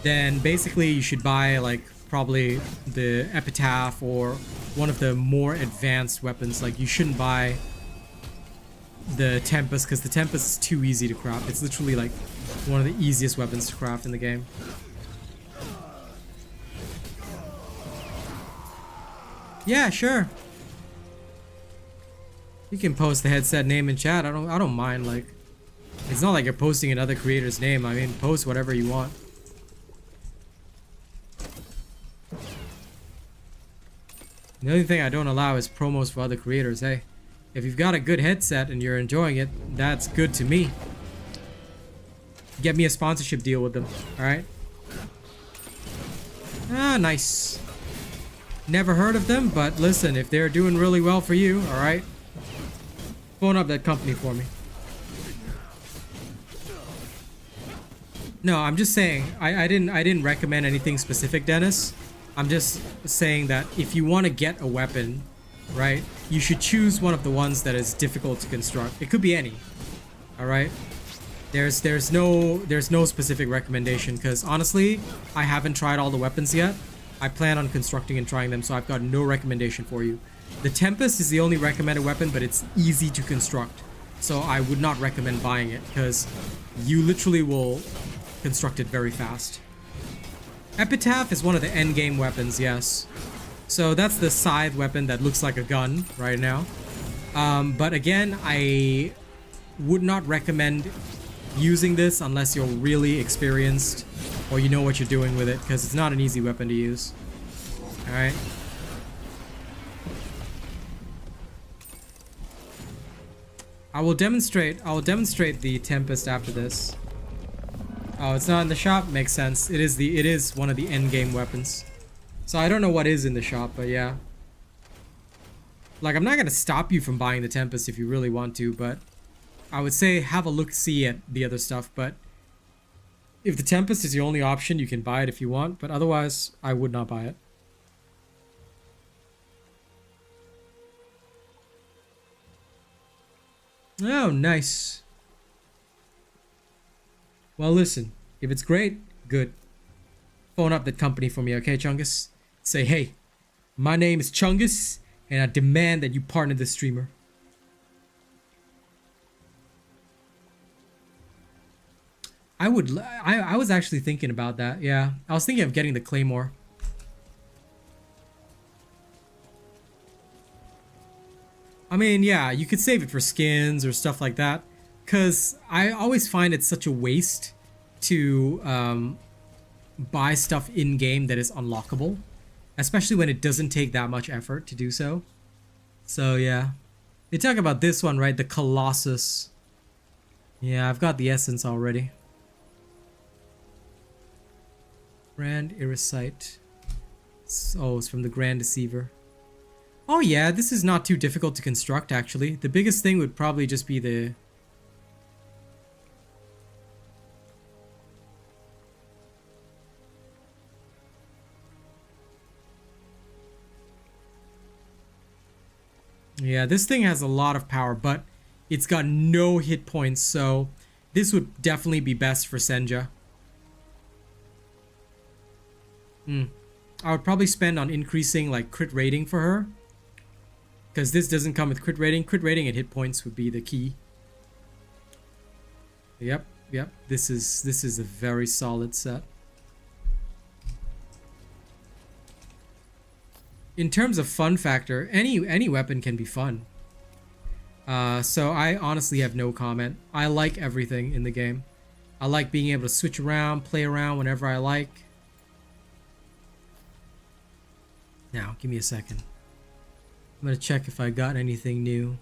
A: then basically you should buy like probably the Epitaph or one of the more advanced weapons. Like, you shouldn't buy the Tempest because the Tempest is too easy to craft. It's literally like one of the easiest weapons to craft in the game. Yeah, sure. You can post the headset name in chat. I don't mind. Like, it's not like you're posting another creator's name. I mean, post whatever you want. The only thing I don't allow is promos for other creators. Hey, if you've got a good headset and you're enjoying it, that's good to me. Get me a sponsorship deal with them. All right. Ah, nice. Never heard of them, but listen, if they're doing really well for you, all right, phone up that company for me. No, I'm just saying, I didn't recommend anything specific, Dennis. I'm just saying that if you want to get a weapon, right, you should choose one of the ones that is difficult to construct. It could be any. All right. There's no specific recommendation because honestly, I haven't tried all the weapons yet. I plan on constructing and trying them, so I've got no recommendation for you. The Tempest is the only recommended weapon, but it's easy to construct. So I would not recommend buying it because you literally will construct it very fast. Epitaph is one of the endgame weapons, yes. So that's the scythe weapon that looks like a gun right now. But again, I would not recommend using this unless you're really experienced or you know what you're doing with it, because it's not an easy weapon to use. Alright. I will demonstrate the Tempest after this. Oh, it's not in the shop? Makes sense. It is one of the endgame weapons. So I don't know what is in the shop, but yeah. Like, I'm not gonna stop you from buying the Tempest if you really want to, but I would say have a look-see at the other stuff, but if the Tempest is your only option, you can buy it if you want, but otherwise, I would not buy it. Oh, nice. Well, listen. If it's great, good. Phone up that company for me, okay, Chungus? Say, hey, my name is Chungus, and I demand that you partner this streamer. I was actually thinking about that, yeah. I was thinking of getting the Claymore. I mean, yeah, you could save it for skins or stuff like that. Because I always find it such a waste to buy stuff in-game that is unlockable. Especially when it doesn't take that much effort to do so. So, yeah. They talk about this one, right? The Colossus. Yeah, I've got the essence already. Grand Irisite. Oh, it's from the Grand Deceiver. Oh yeah, this is not too difficult to construct, actually. The biggest thing would probably just be the... Yeah, this thing has a lot of power, but it's got no hit points, so this would definitely be best for Senja. I would probably spend on increasing like crit rating for her. Because this doesn't come with crit rating. Crit rating and hit points would be the key. Yep. This is a very solid set. In terms of fun factor, any weapon can be fun. So I honestly have no comment. I like everything in the game. I like being able to switch around, play around whenever I like. Now, give me a second. I'm gonna check if I got anything new.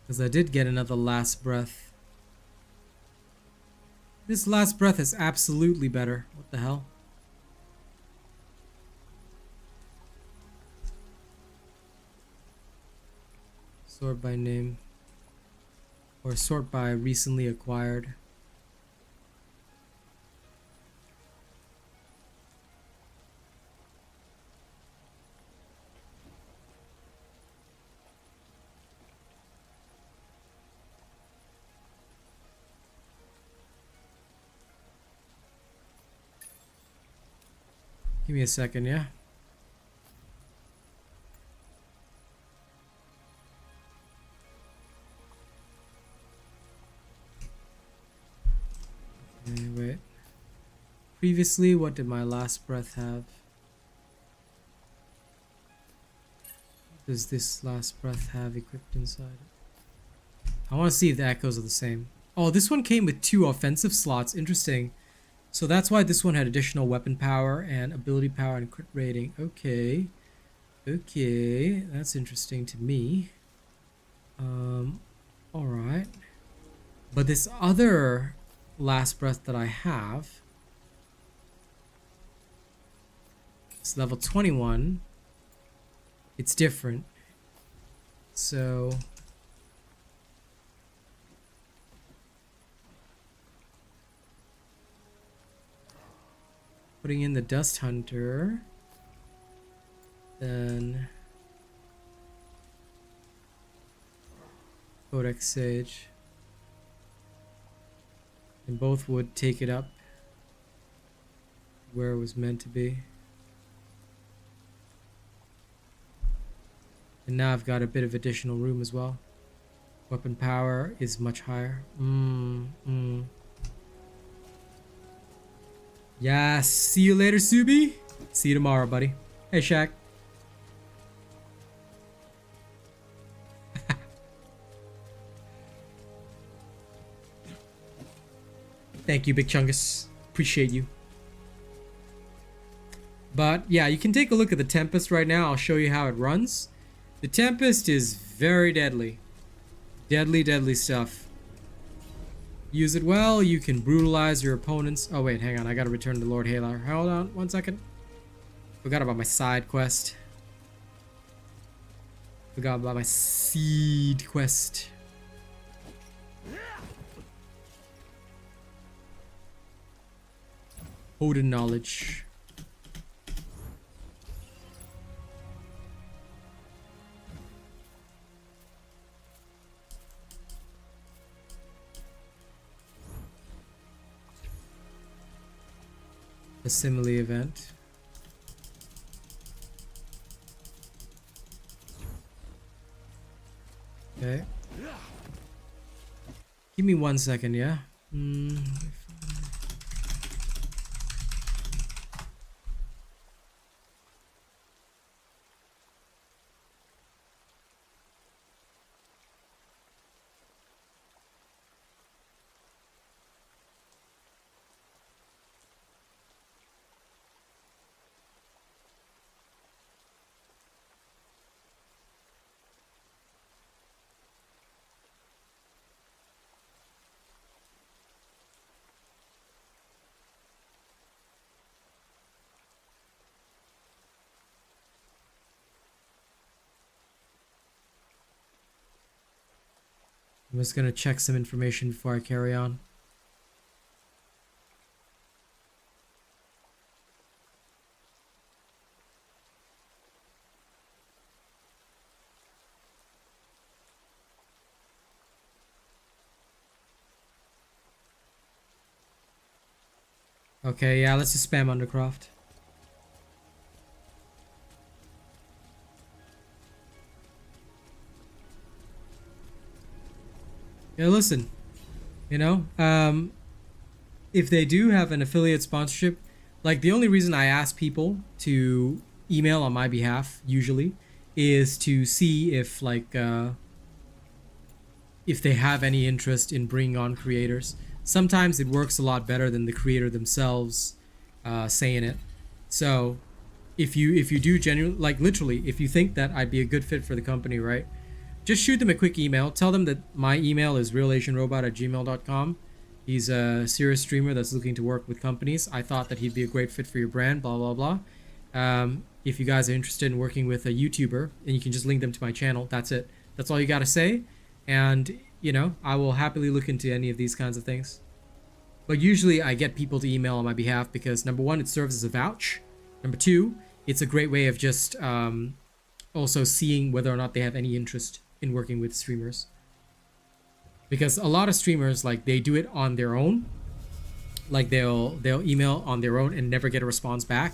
A: Because I did get another Last Breath. This Last Breath is absolutely better. What the hell? Sort by name. Or sort by recently acquired. Give me a second, yeah? Okay, wait. Previously, what did my Last Breath have? What does this Last Breath have equipped inside it? I want to see if the echoes are the same. Oh, this one came with 2 offensive slots. Interesting. So that's why this one had additional weapon power and ability power and crit rating. Okay. Okay, that's interesting to me. Alright. But this other Last Breath that I have, it's level 21. It's different. So... putting in the Dust Hunter, then Codex Sage, and both would take it up where it was meant to be. And now I've got a bit of additional room as well. Weapon power is much higher. Yeah, see you later, Subi. See you tomorrow, buddy. Hey, Shaq. Thank you, BigChungas. Appreciate you. But yeah, you can take a look at the Tempest right now. I'll show you how it runs. The Tempest is very deadly. Deadly stuff. Use it well, you can brutalize your opponents. Oh wait, hang on, I gotta return to Lord Halar. Hold on, 1 second. Forgot about my side quest. Forgot about my seed quest. Odin knowledge. simile event. Okay. Give me 1 second, yeah? I'm just gonna check some information before I carry on. Okay, yeah, let's just spam Undercroft. Yeah, listen, you know, if they do have an affiliate sponsorship, like the only reason I ask people to email on my behalf usually is to see if like if they have any interest in bringing on creators. Sometimes it works a lot better than the creator themselves saying it. So if you do genuinely, like literally, if you think that I'd be a good fit for the company, right? Just shoot them a quick email. Tell them that my email is realasianrobot@gmail.com. He's a serious streamer that's looking to work with companies. I thought that he'd be a great fit for your brand, blah, blah, blah. If you guys are interested in working with a YouTuber, and you can just link them to my channel, that's it. That's all you got to say. And, you know, I will happily look into any of these kinds of things. But usually I get people to email on my behalf because, number one, it serves as a vouch. Number two, it's a great way of just also seeing whether or not they have any interest in working with streamers, because a lot of streamers, like, they do it on their own, like they'll email on their own and never get a response back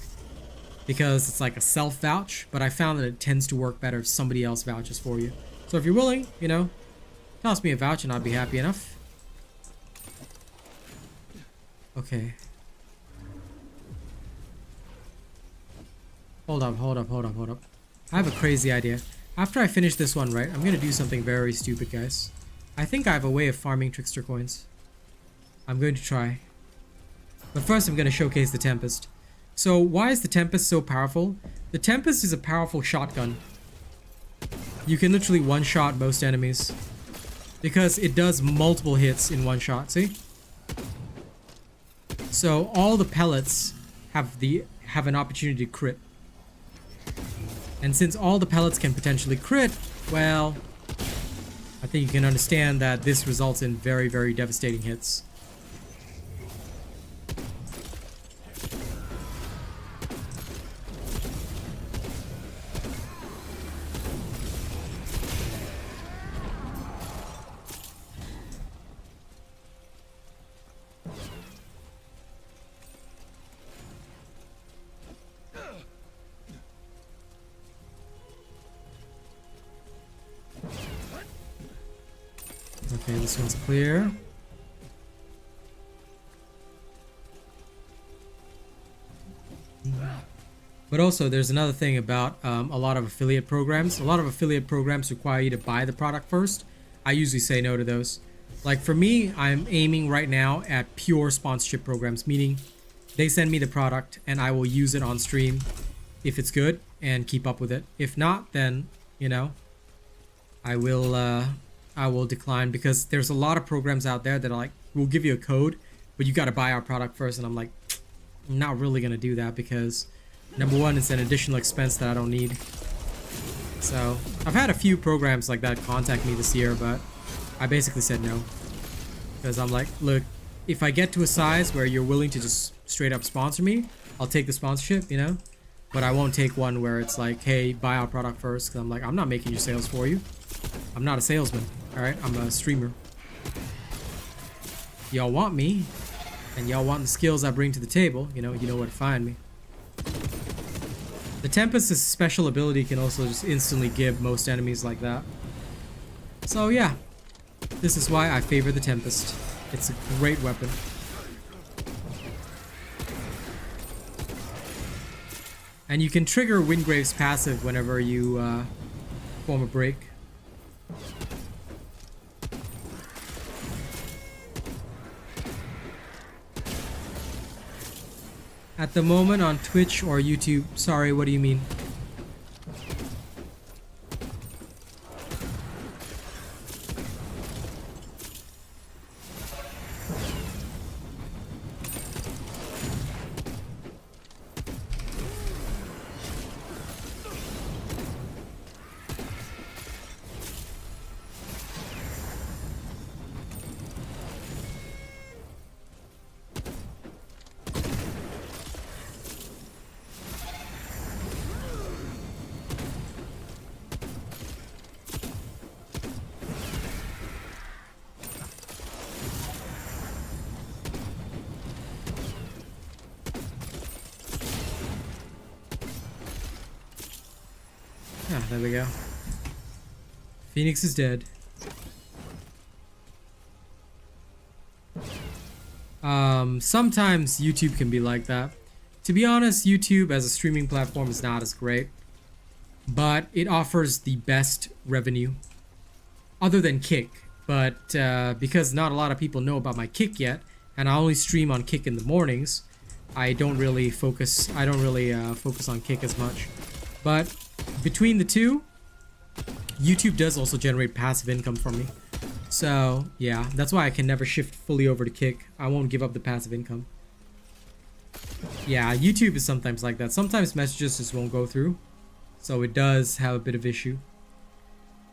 A: because it's like a self vouch. But I found that it tends to work better if somebody else vouches for you. So if you're willing, you know, toss me a vouch and I'll be happy enough. Okay, hold up. I have a crazy idea. After I finish this one, right, I'm gonna do something very stupid, guys. I think I have a way of farming trickster coins. I'm going to try. But first I'm gonna showcase the Tempest. So why is the Tempest so powerful? The Tempest is a powerful shotgun. You can literally one-shot most enemies because it does multiple hits in one shot, see? So all the pellets have an opportunity to crit. And since all the pellets can potentially crit, well, I think you can understand that this results in very, very devastating hits. Okay, this one's clear. But also, there's another thing about a lot of affiliate programs. A lot of affiliate programs require you to buy the product first. I usually say no to those. Like for me, I'm aiming right now at pure sponsorship programs, meaning they send me the product and I will use it on stream if it's good and keep up with it. If not, then, you know, I will decline, because there's a lot of programs out there that are like, we'll give you a code, but you got to buy our product first. And I'm like, I'm not really going to do that because, number one, it's an additional expense that I don't need. So I've had a few programs like that contact me this year, but I basically said no. Because I'm like, look, if I get to a size where you're willing to just straight up sponsor me, I'll take the sponsorship, you know? But I won't take one where it's like, hey, buy our product first. Because I'm like, I'm not making your sales for you. I'm not a salesman, alright? I'm a streamer. Y'all want me? and y'all want the skills I bring to the table, you know where to find me. The Tempest's special ability can also just instantly give most enemies like that. So yeah, this is why I favor the Tempest. It's a great weapon. And you can trigger Windgrave's passive whenever you form a break. At the moment on Twitch or YouTube. Sorry, what do you mean? Ah, there we go. Phoenix is dead. Sometimes YouTube can be like that. To be honest, YouTube as a streaming platform is not as great, but it offers the best revenue other than Kick. But because not a lot of people know about my Kick yet, and I only stream on Kick in the mornings, I don't really focus on Kick as much. But between the two, YouTube does also generate passive income from me. So yeah, that's why I can never shift fully over to Kick. I won't give up the passive income. Yeah, YouTube is sometimes like that. Sometimes messages just won't go through. So it does have a bit of issue.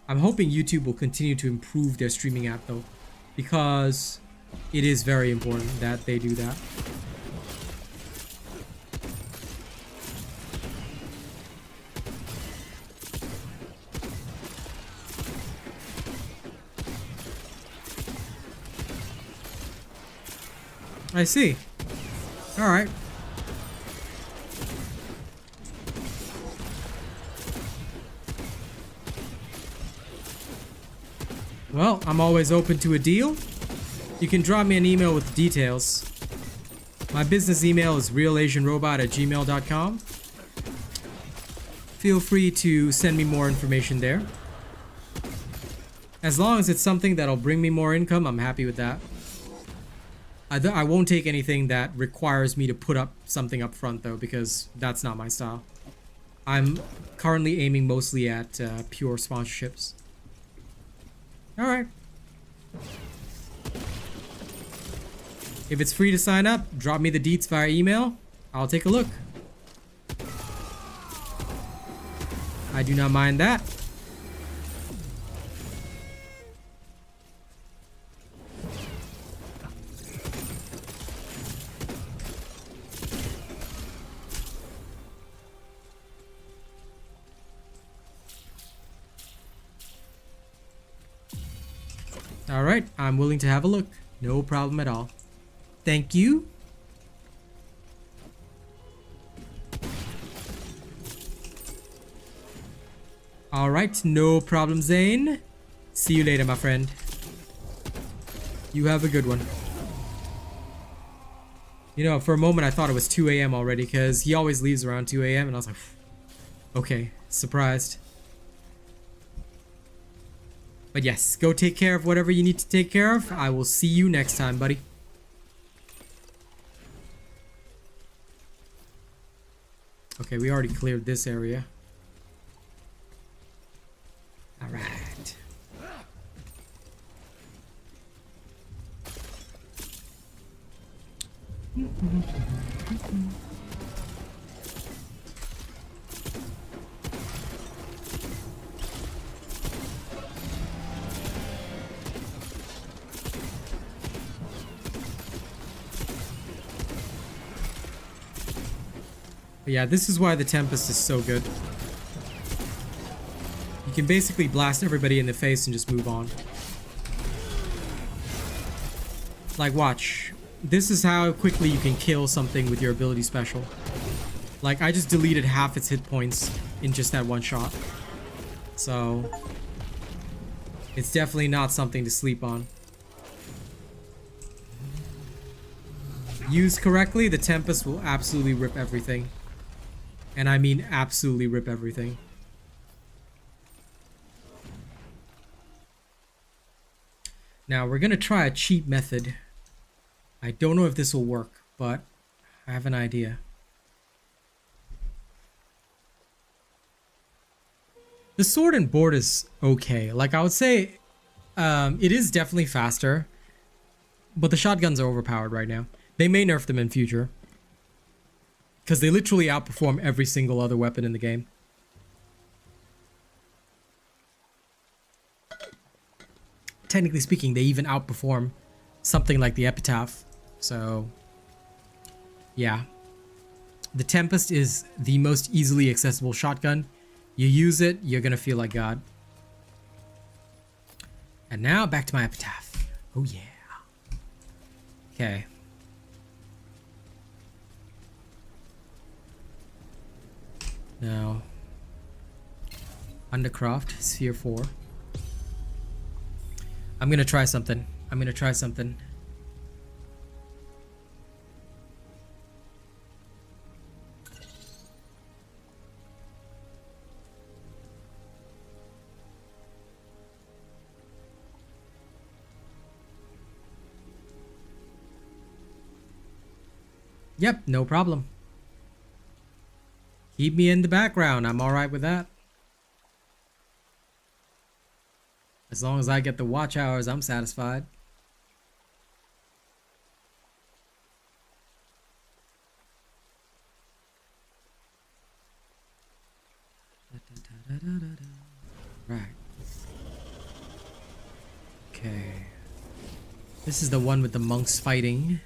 A: I'm hoping YouTube will continue to improve their streaming app though, because it is very important that they do that. I see. Alright. Well, I'm always open to a deal. You can drop me an email with details. My business email is realasianrobot@gmail.com. Feel free to send me more information there. As long as it's something that'll bring me more income, I'm happy with that. I won't take anything that requires me to put up something up front though, because that's not my style. I'm currently aiming mostly at pure sponsorships. Alright. If it's free to sign up, drop me the deets via email. I'll take a look. I do not mind that. Alright, I'm willing to have a look. No problem at all. Thank you. Alright, no problem, Zane. See you later, my friend. You have a good one. You know, for a moment I thought it was 2 a.m. already, because he always leaves around 2 a.m. and I was like, okay, surprised. But yes, go take care of whatever you need to take care of. I will see you next time, buddy. Okay, we already cleared this area. All right. But yeah, this is why the Tempest is so good. You can basically blast everybody in the face and just move on. Like, watch. this is how quickly you can kill something with your ability special. Like, I just deleted half its hit points in just that one shot. So, it's definitely not something to sleep on. Used correctly, the Tempest will absolutely rip everything. And I mean absolutely rip everything. Now, we're gonna try a cheap method. I don't know if this will work, but I have an idea. The sword and board is okay. Like, I would say it is definitely faster, but the shotguns are overpowered right now. They may nerf them in future, because they literally outperform every single other weapon in the game. Technically speaking, they even outperform something like the Epitaph. So, yeah. The Tempest is the most easily accessible shotgun. You use it, you're gonna feel like God. And now back to my Epitaph. Oh yeah. Okay. Now, Undercraft, Sphere 4. I'm gonna try something. Yep, no problem. Keep me in the background. I'm alright with that. As long as I get the watch hours, I'm satisfied. Right. Okay. This is the one with the monks fighting.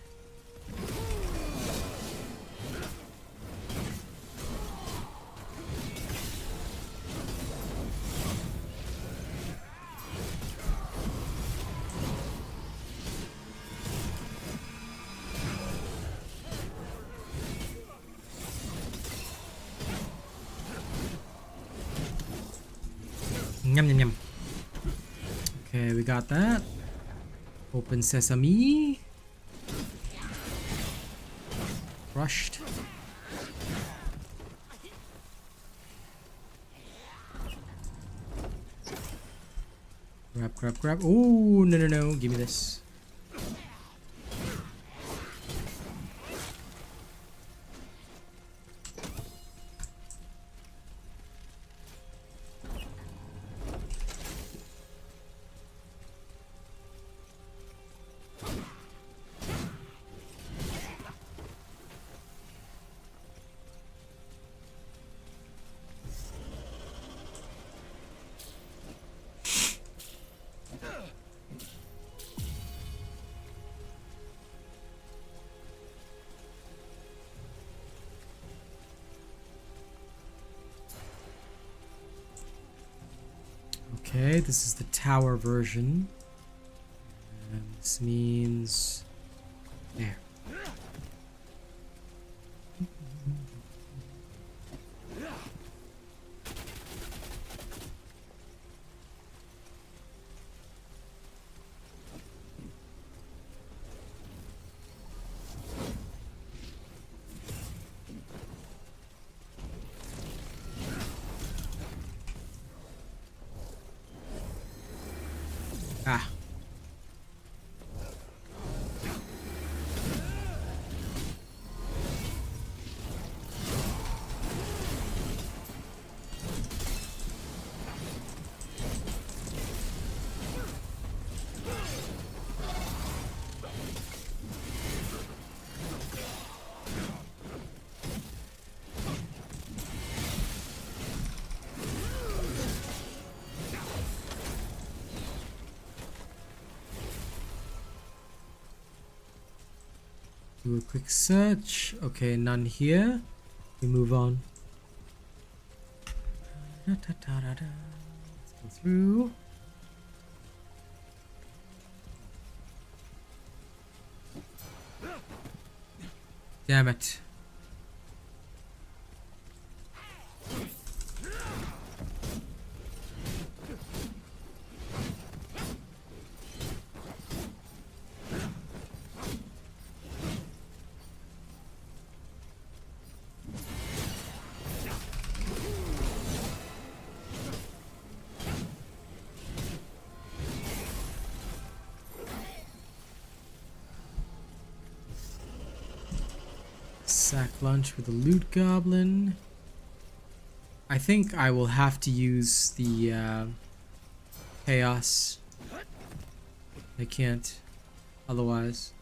A: Yum, yum, yum. Okay, we got that. Open sesame. Crushed. Grab, grab, grab. Oh, no, no, no. Give me this. Okay, this is the tower version. And this means there. Ah. Do a quick search. Okay, none here. We move on. Let's go through. Damn it. Sack lunch with a loot goblin. I think I will have to use the chaos. I can't otherwise.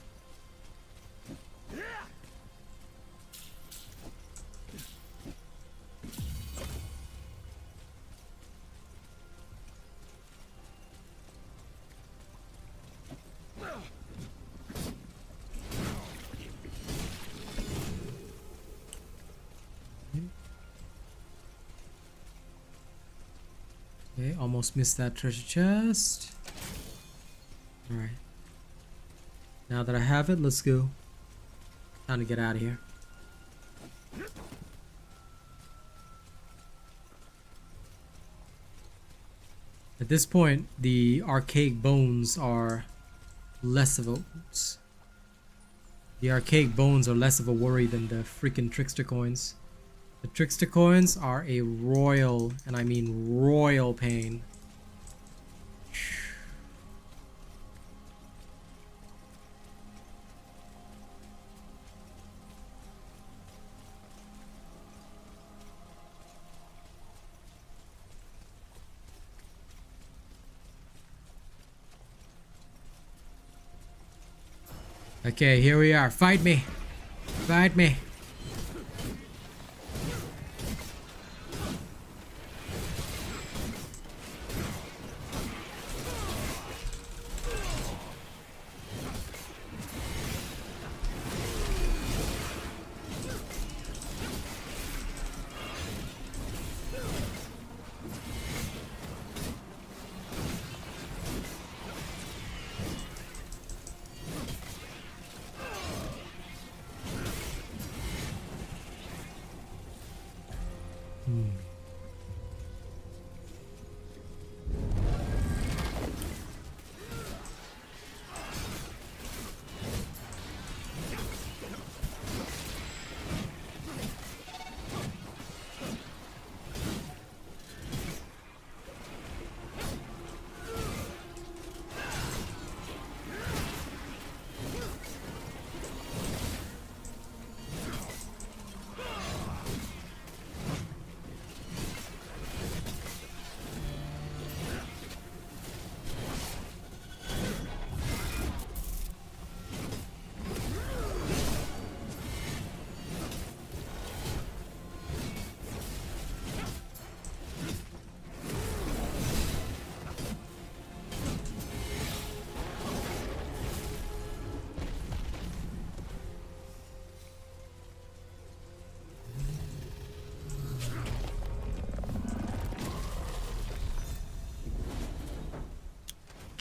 A: Okay, almost missed that treasure chest. Alright. Now that I have it, let's go. Time to get out of here. At this point, the Archaic Bones are less of a... Oops. The Archaic Bones are less of a worry than the freaking Trickster Coins. The Trickster Coins are a royal, and I mean royal pain. Okay, here we are. Fight me. Fight me.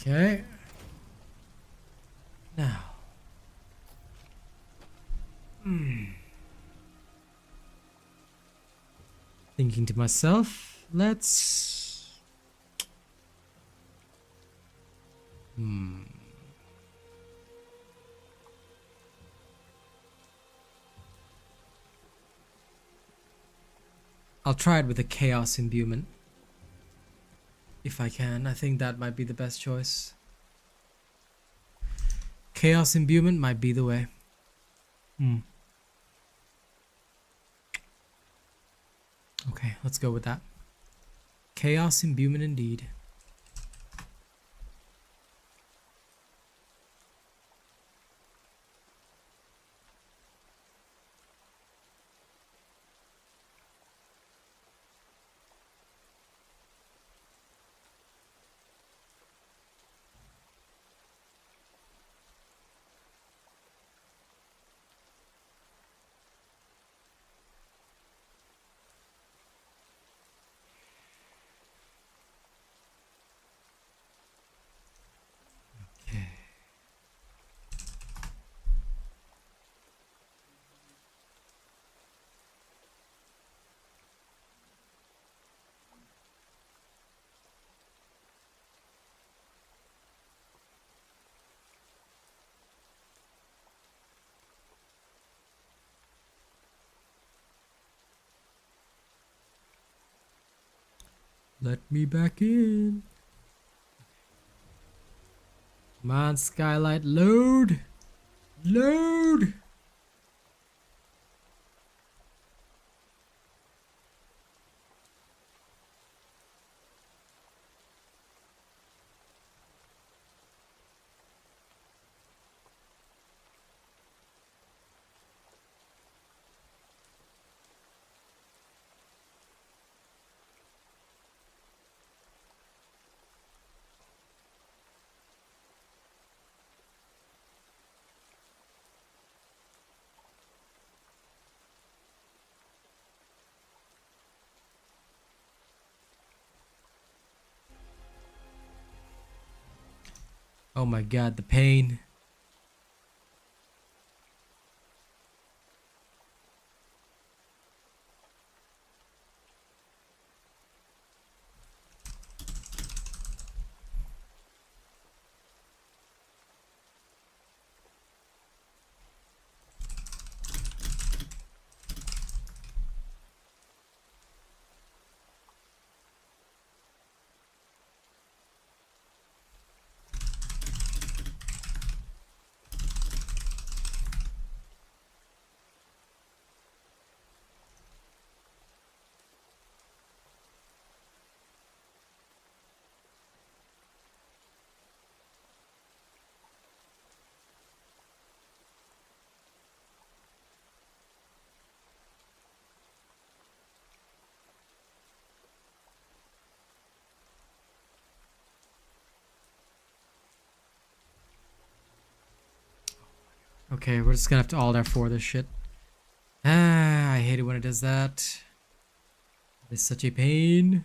A: Okay. Now. Thinking to myself, let's... I'll try it with a chaos imbuement. If I can, I think that might be the best choice. Chaos imbuement might be the way. Okay, let's go with that. Chaos imbuement indeed. Let me back in. Come on, skylight, load. Load. Oh my god, the pain. Okay, we're just gonna have to alt F4 this shit. Ah, I hate it when it does that. It's such a pain.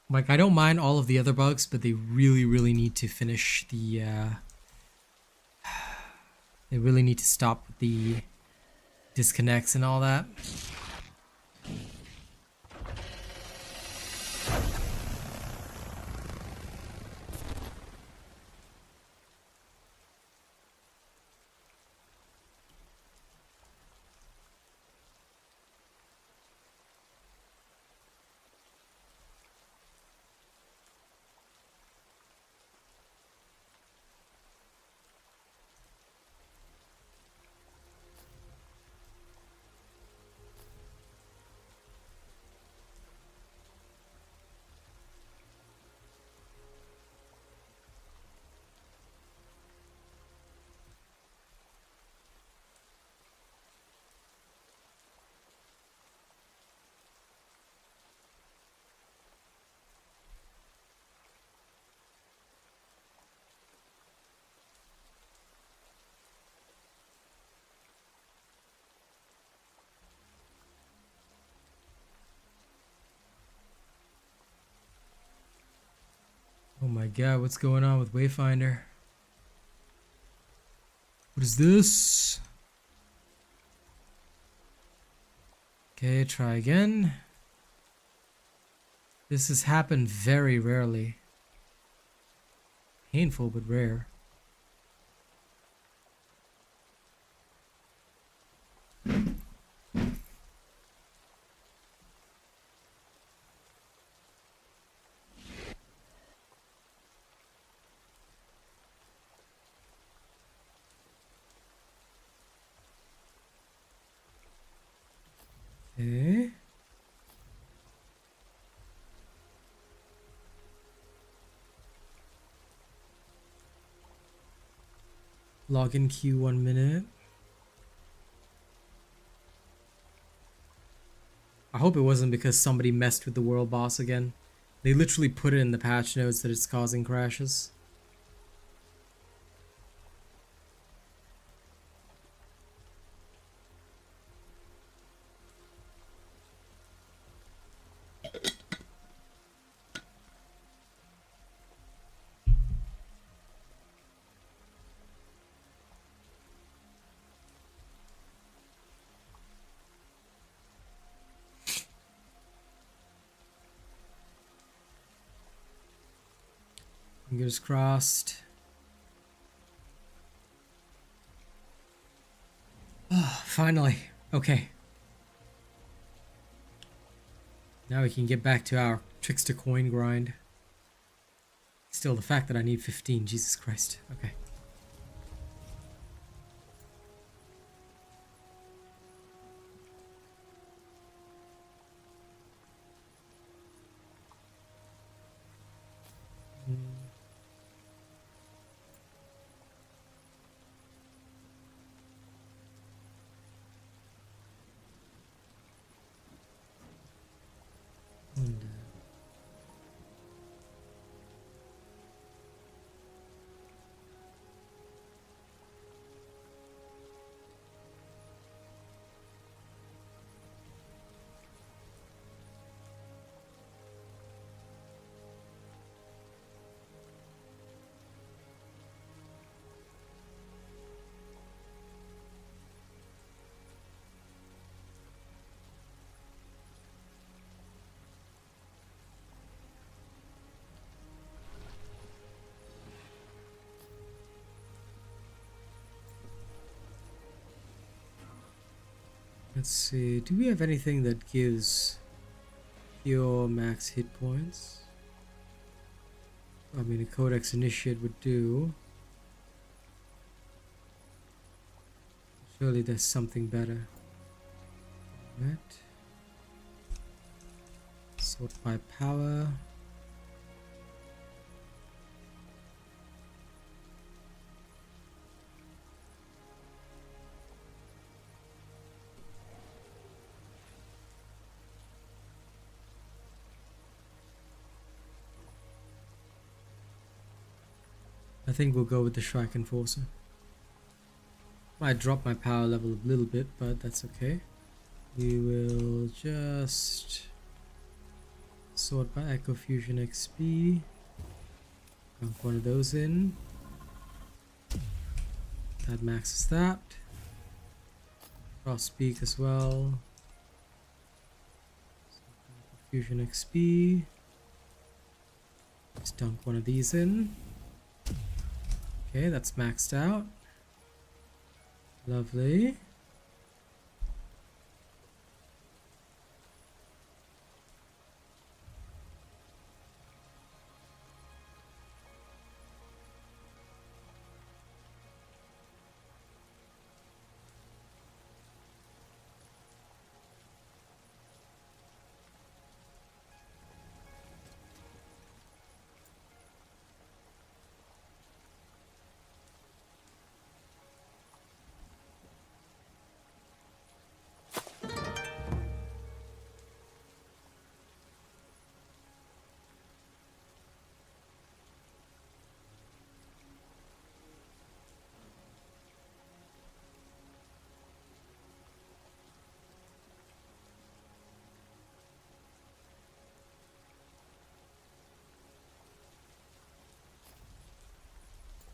A: Like, I don't mind all of the other bugs, but they really need to finish the, they really need to stop with the disconnects and all that. Oh my god, what's going on with Wayfinder? What is this? Okay, try again. This has happened very rarely. Painful, but rare. Okay. Login queue 1 minute. I hope it wasn't because somebody messed with the world boss again. They literally put it in the patch notes that it's causing crashes. Fingers crossed. Finally. Okay. Now we can get back to our trickster coin grind. Still, the fact that I need 15, Jesus Christ. Okay. Let's see, do we have anything that gives pure max hit points? I mean, a Codex Initiate would do. Surely there's something better. Right. Sort by power. I think we'll go with the Shrike Enforcer. Might drop my power level a little bit, but that's okay. We will just sort by Echo Fusion XP. Dunk one of those in. That maxes that. Cross Peak as well. Echo Fusion XP. Just dunk one of these in. Okay, that's maxed out. Lovely.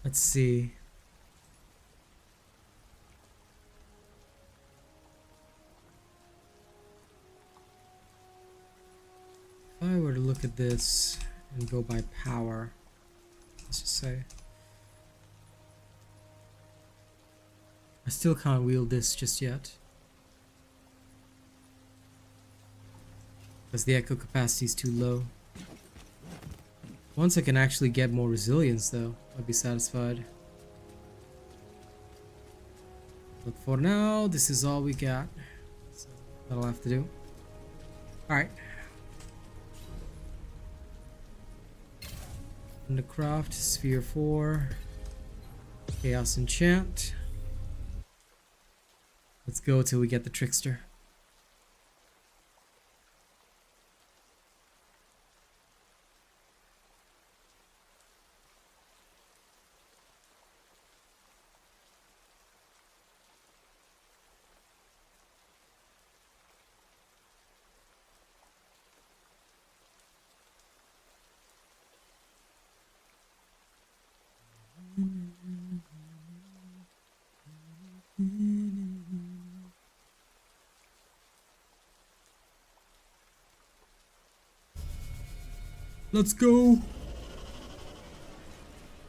A: Let's see. If I were to look at this and go by power, let's just say. I still can't wield this just yet. Because the echo capacity is too low. Once I can actually get more resilience though, I'll be satisfied. But for now, this is all we got. So that'll have to do. Alright. Undercraft, Sphere 4. Chaos Enchant. Let's go till we get the Trickster. Let's go.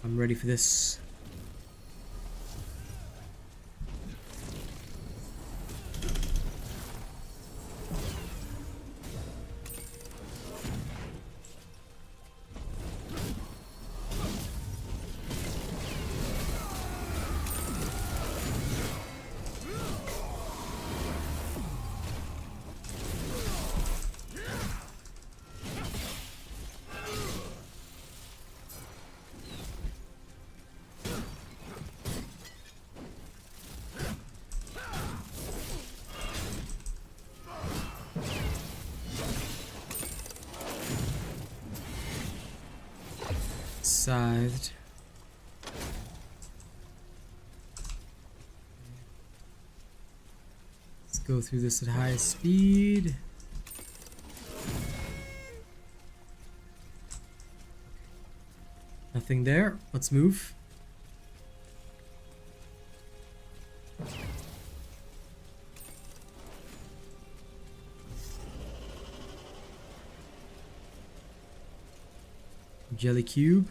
A: I'm ready for this. scythed. Let's go through this at high speed. Nothing there. Let's move. Jelly cube.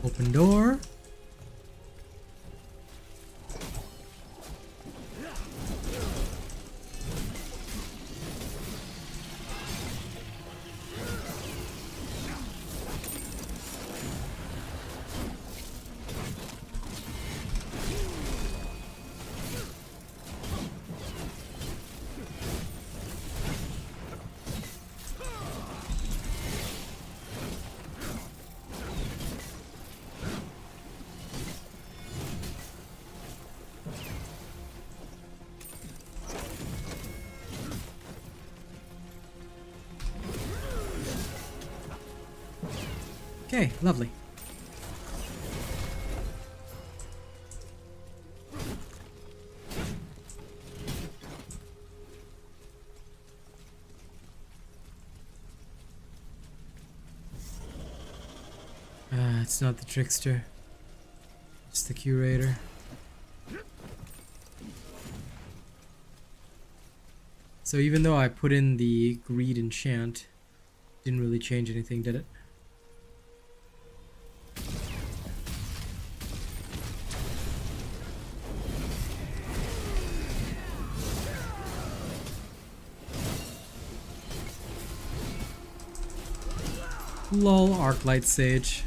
A: Open door. Okay, lovely. It's not the trickster. It's the curator. So even though I put in the greed enchant, didn't really change anything, did it? Lol, Arclight Sage.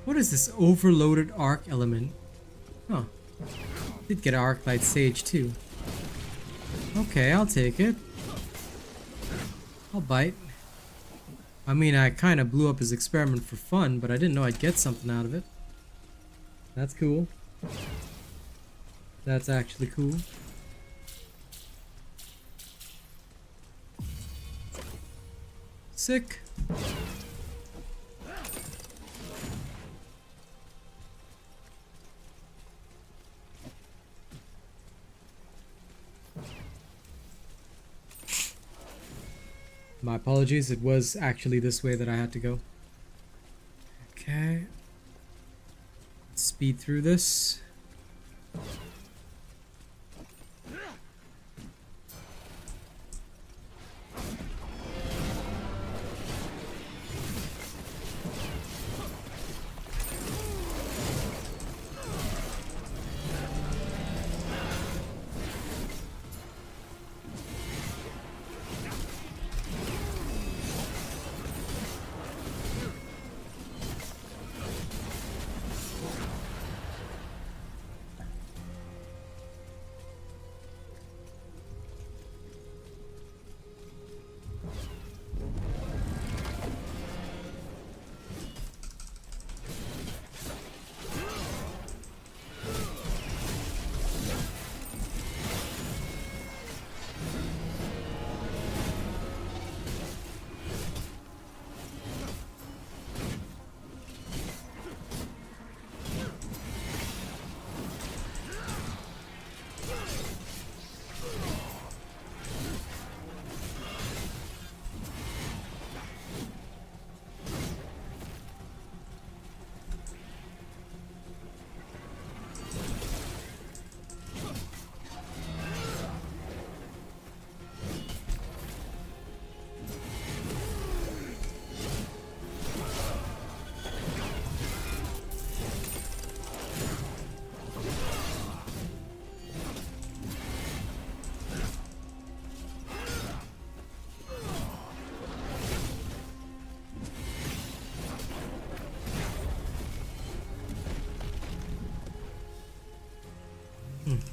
A: What is this overloaded arc element? Huh. Did get Arclight Sage too. Okay, I'll take it. I'll bite. I mean, I kind of blew up his experiment for fun, but I didn't know I'd get something out of it. That's cool. That's actually cool. Sick. My apologies, it was actually this way that I had to go. Okay. Let's speed through this.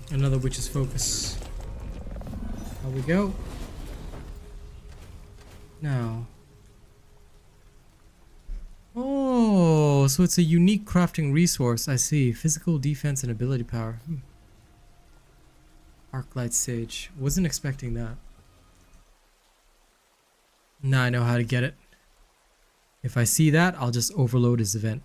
A: Another witch's focus. There we go. Now, Oh, so it's a unique crafting resource. I see. Physical defense and ability power. Arclight Sage. Wasn't expecting that. Now I know how to get it. If I see that, I'll just overload his event.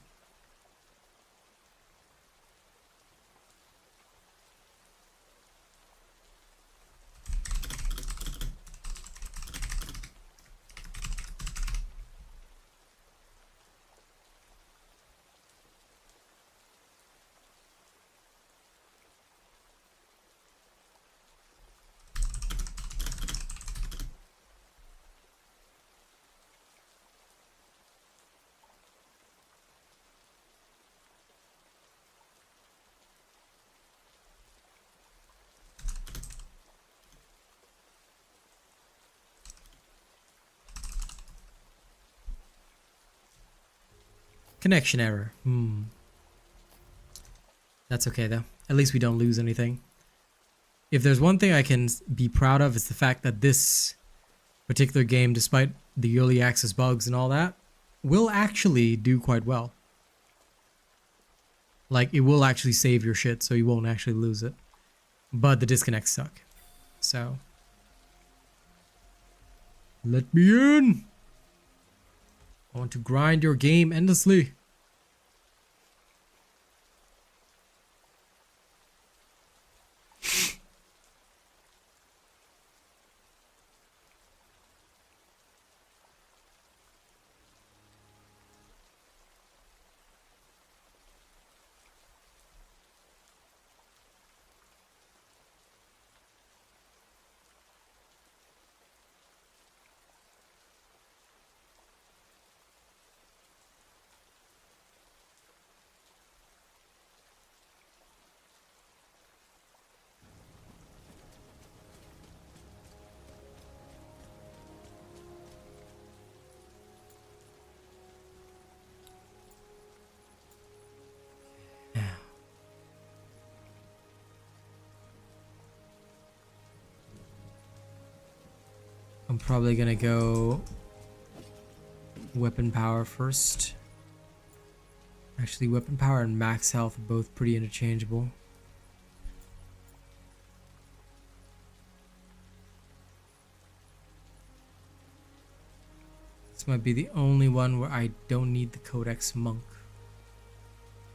A: Connection error. That's okay though. At least we don't lose anything. If there's one thing I can be proud of, it's the fact that this particular game, despite the early access bugs and all that, will actually do quite well. Like, it will actually save your shit, so you won't actually lose it. But the disconnects suck. So, let me in! I want to grind your game endlessly. I'm probably gonna go weapon power first. Actually, weapon power and max health are both pretty interchangeable. This might be the only one where I don't need the Codex Monk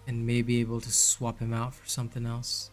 A: and may be able to swap him out for something else.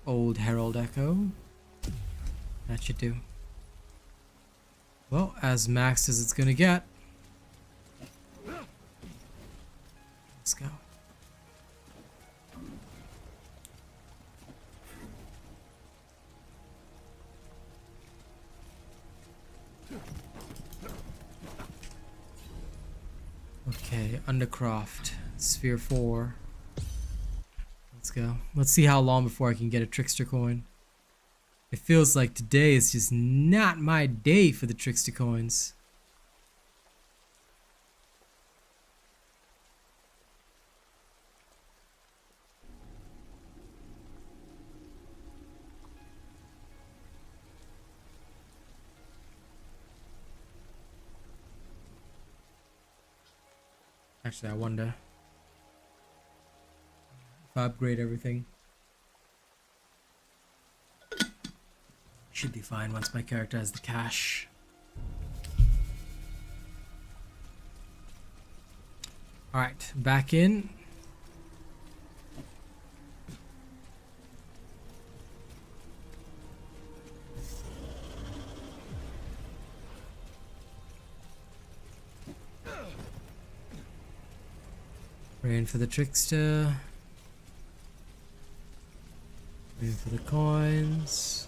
A: Old Herald Echo. That should do. Well, as maxed as it's gonna get. Let's go. Okay, Undercroft. Sphere 4. Let's go. Let's see how long before I can get a Trickster coin. It feels like today is just not my day for the Trickster coins. Actually, I wonder if I upgrade everything. Should be fine once my character has the cash. Alright, back in. Praying for the trickster. Praying for the coins.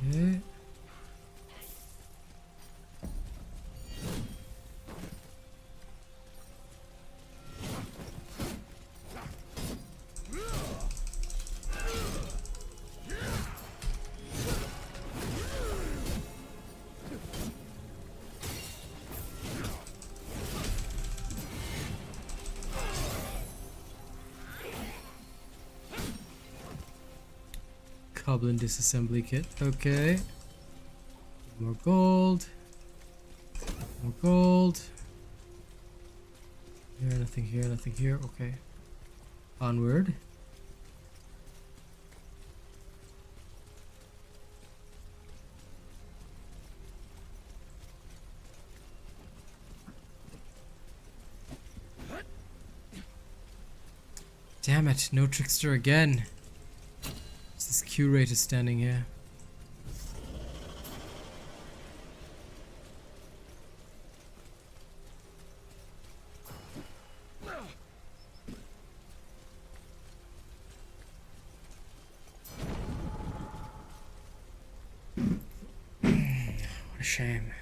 A: Okay. Goblin disassembly kit. Okay. More gold. More gold. Here, nothing here, nothing here. Okay. Onward. Damn it, no trickster again. This curator standing here. What a shame.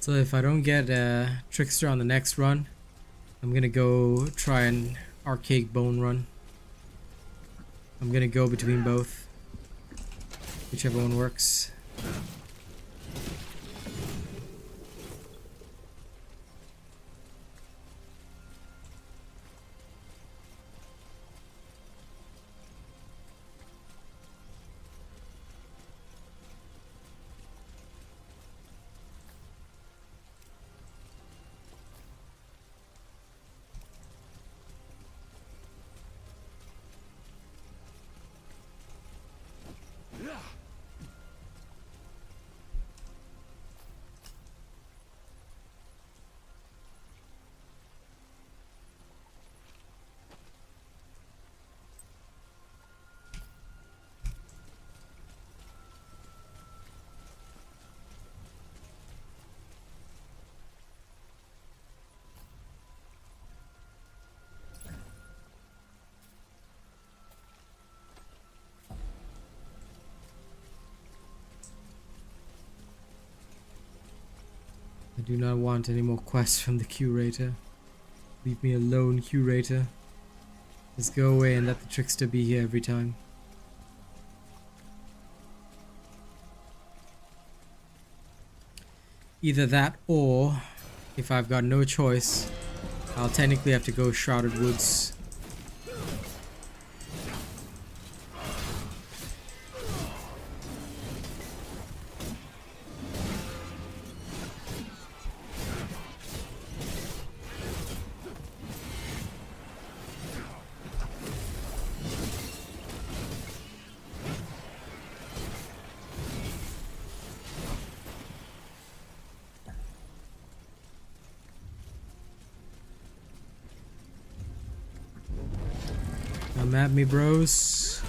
A: So if I don't get a trickster on the next run, I'm gonna go try an Archaic Bone run. I'm gonna go between both, whichever one works. I do not want any more quests from the curator. Leave me alone, curator. Just go away and let the trickster be here every time. Either that, or if I've got no choice, I'll technically have to go Shrouded Woods. Come at me, bros.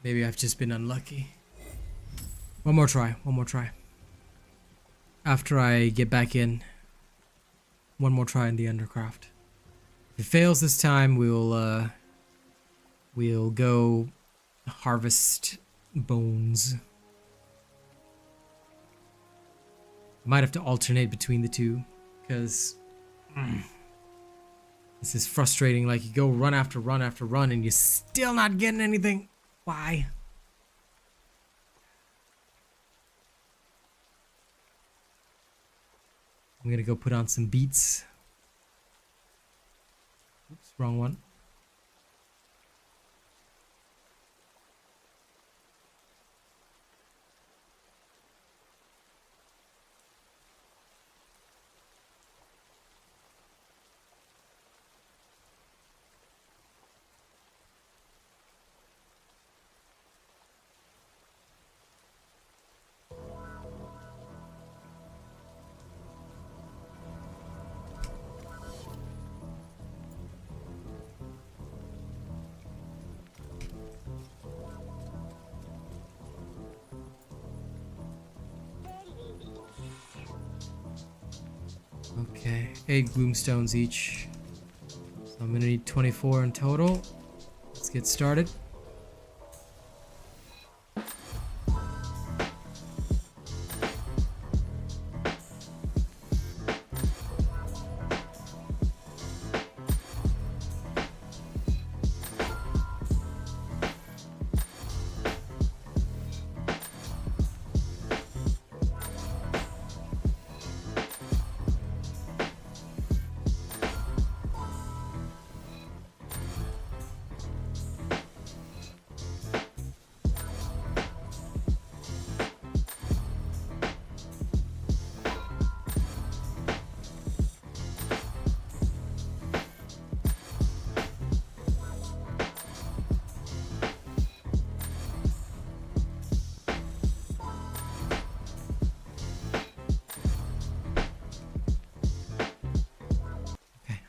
A: Maybe I've just been unlucky. One more try, one more try. After I get back in, one more try in the Undercraft. If it fails this time, we'll go harvest bones. Might have to alternate between the two, because this is frustrating. Like, you go run after run after run and you're still not getting anything. Why? I'm gonna go put on some beats. Oops, wrong one. Okay, 8 gloomstones each. So I'm gonna need 24 in total. Let's get started.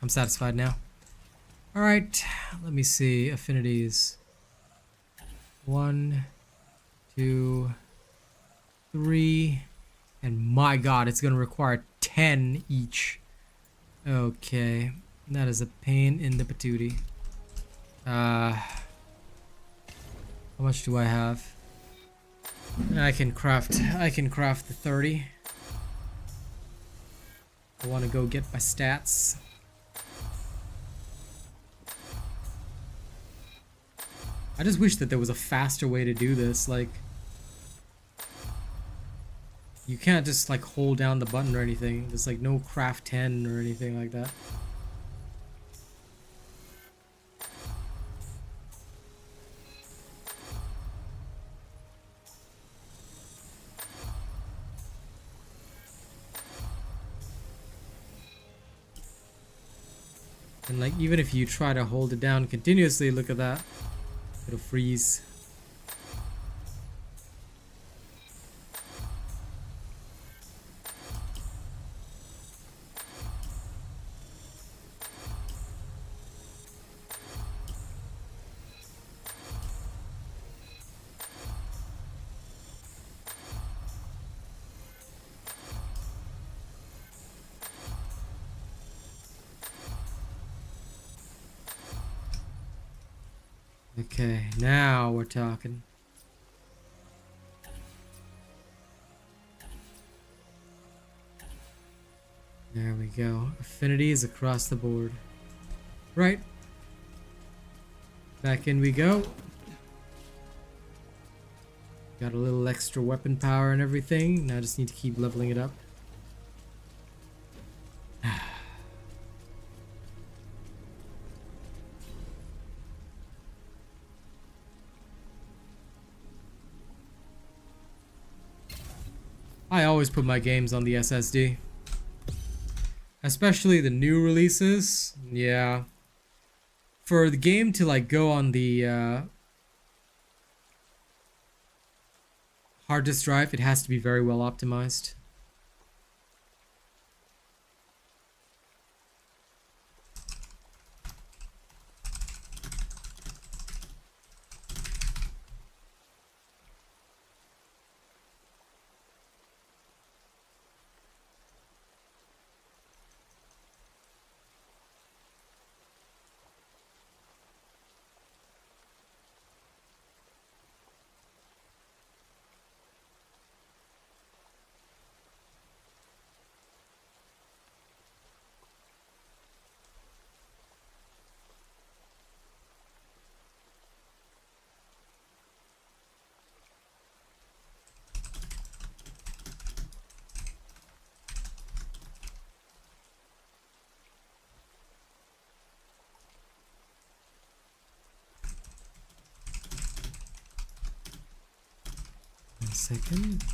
A: I'm satisfied now. All right, let me see affinities. 1, 2, 3, and my God, it's gonna require 10 each. Okay, that is a pain in the patootie. How much do I have? I can craft the 30. I want to go get my stats. I just wish that there was a faster way to do this. Like, you can't just like hold down the button or anything. There's like no craft 10 or anything like that. And like even if you try to hold it down continuously, look at that. It'll freeze. Okay, now we're talking. There we go. Affinities across the board. Right. Back in we go. Got a little extra weapon power and everything. Now I just need to keep leveling it up. I always put my games on the SSD. Especially the new releases. Yeah. For the game to like go on the hard disk drive, it has to be very well optimized. Second.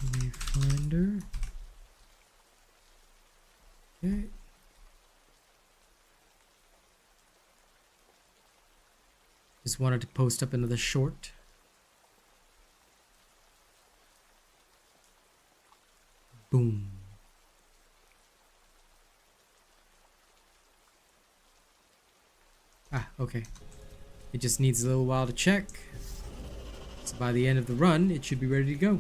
A: Wayfinder. Okay. Just wanted to post up another short. Boom. Ah, okay. It just needs a little while to check. So by the end of the run, it should be ready to go.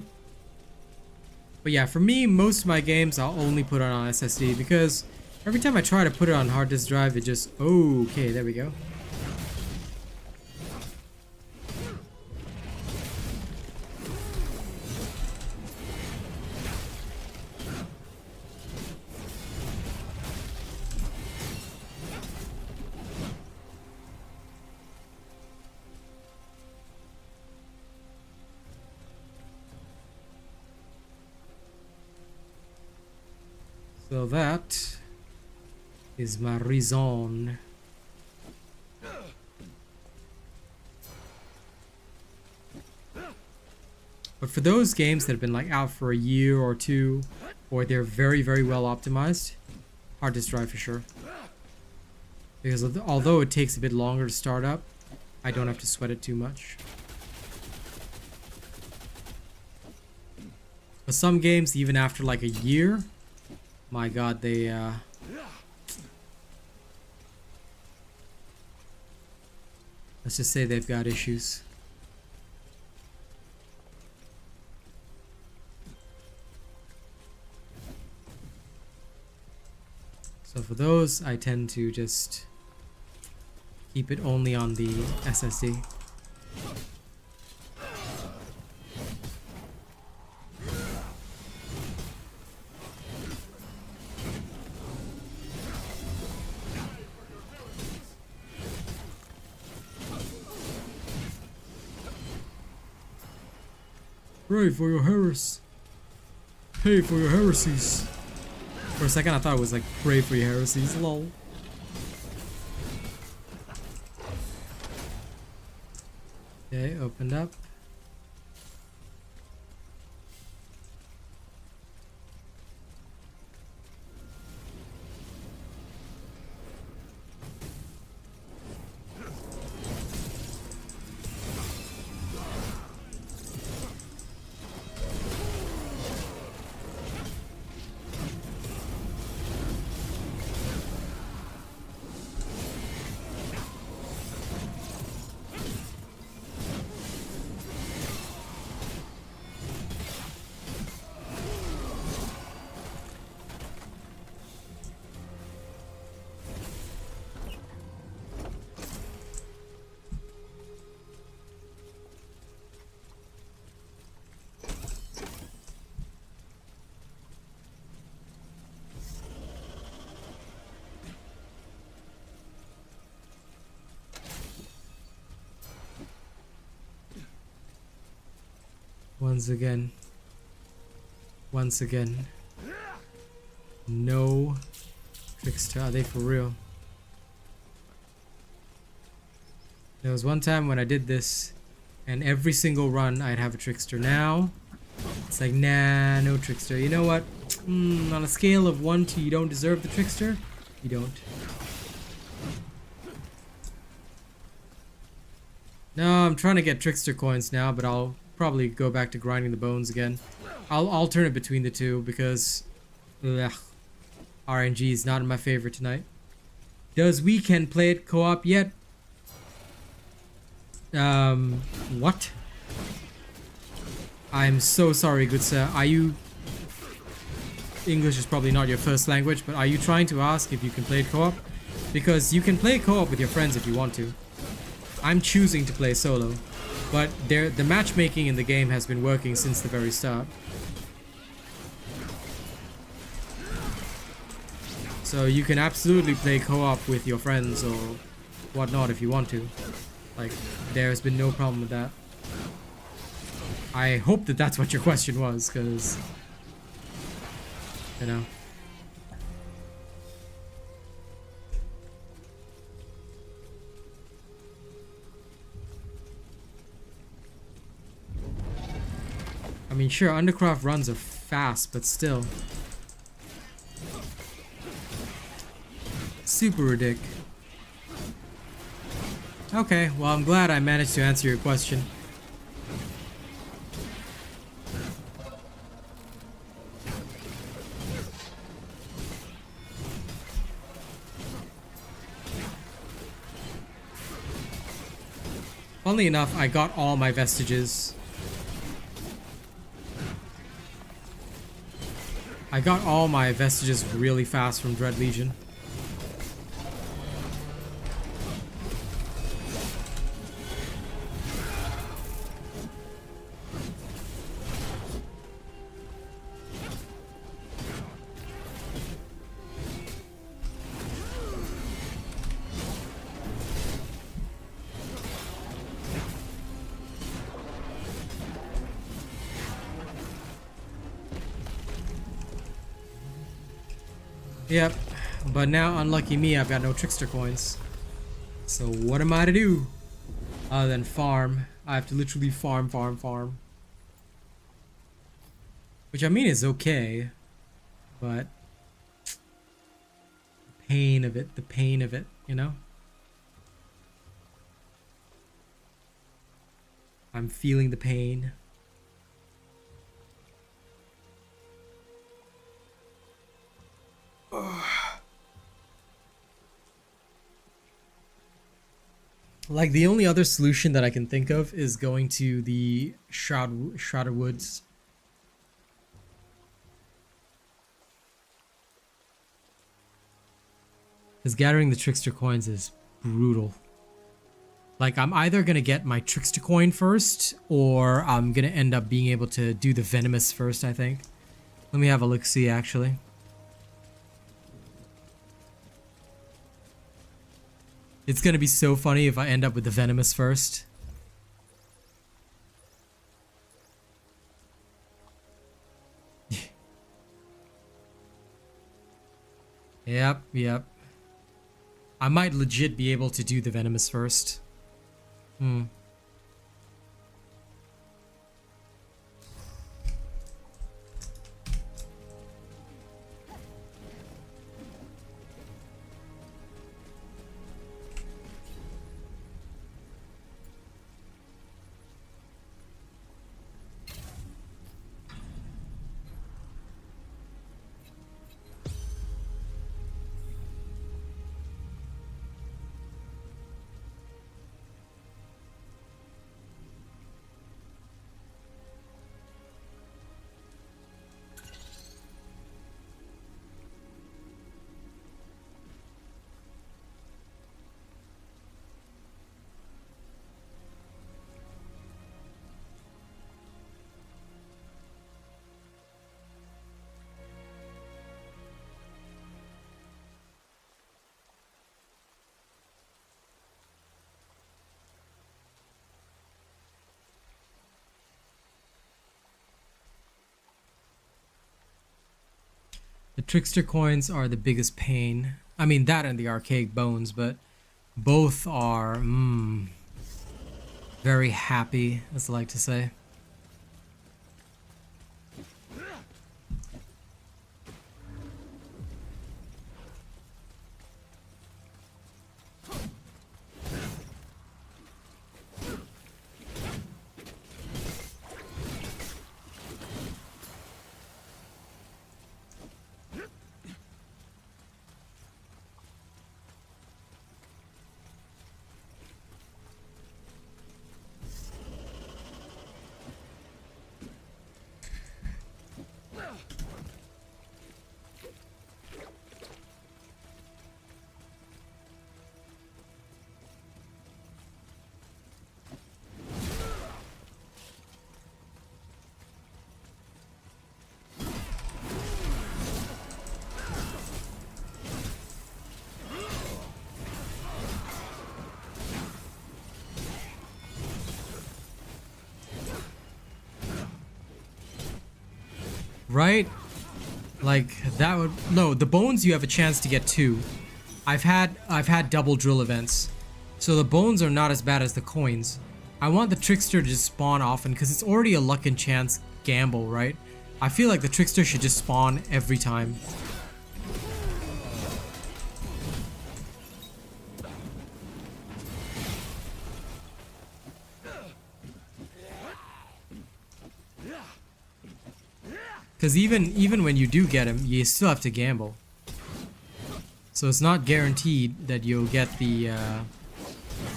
A: But yeah, for me, most of my games I'll only put on SSD because every time I try to put it on hard disk drive, it just... Oh, okay, there we go. So that is my reason. But for those games that have been like out for a year or two, or they're very, very well optimized, hard disk drive for sure. Because although it takes a bit longer to start up, I don't have to sweat it too much. But some games, even after like a year, my god, they let's just say they've got issues. So for those, I tend to just keep it only on the SSD. Pray for your heresy. Pay for your heresies. For a second I thought it was like pray for your heresies, lol. Okay, opened up. Once again, no trickster. Are they for real? There was one time when I did this, and every single run I'd have a trickster. Now, it's like, nah, no trickster. You know what? On a scale of 1 to you don't deserve the trickster, you don't. No, I'm trying to get trickster coins now, but I'll probably go back to grinding the bones again. I'll alternate between the two because RNG is not my favorite tonight. Does Weekend play it co-op yet? What? I'm so sorry, good sir. Are you... English is probably not your first language, but are you trying to ask if you can play it co-op? Because you can play co-op with your friends if you want to. I'm choosing to play solo. But the matchmaking in the game has been working since the very start. So you can absolutely play co-op with your friends or whatnot if you want to. Like, there's been no problem with that. I hope that that's what your question was, because... You know. I mean, sure, Undercraft runs are fast, but still. Super ridiculous. Okay, well, I'm glad I managed to answer your question. Funnily enough, I got all my vestiges. I got all my vestiges really fast from Dread Legion. Yep, but now, unlucky me, I've got no trickster coins. So what am I to do? Other than farm. I have to literally farm. Which I mean is okay, but the pain of it, you know? I'm feeling the pain. Like, the only other solution that I can think of is going to the Shrouded Woods. Because gathering the trickster coins is brutal. Like, I'm either gonna get my trickster coin first, or I'm gonna end up being able to do the venomous first, I think. Let me have a look-see, actually. It's gonna be so funny if I end up with the venomous first. Yep. I might legit be able to do the venomous first. The Trickster coins are the biggest pain. I mean, that and the Archaic Bones, but both are very happy, as I like to say. Right? Like that would no, the bones you have a chance to get two. I've had double drill events. So the bones are not as bad as the coins. I want the Trickster to just spawn often because it's already a luck and chance gamble, right? I feel like the Trickster should just spawn every time. Because even when you do get him, you still have to gamble. So it's not guaranteed that you'll get the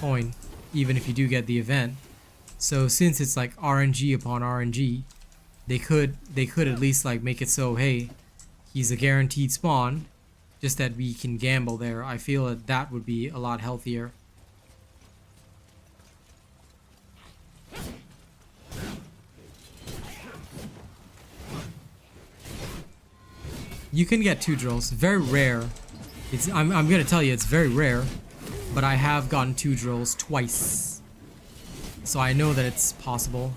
A: coin, even if you do get the event. So since it's like RNG upon RNG, they could at least like make it so, hey, he's a guaranteed spawn, just that we can gamble there. I feel that that would be a lot healthier. You can get two drills. Very rare. I'm gonna tell you, it's very rare. But I have gotten two drills twice. So I know that it's possible.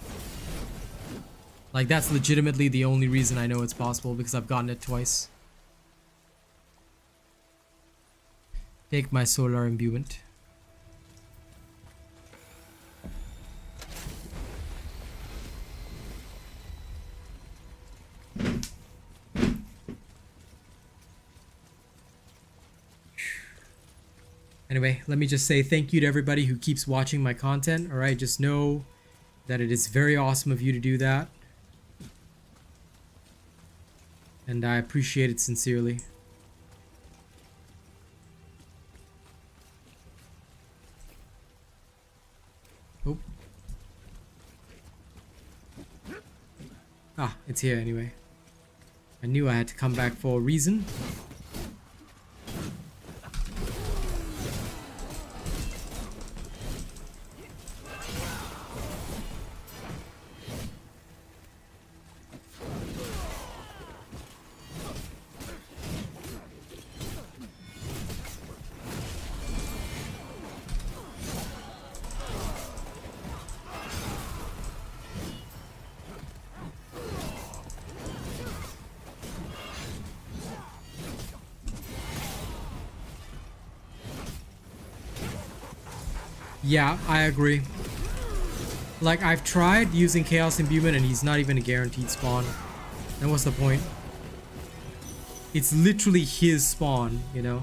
A: Like, that's legitimately the only reason I know it's possible, because I've gotten it twice. Take my solar imbuement. Anyway, let me just say thank you to everybody who keeps watching my content. Alright, just know that it is very awesome of you to do that. And I appreciate it sincerely. Oh. Ah, it's here anyway. I knew I had to come back for a reason. Yeah, I agree. Like, I've tried using Chaos Imbuement and he's not even a guaranteed spawn. Then what's the point? It's literally his spawn, you know?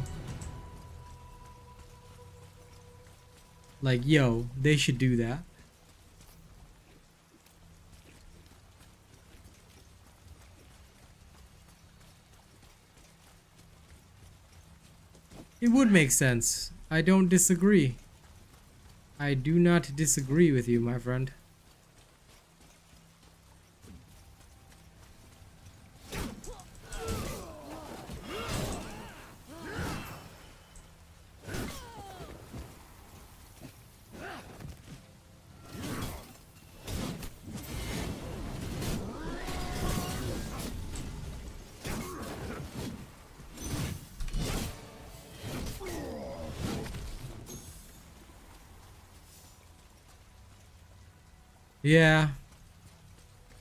A: Like, yo, they should do that. It would make sense. I don't disagree. I do not disagree with you, my friend. Yeah.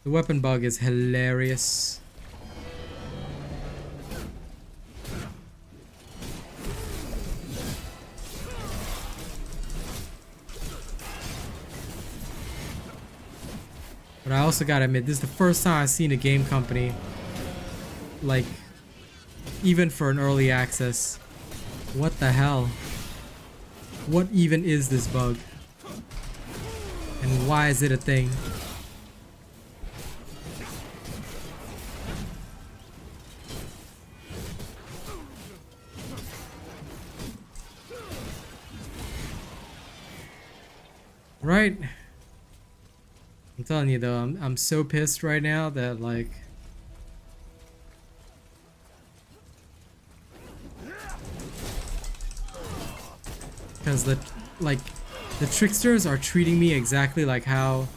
A: The weapon bug is hilarious. But I also gotta admit, this is the first time I've seen a game company, like, even for an early access. What the hell? What even is this bug? And why is it a thing? Right? I'm telling you though, I'm so pissed right now that like because the tricksters are treating me exactly like how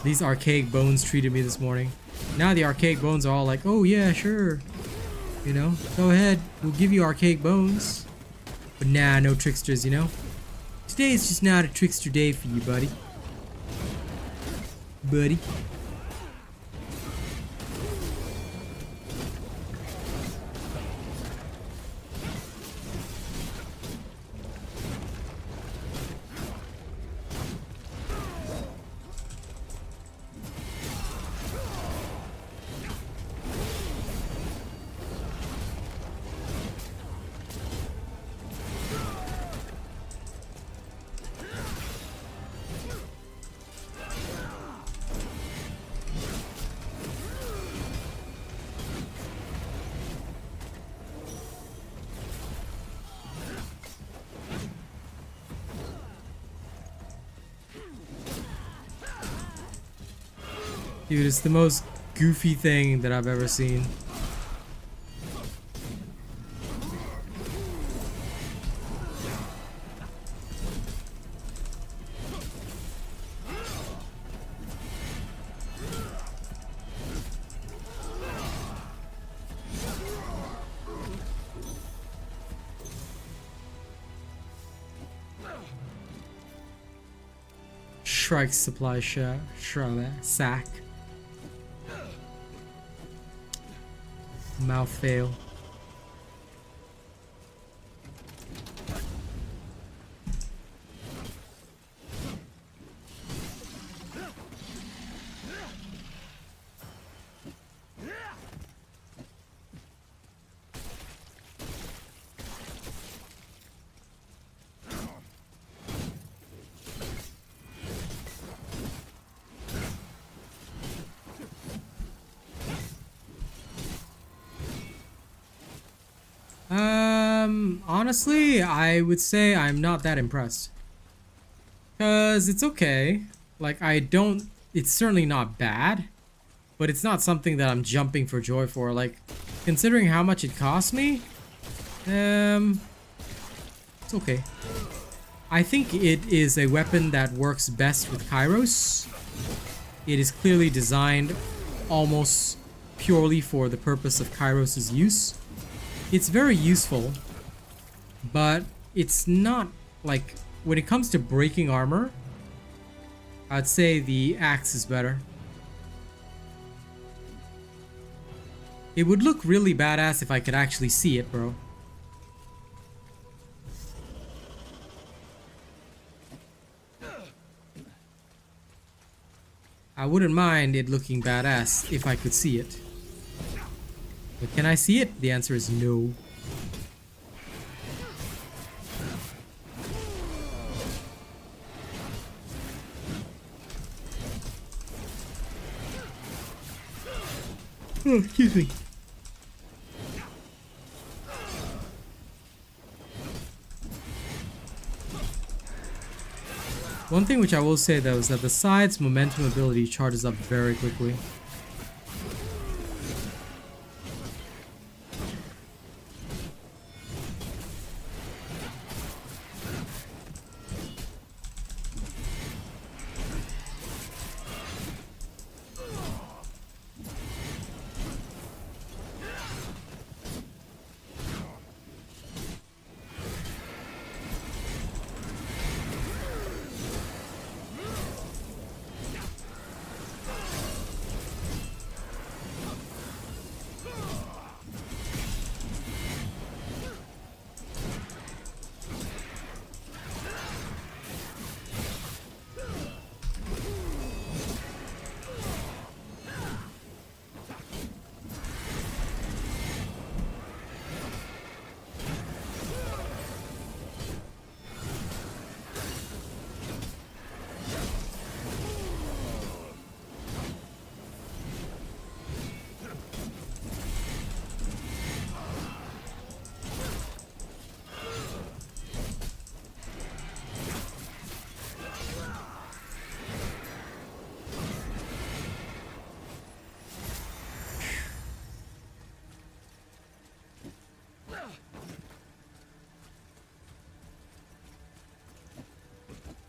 A: these Archaic Bones treated me this morning. Now the Archaic Bones are all like, oh yeah, sure. You know, go ahead, we'll give you Archaic Bones. But nah, no tricksters, you know? Today is just not a trickster day for you, buddy. Buddy. Dude, it's the most goofy thing that I've ever seen. Shrike supply sack. Mouth fail. Honestly, I would say I'm not that impressed. Cause it's okay. Like it's certainly not bad, but it's not something that I'm jumping for joy for. Like, considering how much it cost me, it's okay. I think it is a weapon that works best with Kairos. It is clearly designed almost purely for the purpose of Kairos' use. It's very useful, but it's not like, when it comes to breaking armor, I'd say the axe is better. It would look really badass if I could actually see it, bro. I wouldn't mind it looking badass if I could see it. But can I see it? The answer is no. Oh, excuse me. One thing which I will say though is that the side's momentum ability charges up very quickly.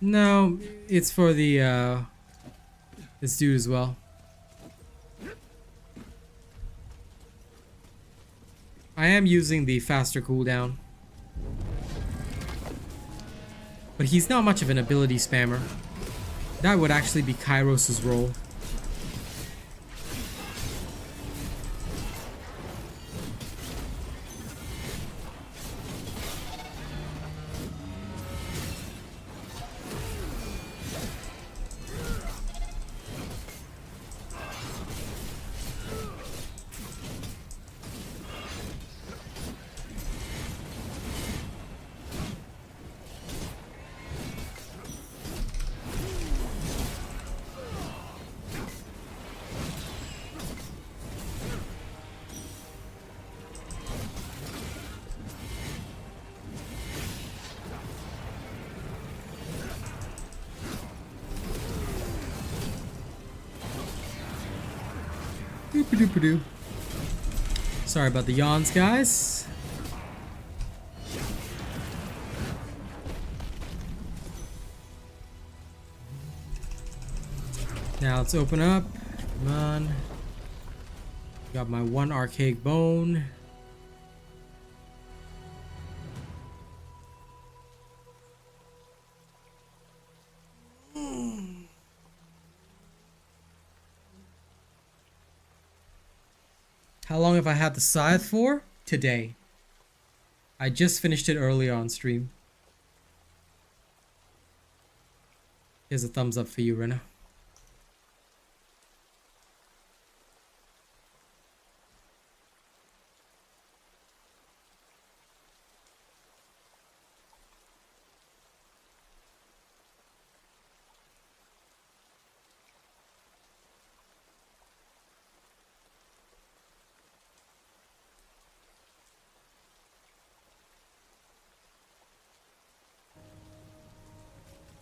A: No, it's for the this dude as well. I am using the faster cooldown. But he's not much of an ability spammer. That would actually be Kairos' role. Doop-a-doop-a-doo. Sorry about the yawns, guys. Now let's open up. Come on. Got my one archaic bone. How long have I had the scythe for? Today. I just finished it earlier on stream. Here's a thumbs up for you, Rena.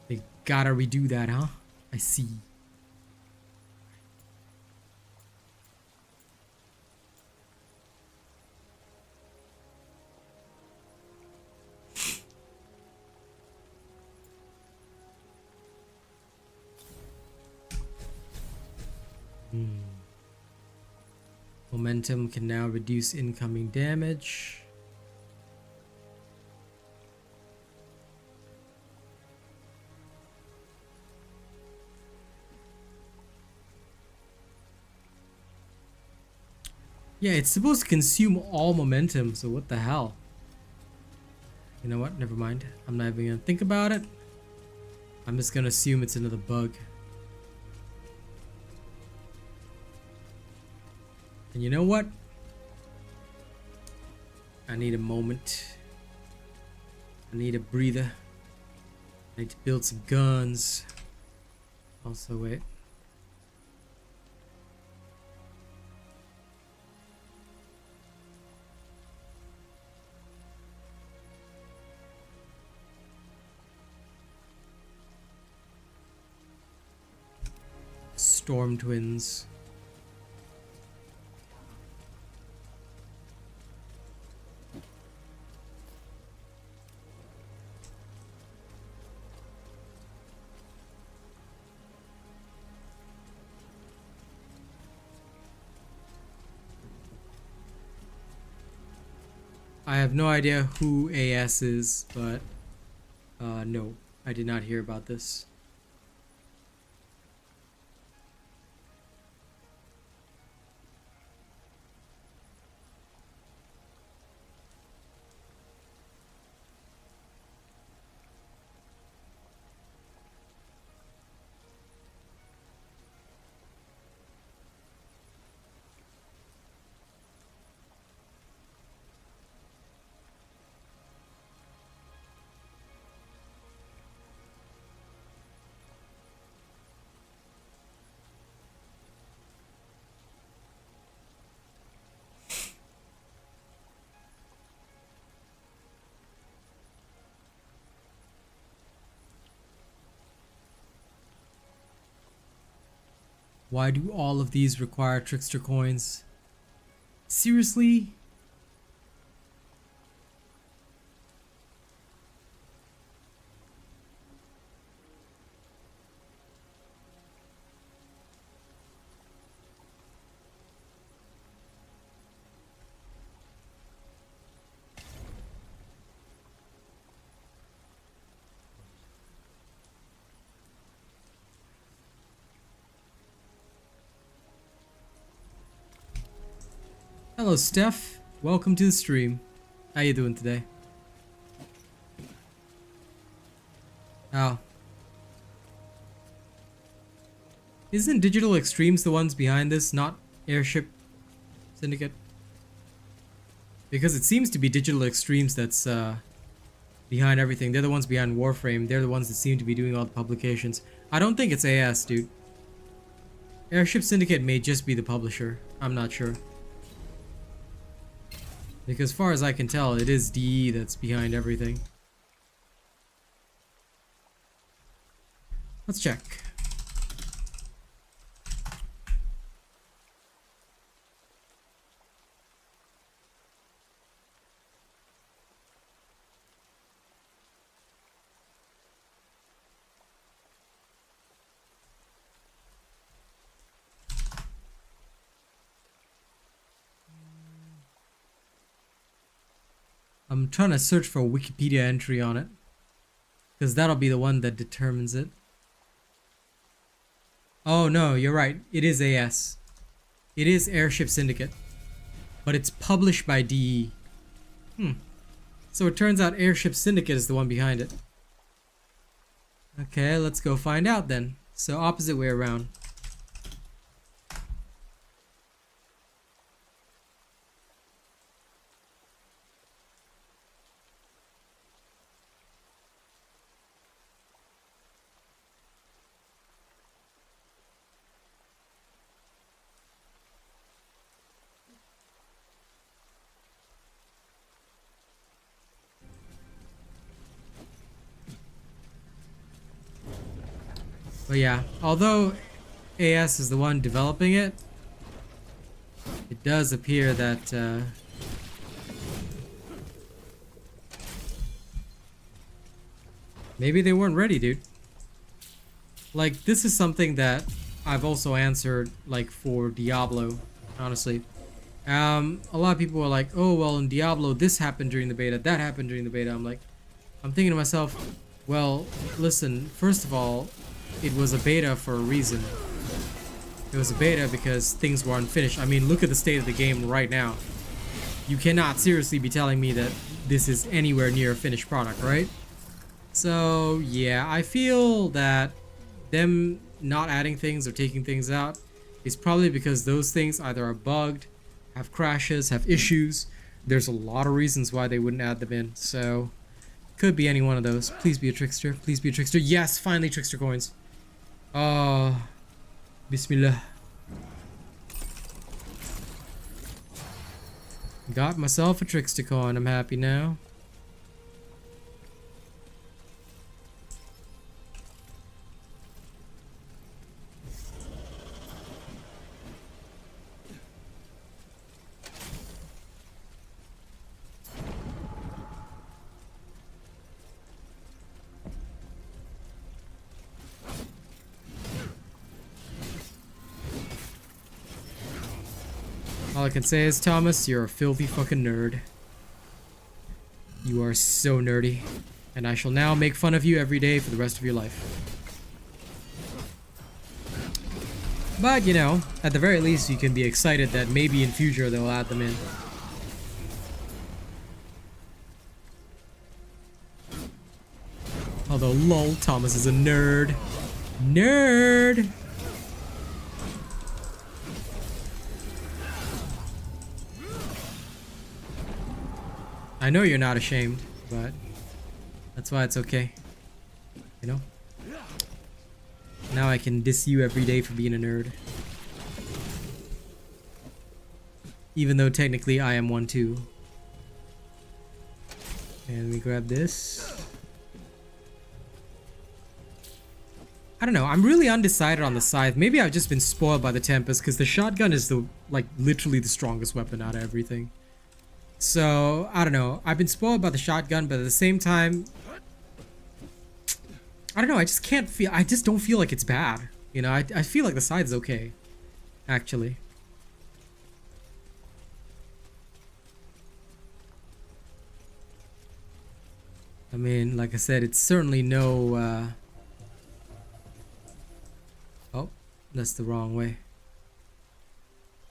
A: They gotta redo that, huh? I see. Momentum can now reduce incoming damage. Yeah, it's supposed to consume all momentum, so what the hell? You know what? Never mind. I'm not even gonna think about it. I'm just gonna assume it's another bug. And you know what? I need a moment. I need a breather. I need to build some guns. Also, wait. Storm Twins. I have no idea who AS is, but no, I did not hear about this. Why do all of these require trickster coins? Seriously? Hello, Steph. Welcome to the stream. How you doing today? Oh. Isn't Digital Extremes the ones behind this, not Airship Syndicate? Because it seems to be Digital Extremes that's behind everything. They're the ones behind Warframe. They're the ones that seem to be doing all the publications. I don't think it's AS, dude. Airship Syndicate may just be the publisher. I'm not sure. Because as far as I can tell, it is DE that's behind everything. Let's check. I'm trying to search for a Wikipedia entry on it, because that'll be the one that determines it. Oh no, you're right. It is AS. It is Airship Syndicate, but it's published by DE. So it turns out Airship Syndicate is the one behind it. Okay, let's go find out then. So opposite way around. But yeah, although AS is the one developing it, it does appear that maybe they weren't ready, dude. Like, this is something that I've also answered, like, for Diablo, honestly. A lot of people are like, oh, well, in Diablo, this happened during the beta, that happened during the beta. I'm thinking to myself, well, listen, first of all, it was a beta for a reason. It was a beta because things were unfinished. I mean, look at the state of the game right now. You cannot seriously be telling me that this is anywhere near a finished product, right? So, yeah, I feel that them not adding things or taking things out is probably because those things either are bugged, have crashes, have issues. There's a lot of reasons why they wouldn't add them in, so could be any one of those. Please be a trickster. Please be a trickster. Yes, finally trickster coins. Oh, Bismillah. Got myself a trickster coin. I'm happy now. All I can say is, Thomas, you're a filthy fucking nerd. You are so nerdy. And I shall now make fun of you every day for the rest of your life. But, you know, at the very least, you can be excited that maybe in future they'll add them in. Although, lol, Thomas is a nerd. Nerd! I know you're not ashamed, but that's why it's okay. You know? Now I can diss you every day for being a nerd. Even though technically I am one too. And we grab this. I don't know, I'm really undecided on the scythe. Maybe I've just been spoiled by the Tempest, because the shotgun is the, like, literally the strongest weapon out of everything. So, I don't know. I've been spoiled by the shotgun, but at the same time, I don't know, I just can't feel, I just don't feel like it's bad. You know, I feel like the scythe is okay, actually. I mean, like I said, it's certainly no, oh, that's the wrong way.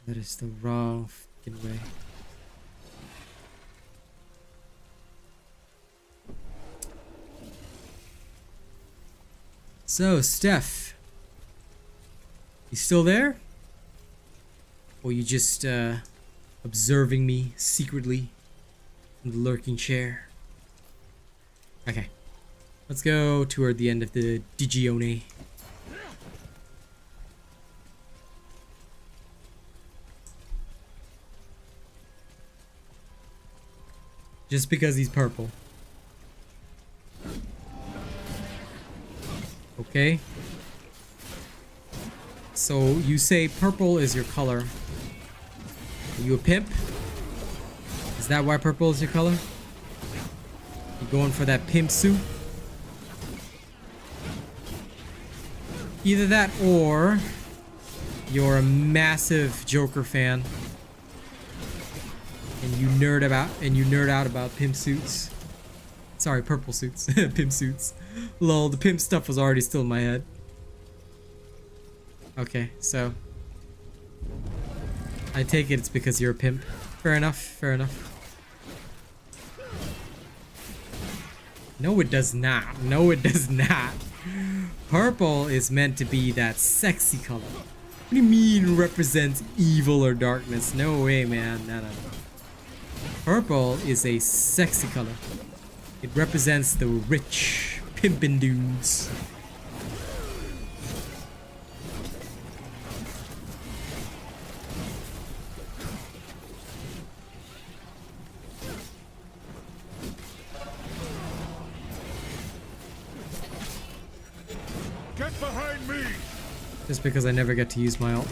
A: That is the wrong freaking way. So, Steph, you still there? Or you just observing me secretly in the lurking chair? Okay, let's go toward the end of the Digione. Just because he's purple. Okay. So you say purple is your color. Are you a pimp? Is that why purple is your color? You going for that pimp suit? Either that or you're a massive Joker fan and you nerd out about pimp suits. Sorry, purple suits. Pimp suits. Lol, the pimp stuff was already still in my head. Okay, so I take it it's because you're a pimp. Fair enough, fair enough. No, it does not. No, it does not. Purple is meant to be that sexy color. What do you mean represents evil or darkness? No way, man. No, no, no. Purple is a sexy color. It represents the rich pimpin' dudes.
B: Get behind me!
A: Just because I never get to use my ult.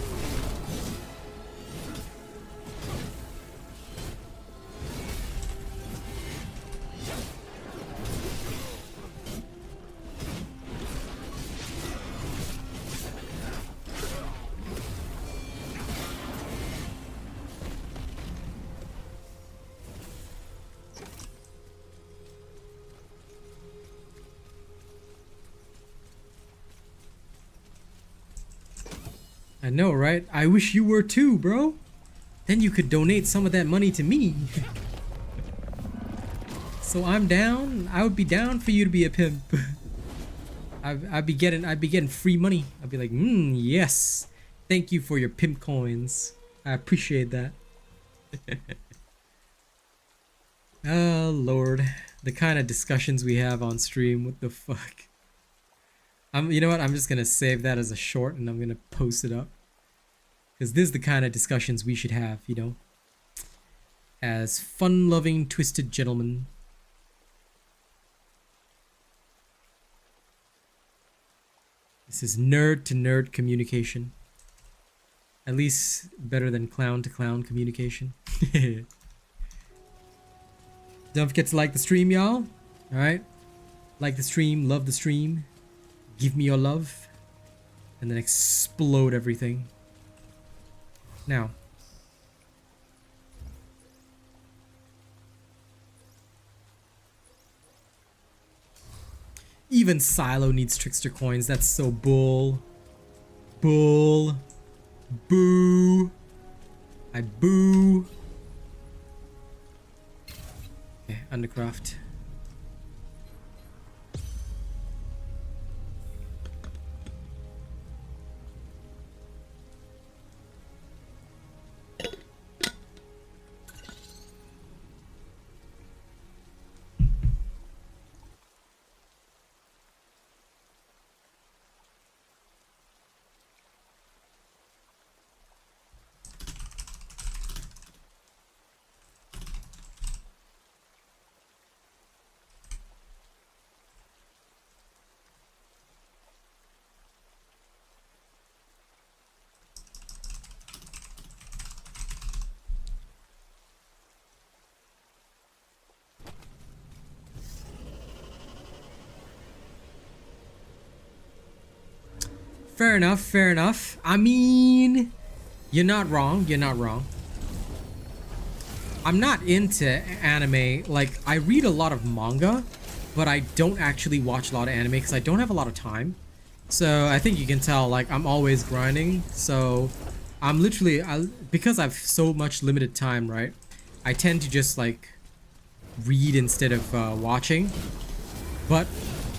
A: I know, right? I wish you were too, bro. Then you could donate some of that money to me. So I'm down. I would be down for you to be a pimp. I'd be getting free money. I'd be like, yes. Thank you for your pimp coins. I appreciate that. Oh Lord, the kind of discussions we have on stream. What the fuck? You know what? I'm just gonna save that as a short and I'm gonna post it up. Because this is the kind of discussions we should have, you know? As fun-loving, twisted gentlemen. This is nerd-to-nerd communication. At least better than clown-to-clown communication. Don't forget to like the stream, y'all. Alright? Like the stream, love the stream. Give me your love. And then explode everything. Now. Even Silo needs trickster coins. That's so bull. Bull. Boo. I boo. Okay, Undercraft. Fair enough, fair enough. I mean, you're not wrong, you're not wrong. I'm not into anime. Like, I read a lot of manga, but I don't actually watch a lot of anime because I don't have a lot of time. So I think you can tell, like, I'm always grinding. So I'm literally, because I've so much limited time, right? I tend to just like read instead of watching. But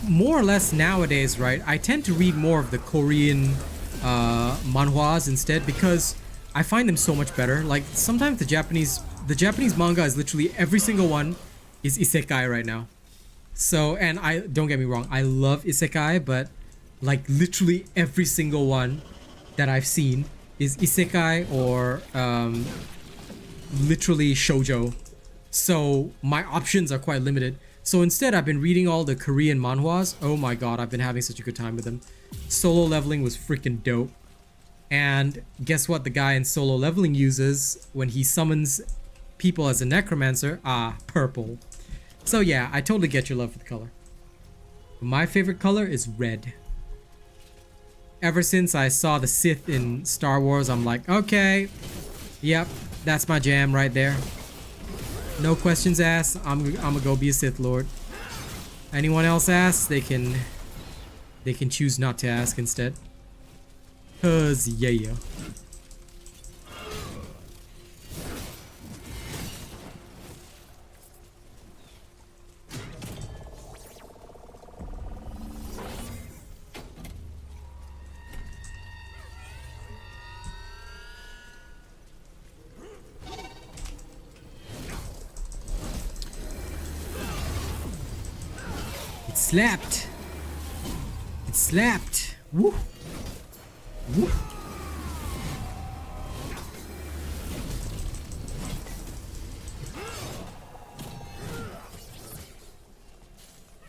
A: more or less nowadays, right? I tend to read more of the Korean manhwas instead because I find them so much better. Like sometimes the Japanese manga is literally every single one is isekai right now. So, and I don't get me wrong, I love isekai, but like literally every single one that I've seen is isekai or literally shoujo. So my options are quite limited. So instead I've been reading all the Korean manhwas. Oh my god, I've been having such a good time with them. Solo Leveling was freaking dope. And guess what the guy in Solo Leveling uses when he summons people as a necromancer? Ah, purple. So yeah, I totally get your love for the color. My favorite color is red. Ever since I saw the Sith in Star Wars, I'm like, okay, yep, that's my jam right there. No questions asked, I'm gonna go be a Sith Lord. Anyone else asks, they can choose not to ask instead. 'Cause yeah. Slapped. It slapped. Woo. Woo.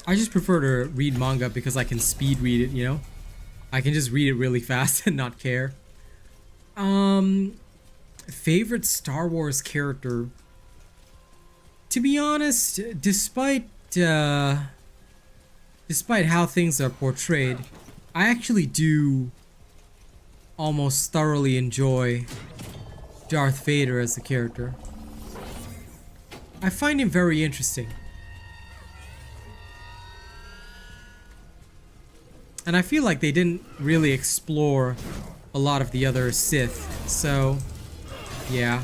A: I just prefer to read manga because I can speed read it, you know? I can just read it really fast and not care. Favorite Star Wars character? To be honest, despite how things are portrayed, I actually do almost thoroughly enjoy Darth Vader as a character. I find him very interesting. And I feel like they didn't really explore a lot of the other Sith, so yeah.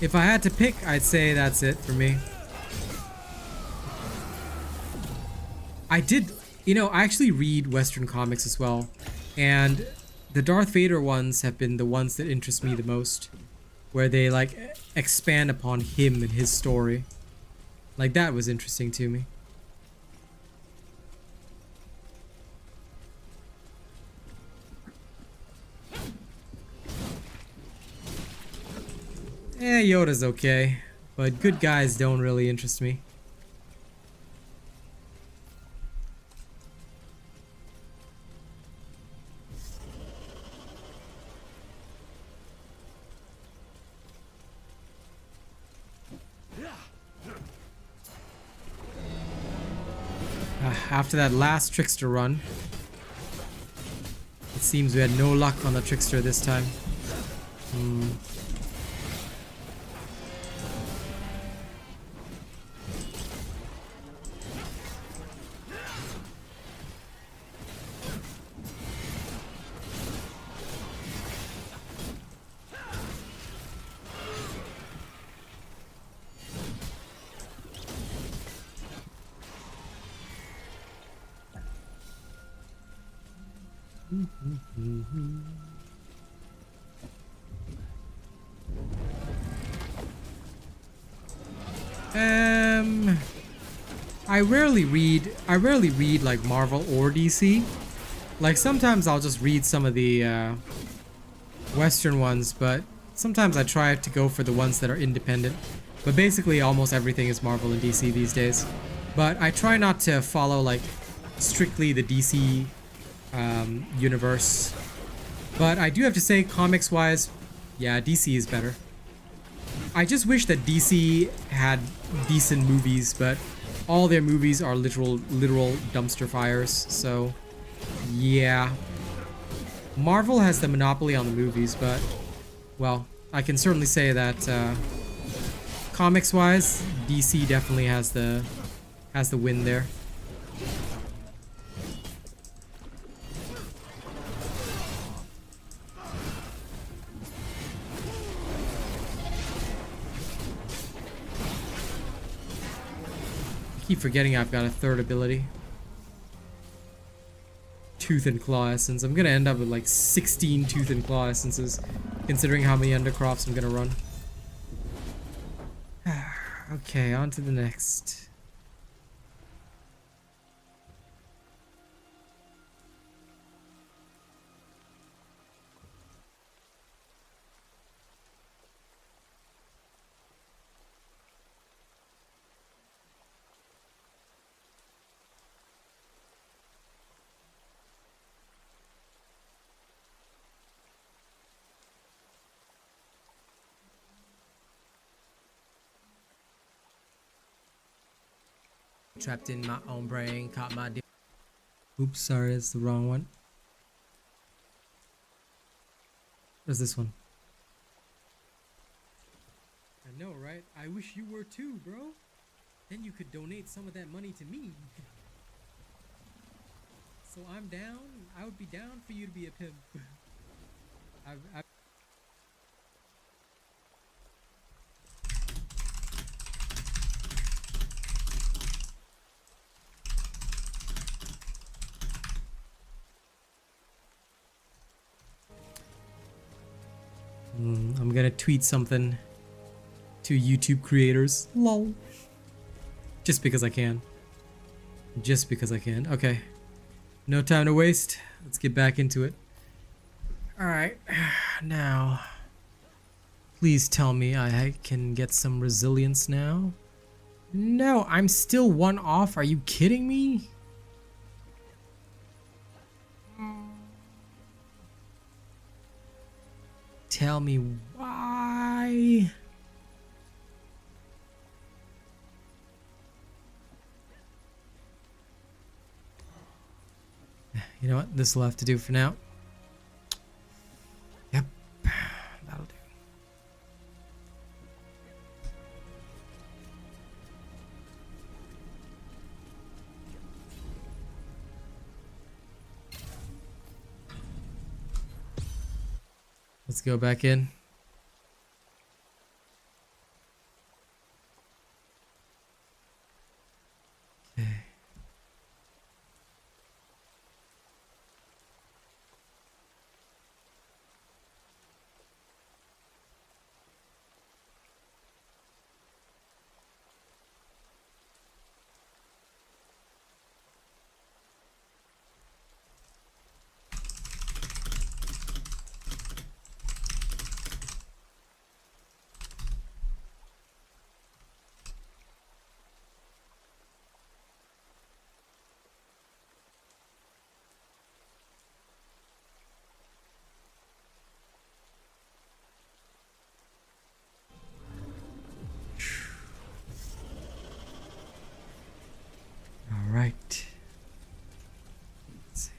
A: If I had to pick, I'd say that's it for me. I did, you know, I actually read Western comics as well, and the Darth Vader ones have been the ones that interest me the most, where they like expand upon him and his story. Like that was interesting to me. Yoda's okay, but good guys don't really interest me. After that last trickster run, it seems we had no luck on the trickster this time. I rarely read like Marvel or DC. Like sometimes I'll just read some of the Western ones, but sometimes I try to go for the ones that are independent. But basically almost everything is Marvel and DC these days. But I try not to follow like strictly the DC universe. But I do have to say, comics wise, yeah, DC is better. I just wish that DC had decent movies, but all their movies are literal dumpster fires, so yeah. Marvel has the monopoly on the movies, but well, I can certainly say that comics wise, DC definitely has the win there. Keep forgetting I've got a third ability. Tooth and Claw Essence. I'm gonna end up with like 16 Tooth and Claw Essences, considering how many Undercrofts I'm gonna run. Okay, on to the next. Trapped in my own brain, caught my oops, sorry, it's the wrong one. Where's this one? I know, right? I wish you were too, bro. Then you could donate some of that money to me. So I'm down. I would be down for you to be a pimp. I'm gonna tweet something to YouTube creators. Lol. Just because I can. Just because I can. Okay. No time to waste. Let's get back into it. Alright. Now. Please tell me I can get some resilience now. No, I'm still one off. Are you kidding me? Tell me why. You know what? This will have to do for now. Yep. That'll do. Let's go back in. Okay. Right. Let's see.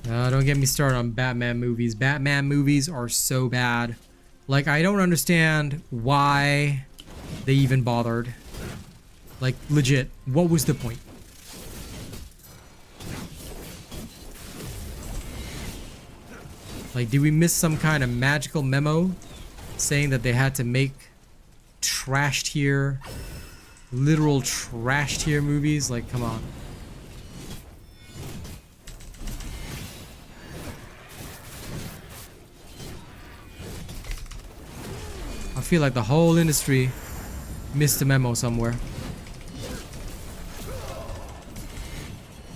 A: Don't get me started on Batman movies. Batman movies are so bad. Like, I don't understand why they even bothered. Like, legit, what was the point? Like, did we miss some kind of magical memo saying that they had to make trash tier, literal trash tier movies? Like, come on. I feel like the whole industry missed a memo somewhere.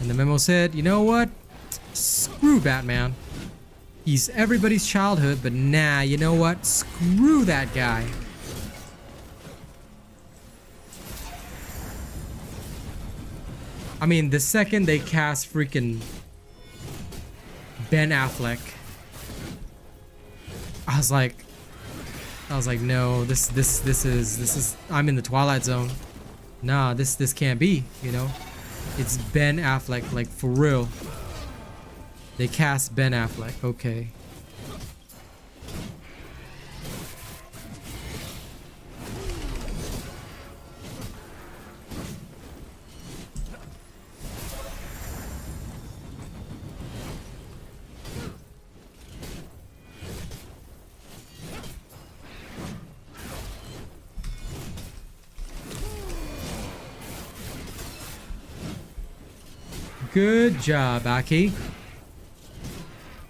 A: And the memo said, you know what? Screw Batman. He's everybody's childhood, but nah, you know what? Screw that guy. I mean, the second they cast freaking Ben Affleck, I was like, no, this is, I'm in the Twilight Zone. Nah, this can't be, you know? It's Ben Affleck, like, for real. They cast Ben Affleck, okay. Good job, Aki.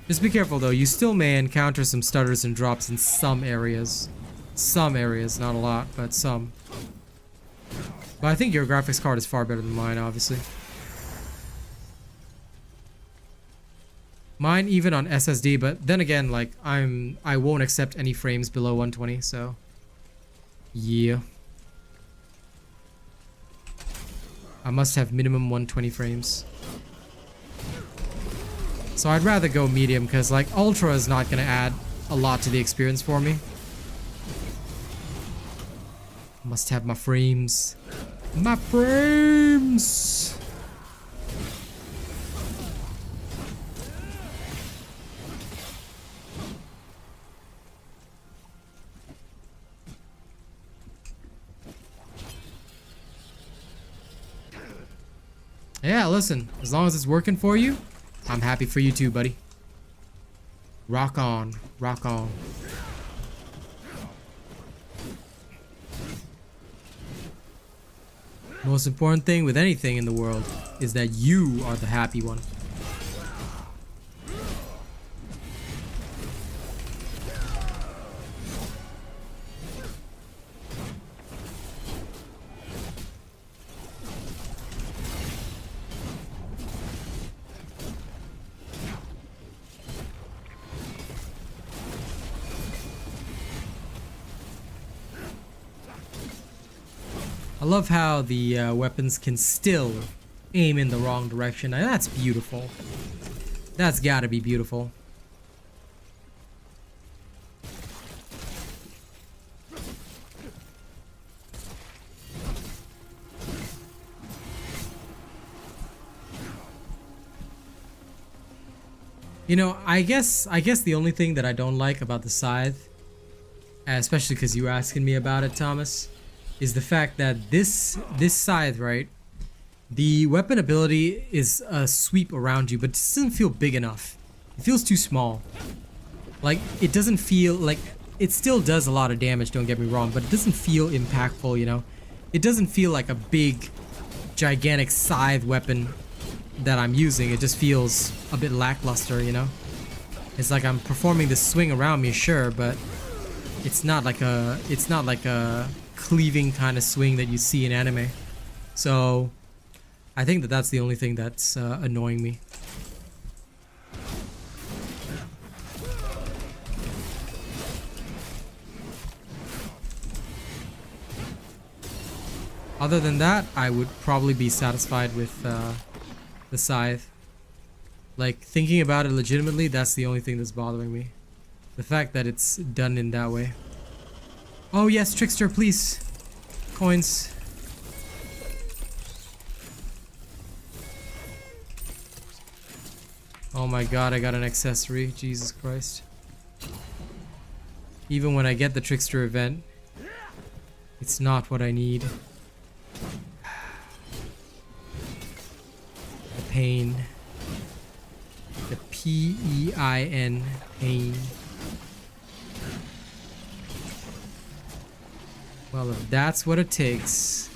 A: Just be careful though, you still may encounter some stutters and drops in some areas. Some areas, not a lot, but some. But I think your graphics card is far better than mine, obviously. Mine even on SSD, but then again, like I won't accept any frames below 120, so yeah. I must have minimum 120 frames. So I'd rather go medium because like ultra is not gonna add a lot to the experience for me. Must have my frames. My frames! Yeah, listen, as long as it's working for you, I'm happy for you too, buddy. Rock on, rock on. Most important thing with anything in the world is that you are the happy one. I love how the weapons can still aim in the wrong direction. Now, that's beautiful. That's gotta be beautiful. You know, I guess the only thing that I don't like about the scythe, especially because you were asking me about it, Thomas, is the fact that this scythe, right? The weapon ability is a sweep around you, but it doesn't feel big enough. It feels too small. Like, it doesn't feel like... It still does a lot of damage, don't get me wrong, but it doesn't feel impactful, you know? It doesn't feel like a big, gigantic scythe weapon that I'm using. It just feels a bit lackluster, you know? It's like I'm performing this swing around me, sure, but it's not like a cleaving kind of swing that you see in anime. So I think that that's the only thing that's annoying me. Other than that, I would probably be satisfied with the scythe. Like, thinking about it legitimately, that's the only thing that's bothering me. The fact that it's done in that way. Oh yes, Trickster, please. Coins. Oh my god, I got an accessory. Jesus Christ. Even when I get the Trickster event, it's not what I need. The pain. The P-E-I-N. Pain. Well, if that's what it takes.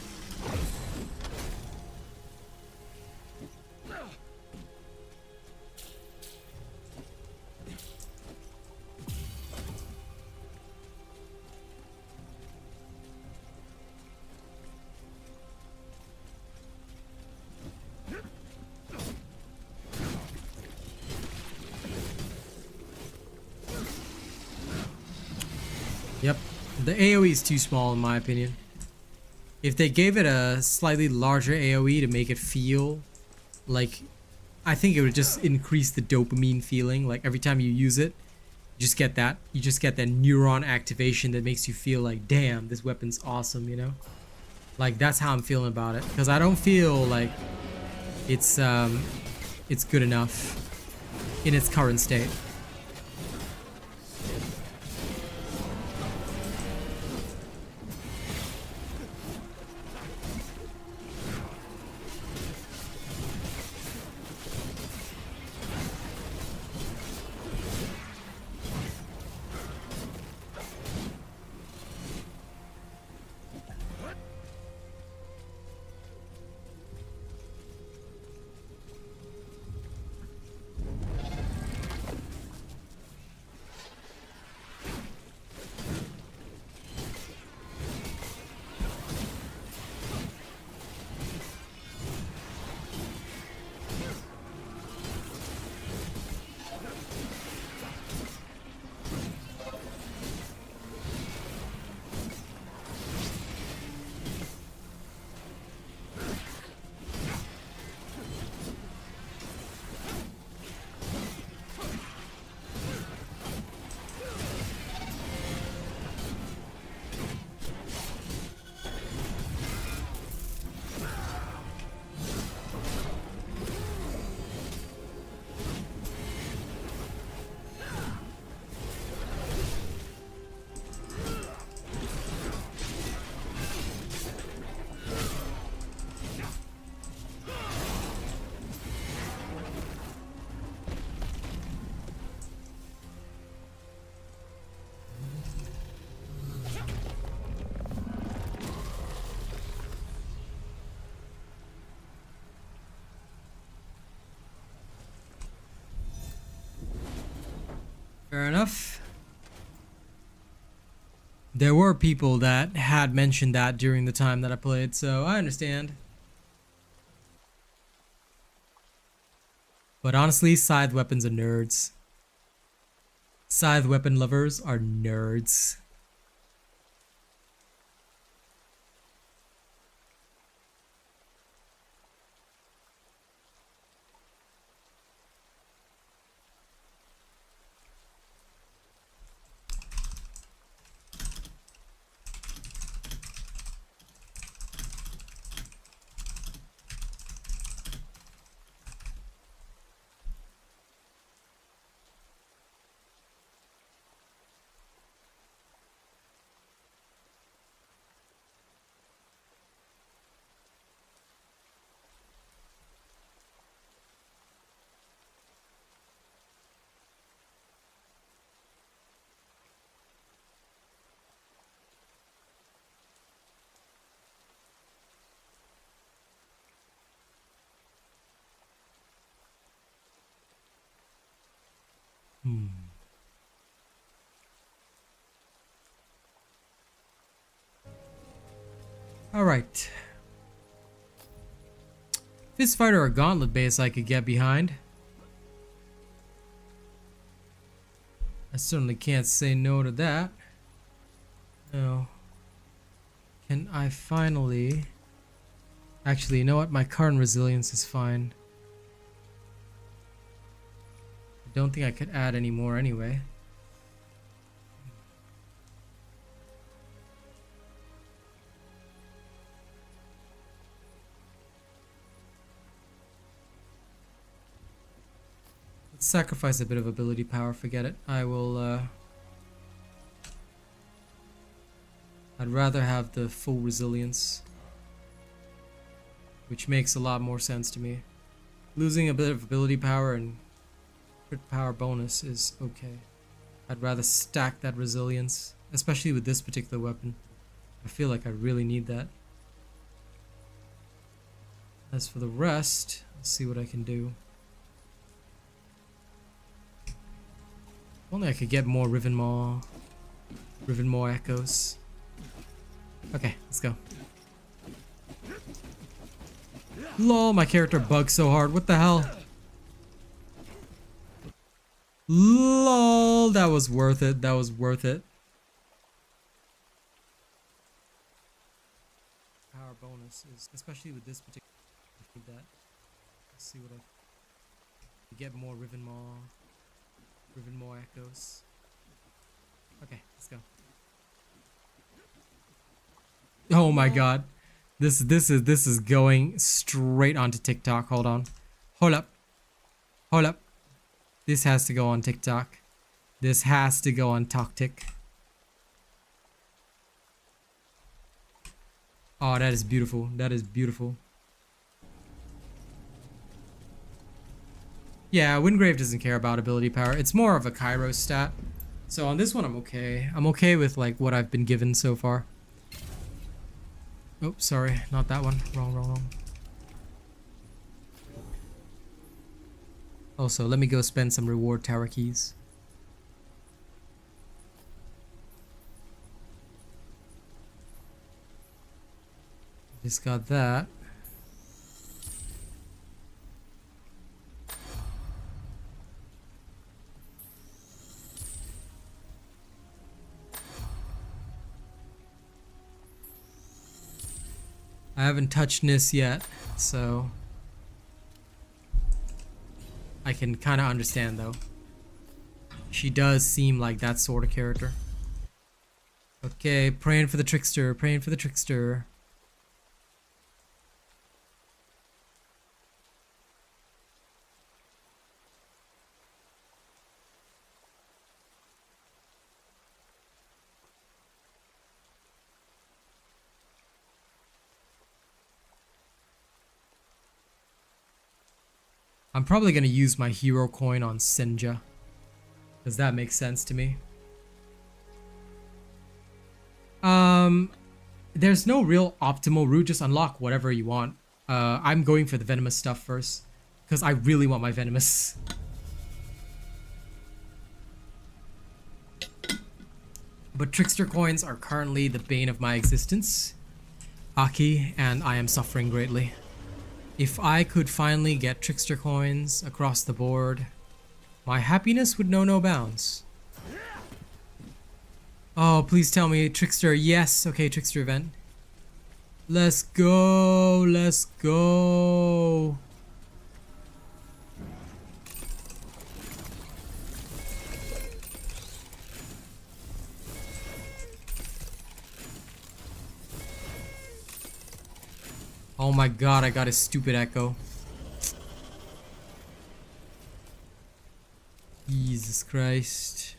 A: Yep. The AoE is too small in my opinion. If they gave it a slightly larger AoE to make it feel like, I think it would just increase the dopamine feeling. Like every time you use it, you just get that neuron activation that makes you feel like, damn, this weapon's awesome, you know? Like that's how I'm feeling about it. Because I don't feel like it's good enough in its current state. Fair enough. There were people that had mentioned that during the time that I played, so I understand. But honestly, scythe weapons are nerds. Scythe weapon lovers are nerds. Alright. Fist fighter or gauntlet base I could get behind. I certainly can't say no to that. No. Can I finally... Actually, you know what? My current resilience is fine. I don't think I could add any more anyway. Let's sacrifice a bit of ability power, forget it. I will, I'd rather have the full resilience, which makes a lot more sense to me. Losing a bit of ability power and crit power bonus is okay. I'd rather stack that resilience, especially with this particular weapon. I feel like I really need that. As for the rest, let's see what I can do. If only I could get more Riven Maw echoes. Okay, let's go. Lol, my character bugs so hard. What the hell? Lol, that was worth it. That was worth it. Power bonus is, especially with this particular. I need that. Let's see what I get more Riven Maw echoes. Okay, let's go. Oh my god. This is going straight onto TikTok. Hold on. Hold up. Hold up. This has to go on TikTok. This has to go on TokTik. Oh, that is beautiful. That is beautiful. Yeah, Wingrave doesn't care about ability power. It's more of a Kairos stat. So on this one, I'm okay. I'm okay with like what I've been given so far. Oh, sorry, not that one. Wrong. Also, let me go spend some reward tower keys. Just got that. I haven't touched Nis yet, so I can kind of understand though. She does seem like that sort of character. Okay, praying for the trickster, praying for the trickster. I'm probably going to use my hero coin on Senja, because that makes sense to me. There's no real optimal route, just unlock whatever you want. I'm going for the venomous stuff first, because I really want my venomous. But trickster coins are currently the bane of my existence, Aki, and I am suffering greatly. If I could finally get trickster coins across the board, my happiness would know no bounds. Oh, please tell me trickster. Yes. Okay, trickster event. Let's go. Let's go. Oh my god, I got a stupid echo. Jesus Christ.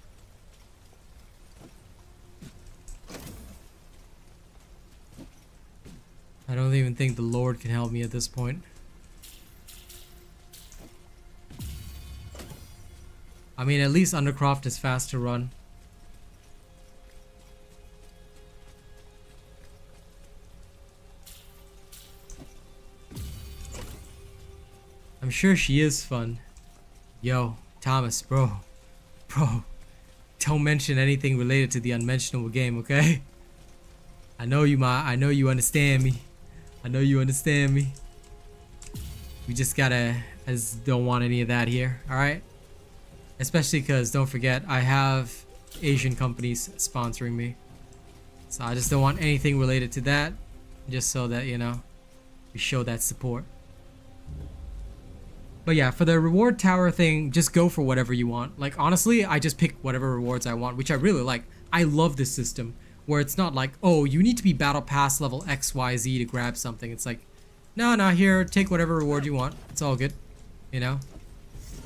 A: I don't even think the Lord can help me at this point. I mean, at least Undercroft is fast to run. I'm sure she is fun. Yo, Thomas, bro, don't mention anything related to the unmentionable game, okay? I know you understand me. I know you understand me. We just gotta, I just don't want any of that here, alright? Especially because, don't forget, I have Asian companies sponsoring me. So I just don't want anything related to that, just so that, you know, we show that support. But yeah, for the reward tower thing, just go for whatever you want. Like, honestly, I just pick whatever rewards I want, which I really like. I love this system, where it's not like, oh, you need to be battle pass level XYZ to grab something. It's like, no, here, take whatever reward you want. It's all good, you know?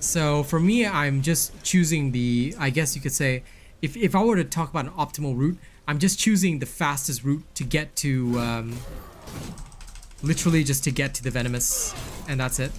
A: So for me, I'm just choosing the, I guess you could say, if I were to talk about an optimal route, I'm just choosing the fastest route to get to, literally just to get to the Venomous, and that's it.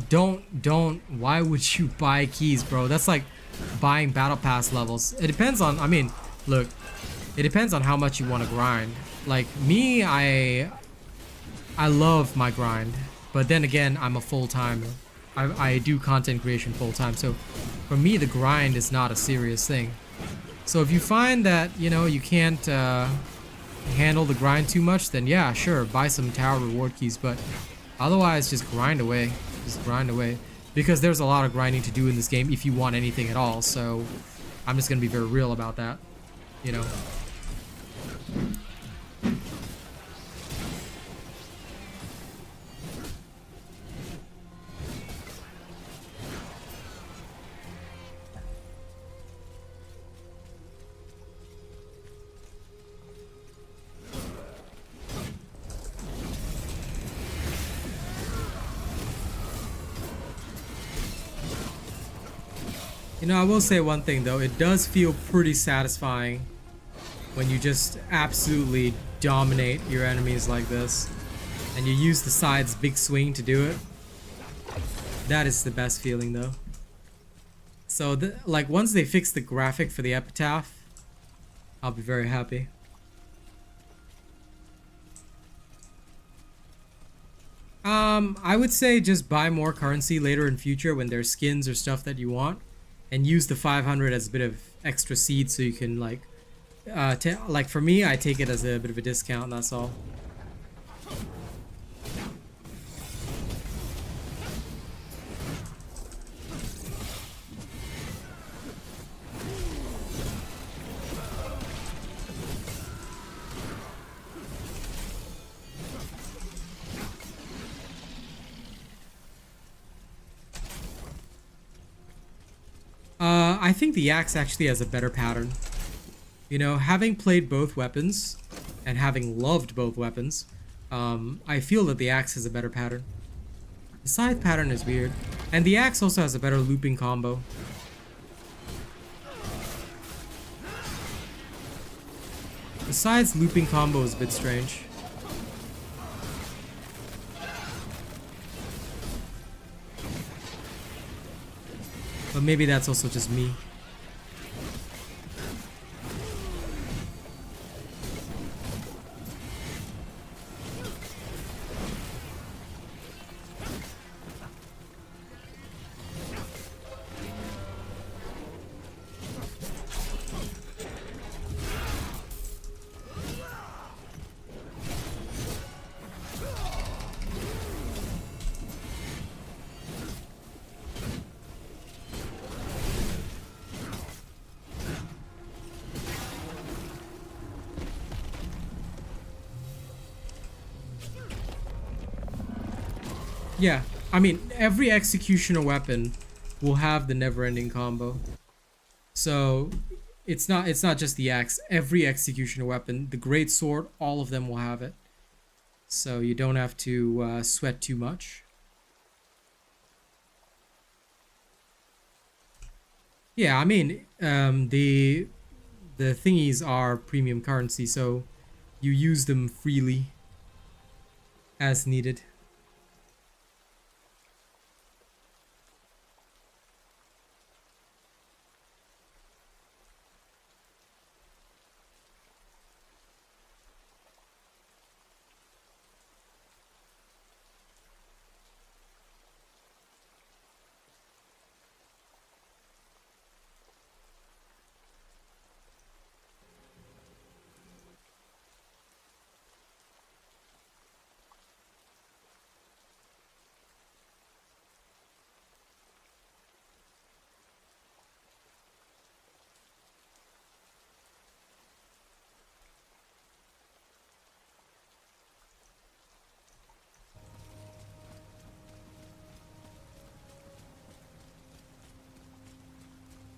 A: Don't, why would you buy keys, bro? That's like buying battle pass levels. It depends on, I mean, look, it depends on how much you want to grind. Like me, I love my grind, but then again, I'm a full-timer. I do content creation full-time, so for me, the grind is not a serious thing. So if you find that, you know, you can't handle the grind too much, then yeah, sure, buy some tower reward keys, but otherwise, just grind away. Just grind away. Because there's a lot of grinding to do in this game if you want anything at all. So, I'm just going to be very real about that. You know. You know, I will say one thing though, it does feel pretty satisfying when you just absolutely dominate your enemies like this and you use the side's big swing to do it. That is the best feeling though. So like once they fix the graphic for the Epitaph, I'll be very happy. I would say just buy more currency later in future when there's skins or stuff that you want. And use the 500 as a bit of extra seed so you can like, like for me, I take it as a bit of a discount, that's all. I think the axe actually has a better pattern. You know, having played both weapons and having loved both weapons, I feel that the axe has a better pattern. The scythe pattern is weird, and the axe also has a better looping combo. The scythe's looping combo is a bit strange. But maybe that's also just me. Yeah, I mean, every executioner weapon will have the never-ending combo. So it's not just the axe. Every executioner weapon, the great sword, all of them will have it. So you don't have to sweat too much. Yeah, I mean, the thingies are premium currency, so you use them freely as needed.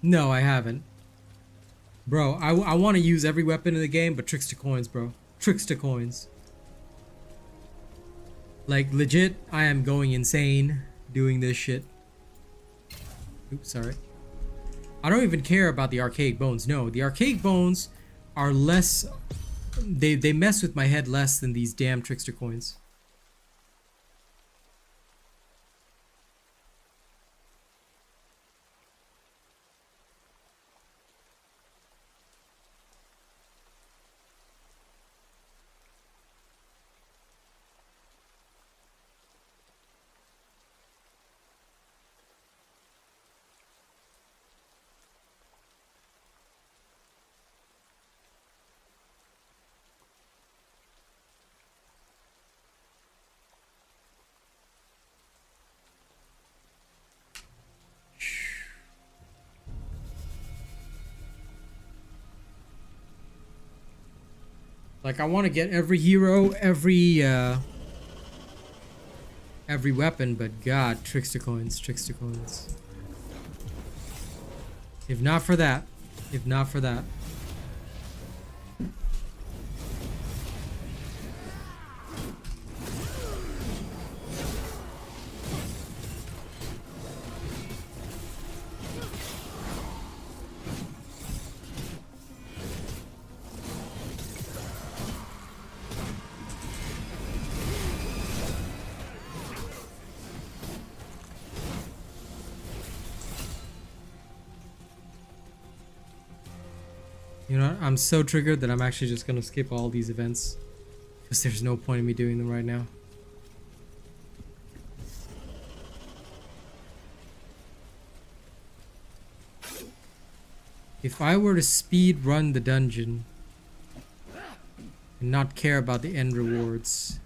A: No, I haven't. Bro, I want to use every weapon in the game, but trickster coins, bro. Trickster coins. Like, legit, I am going insane doing this shit. Oops, sorry. I don't even care about the Archaic Bones. No, the Archaic Bones are less... They mess with my head less than these damn trickster coins. Like, I want to get every hero, every weapon, but god, trickster coins, trickster coins. If not for that, if not for that. You know what? I'm so triggered that I'm actually just gonna skip all these events. Because there's no point in me doing them right now. If I were to speed run the dungeon and not care about the end rewards,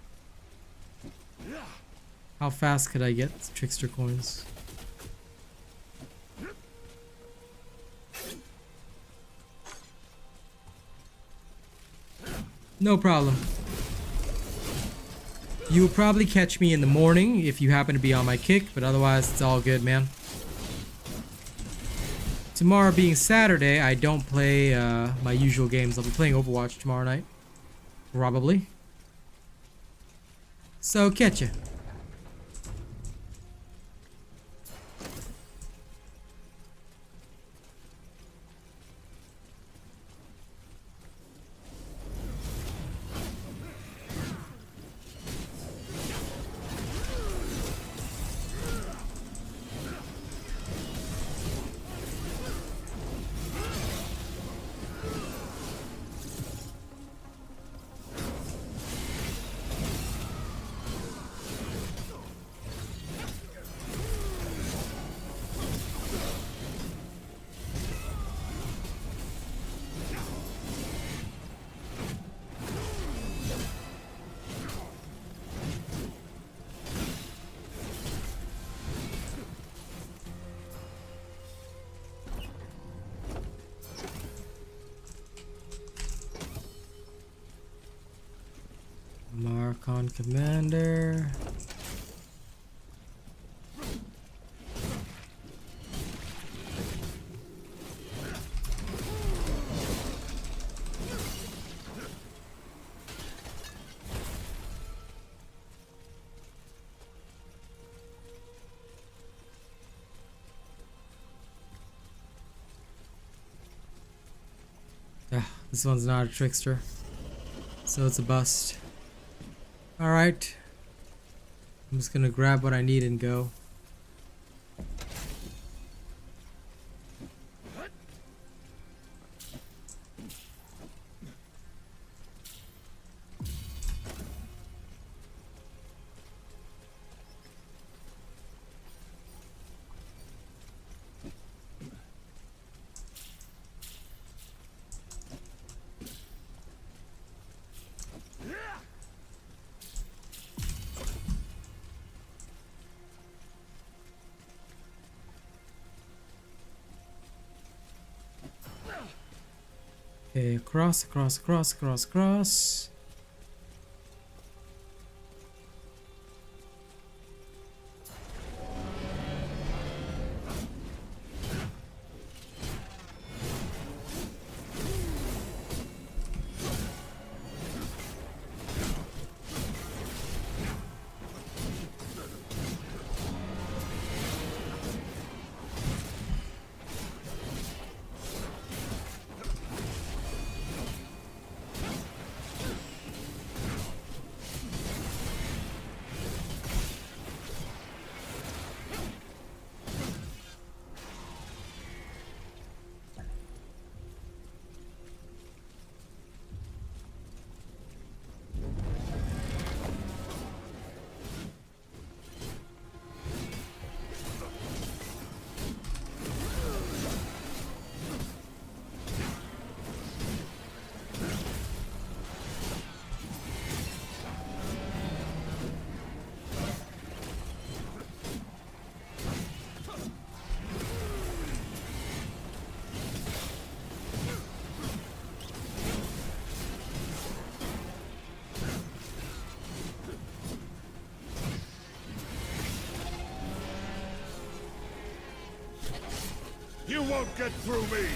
A: how fast could I get trickster coins? No problem. You will probably catch me in the morning if you happen to be on my kick, but otherwise it's all good, man. Tomorrow being Saturday, I don't play my usual games. I'll be playing Overwatch tomorrow night. Probably. So, catch ya. Archon Commander. This one's not a trickster, so it's a bust. Alright. I'm just gonna grab what I need and go. Okay, across.
B: You won't get through me!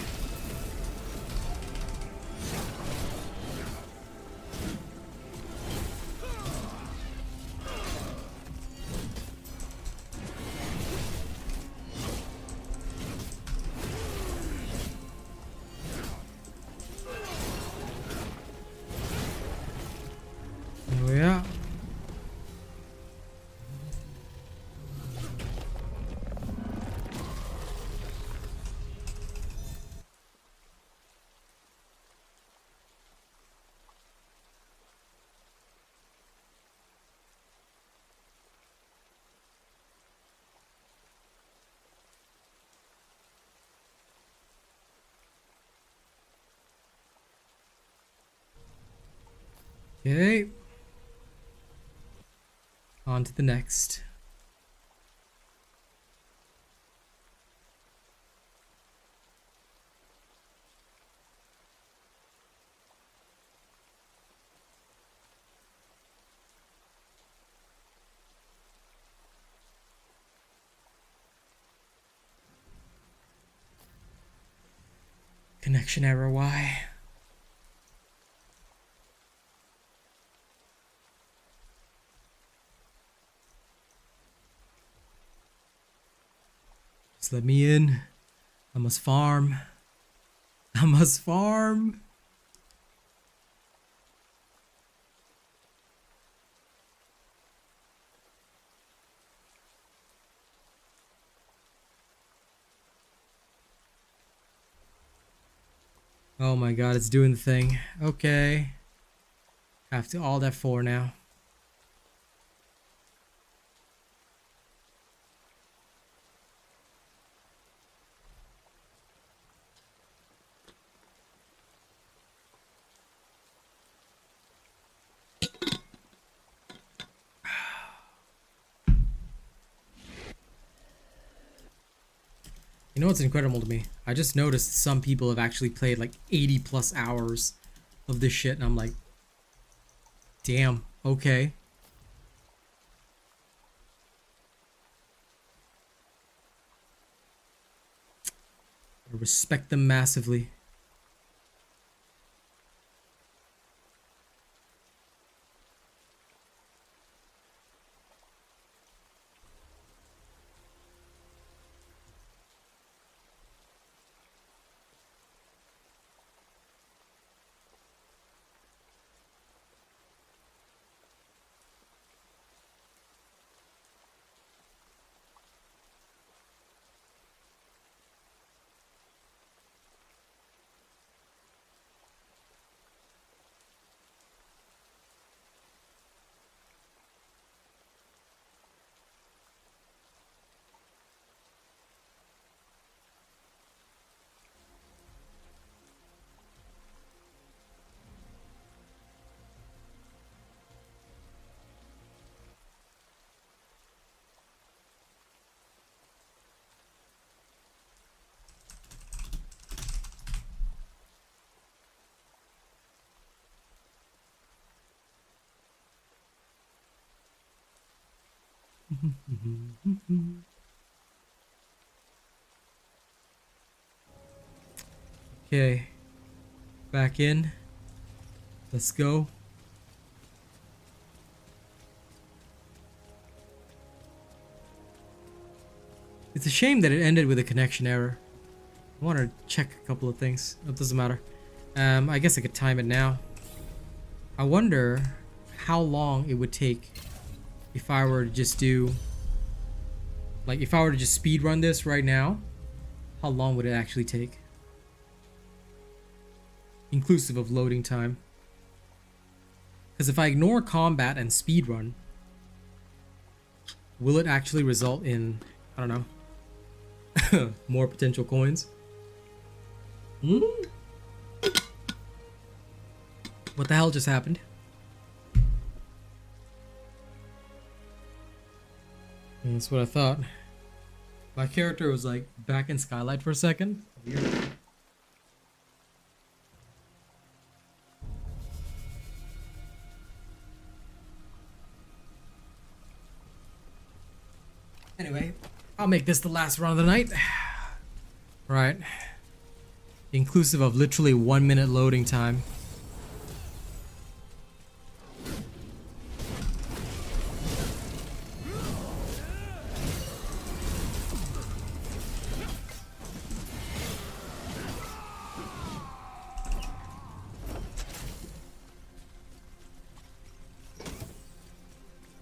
A: There we are. Okay. On to the next. Connection error, why? Just let me in. I must farm. I must farm. Oh my god, it's doing the thing. Okay. Have to alt F4 now. You know what's incredible to me? I just noticed some people have actually played like 80+ hours of this shit, and I'm like, damn, Okay. I respect them massively. Okay. Back in. Let's go. It's a shame that it ended with a connection error. I want to check a couple of things. It doesn't matter. I guess I could time it now. I wonder how long it would take if I were to just do... Like, if I were to just speed run this right now, how long would it actually take? Inclusive of loading time. Because if I ignore combat and speed run, will it actually result in, I don't know, more potential coins? What the hell just happened? And that's what I thought. My character was like back in Skylight for a second. Weird. Anyway, I'll make this the last run of the night. Right. Inclusive of literally 1 minute loading time.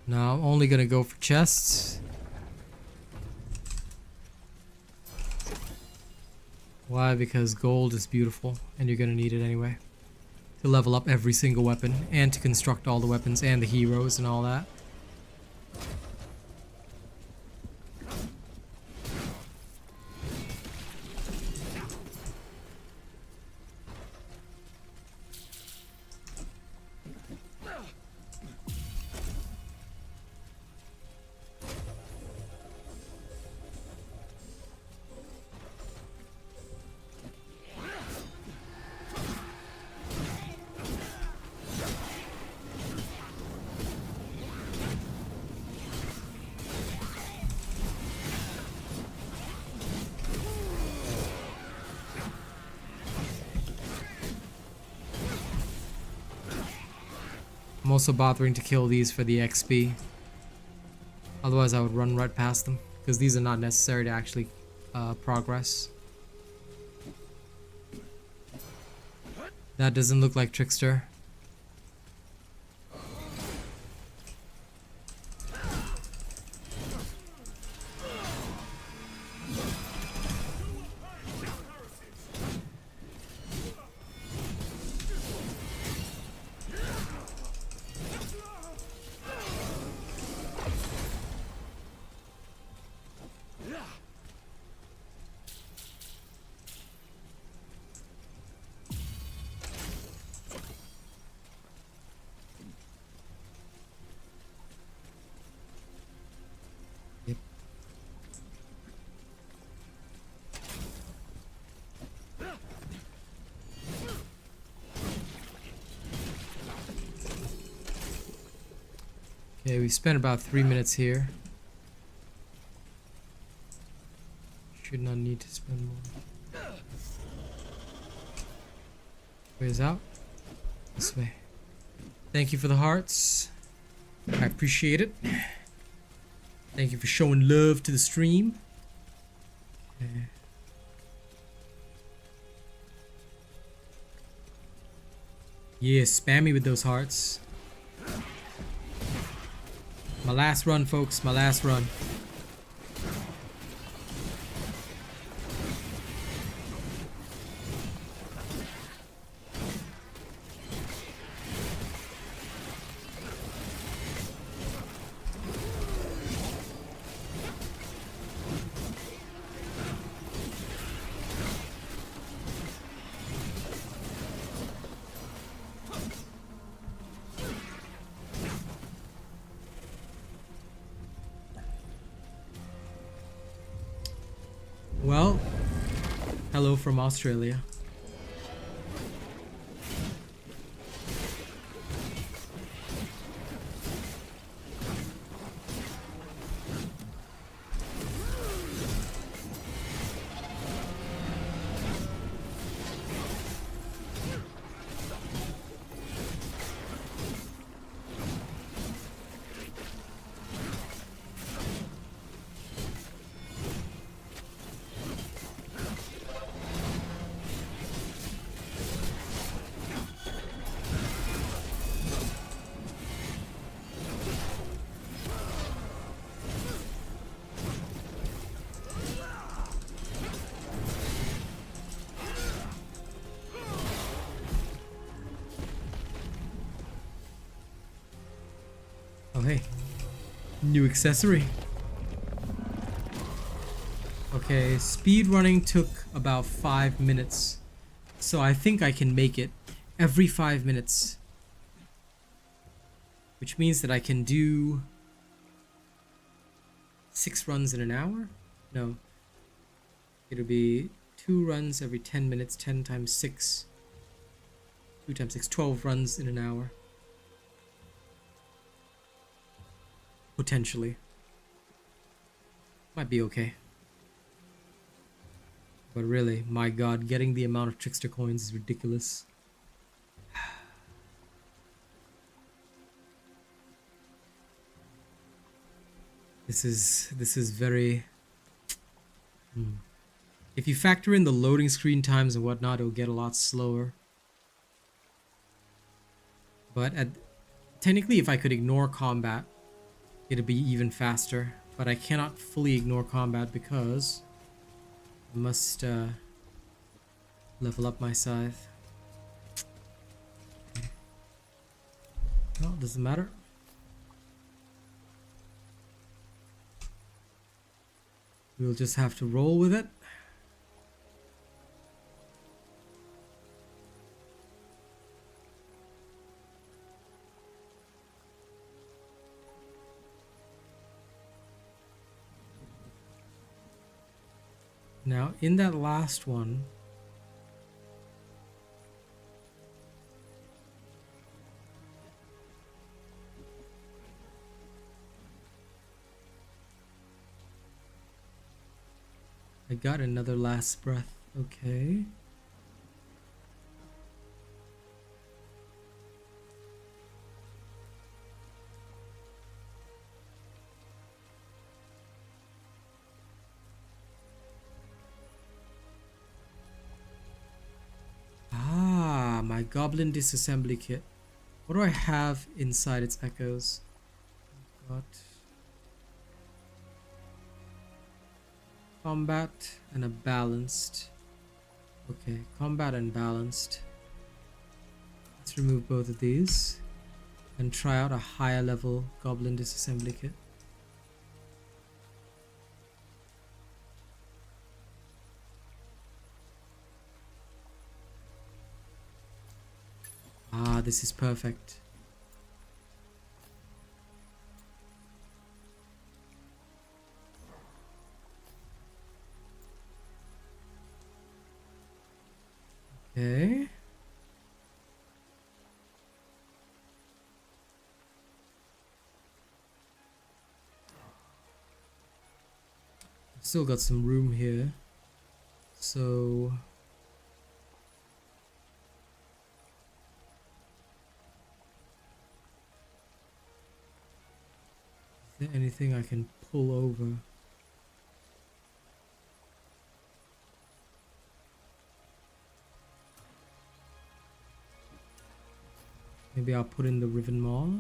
A: Now I'm only gonna go for chests. Why? Because gold is beautiful and you're gonna need it anyway. To level up every single weapon and to construct all the weapons and the heroes and all that. I'm also bothering to kill these for the XP. Otherwise I would run right past them, because these are not necessary to actually progress. That doesn't look like Trickster. Okay, we spent about 3 minutes here. Should not need to spend more. Ways out. This way. Thank you for the hearts. I appreciate it. Thank you for showing love to the stream. Okay. Yeah, spam me with those hearts. My last run, folks. My last run. Well, hello from Australia. Oh hey, new accessory. Okay, speed running took about 5 minutes, so I think I can make it every 5 minutes, which means that I can do 6 runs in an hour. No, it'll be 2 runs every 10 minutes. 10 times 6, 2 times 6, 12 runs in an hour. Potentially. Might be okay. But really, my god, getting the amount of trickster coins is ridiculous. This is very... If you factor in the loading screen times and whatnot, it'll get a lot slower. But technically, if I could ignore combat, it'll be even faster, but I cannot fully ignore combat because I must level up my scythe. Well, doesn't matter. We'll just have to roll with it. Now, in that last one, I got another last breath. Okay. My goblin disassembly kit. What do I have inside its echoes? Got combat and a balanced. Okay, combat and balanced. Let's remove both of these and try out a higher level goblin disassembly kit. Ah, this is perfect. Okay. Still got some room here. So is there anything I can pull over? Maybe I'll put in the Riven Maul.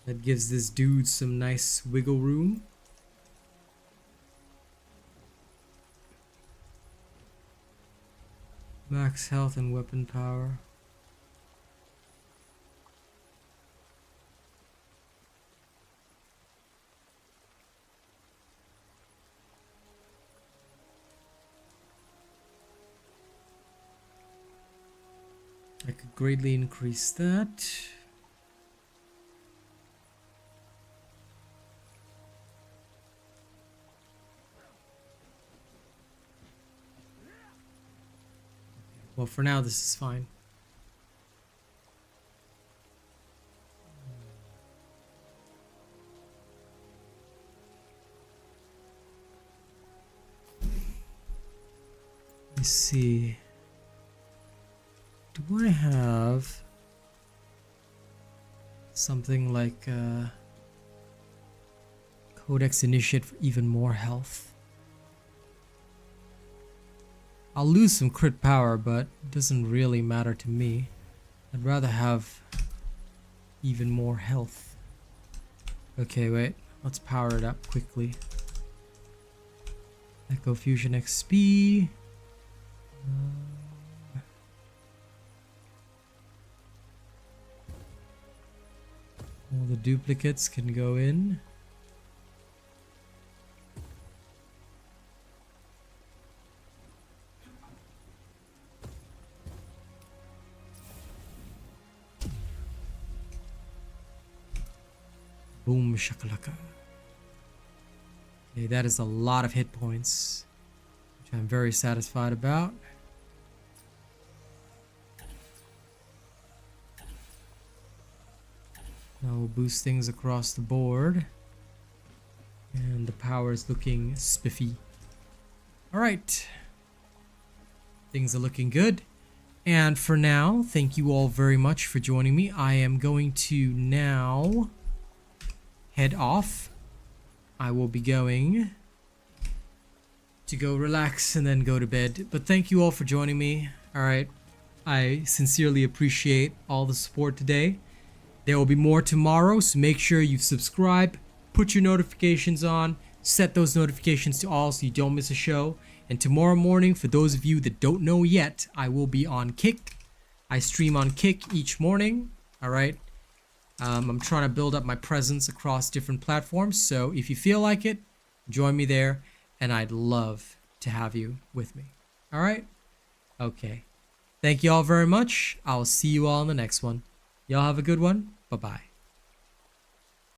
A: That gives this dude some nice wiggle room. Max health and weapon power. I could greatly increase that. Well, for now, this is fine. Let's see. Do I have something like Codex Initiate for even more health? I'll lose some crit power, but it doesn't really matter to me. I'd rather have even more health. Okay, wait. Let's power it up quickly. Echo Fusion XP. All the duplicates can go in. Boom shakalaka. Okay, that is a lot of hit points, which I'm very satisfied about. Now we'll boost things across the board. And the power is looking spiffy. Alright. Things are looking good. And for now, thank you all very much for joining me. I am going to now head off. I will be going to go relax and then go to bed. But thank you all for joining me. Alright. I sincerely appreciate all the support today. There will be more tomorrow, so make sure you subscribe, put your notifications on, set those notifications to all so you don't miss a show. And tomorrow morning, for those of you that don't know yet, I will be on Kick. I stream on Kick each morning. Alright. I'm trying to build up my presence across different platforms, so if you feel like it, join me there, and I'd love to have you with me. Alright? Okay. Thank you all very much. I'll see you all in the next one. Y'all have a good one. Bye-bye.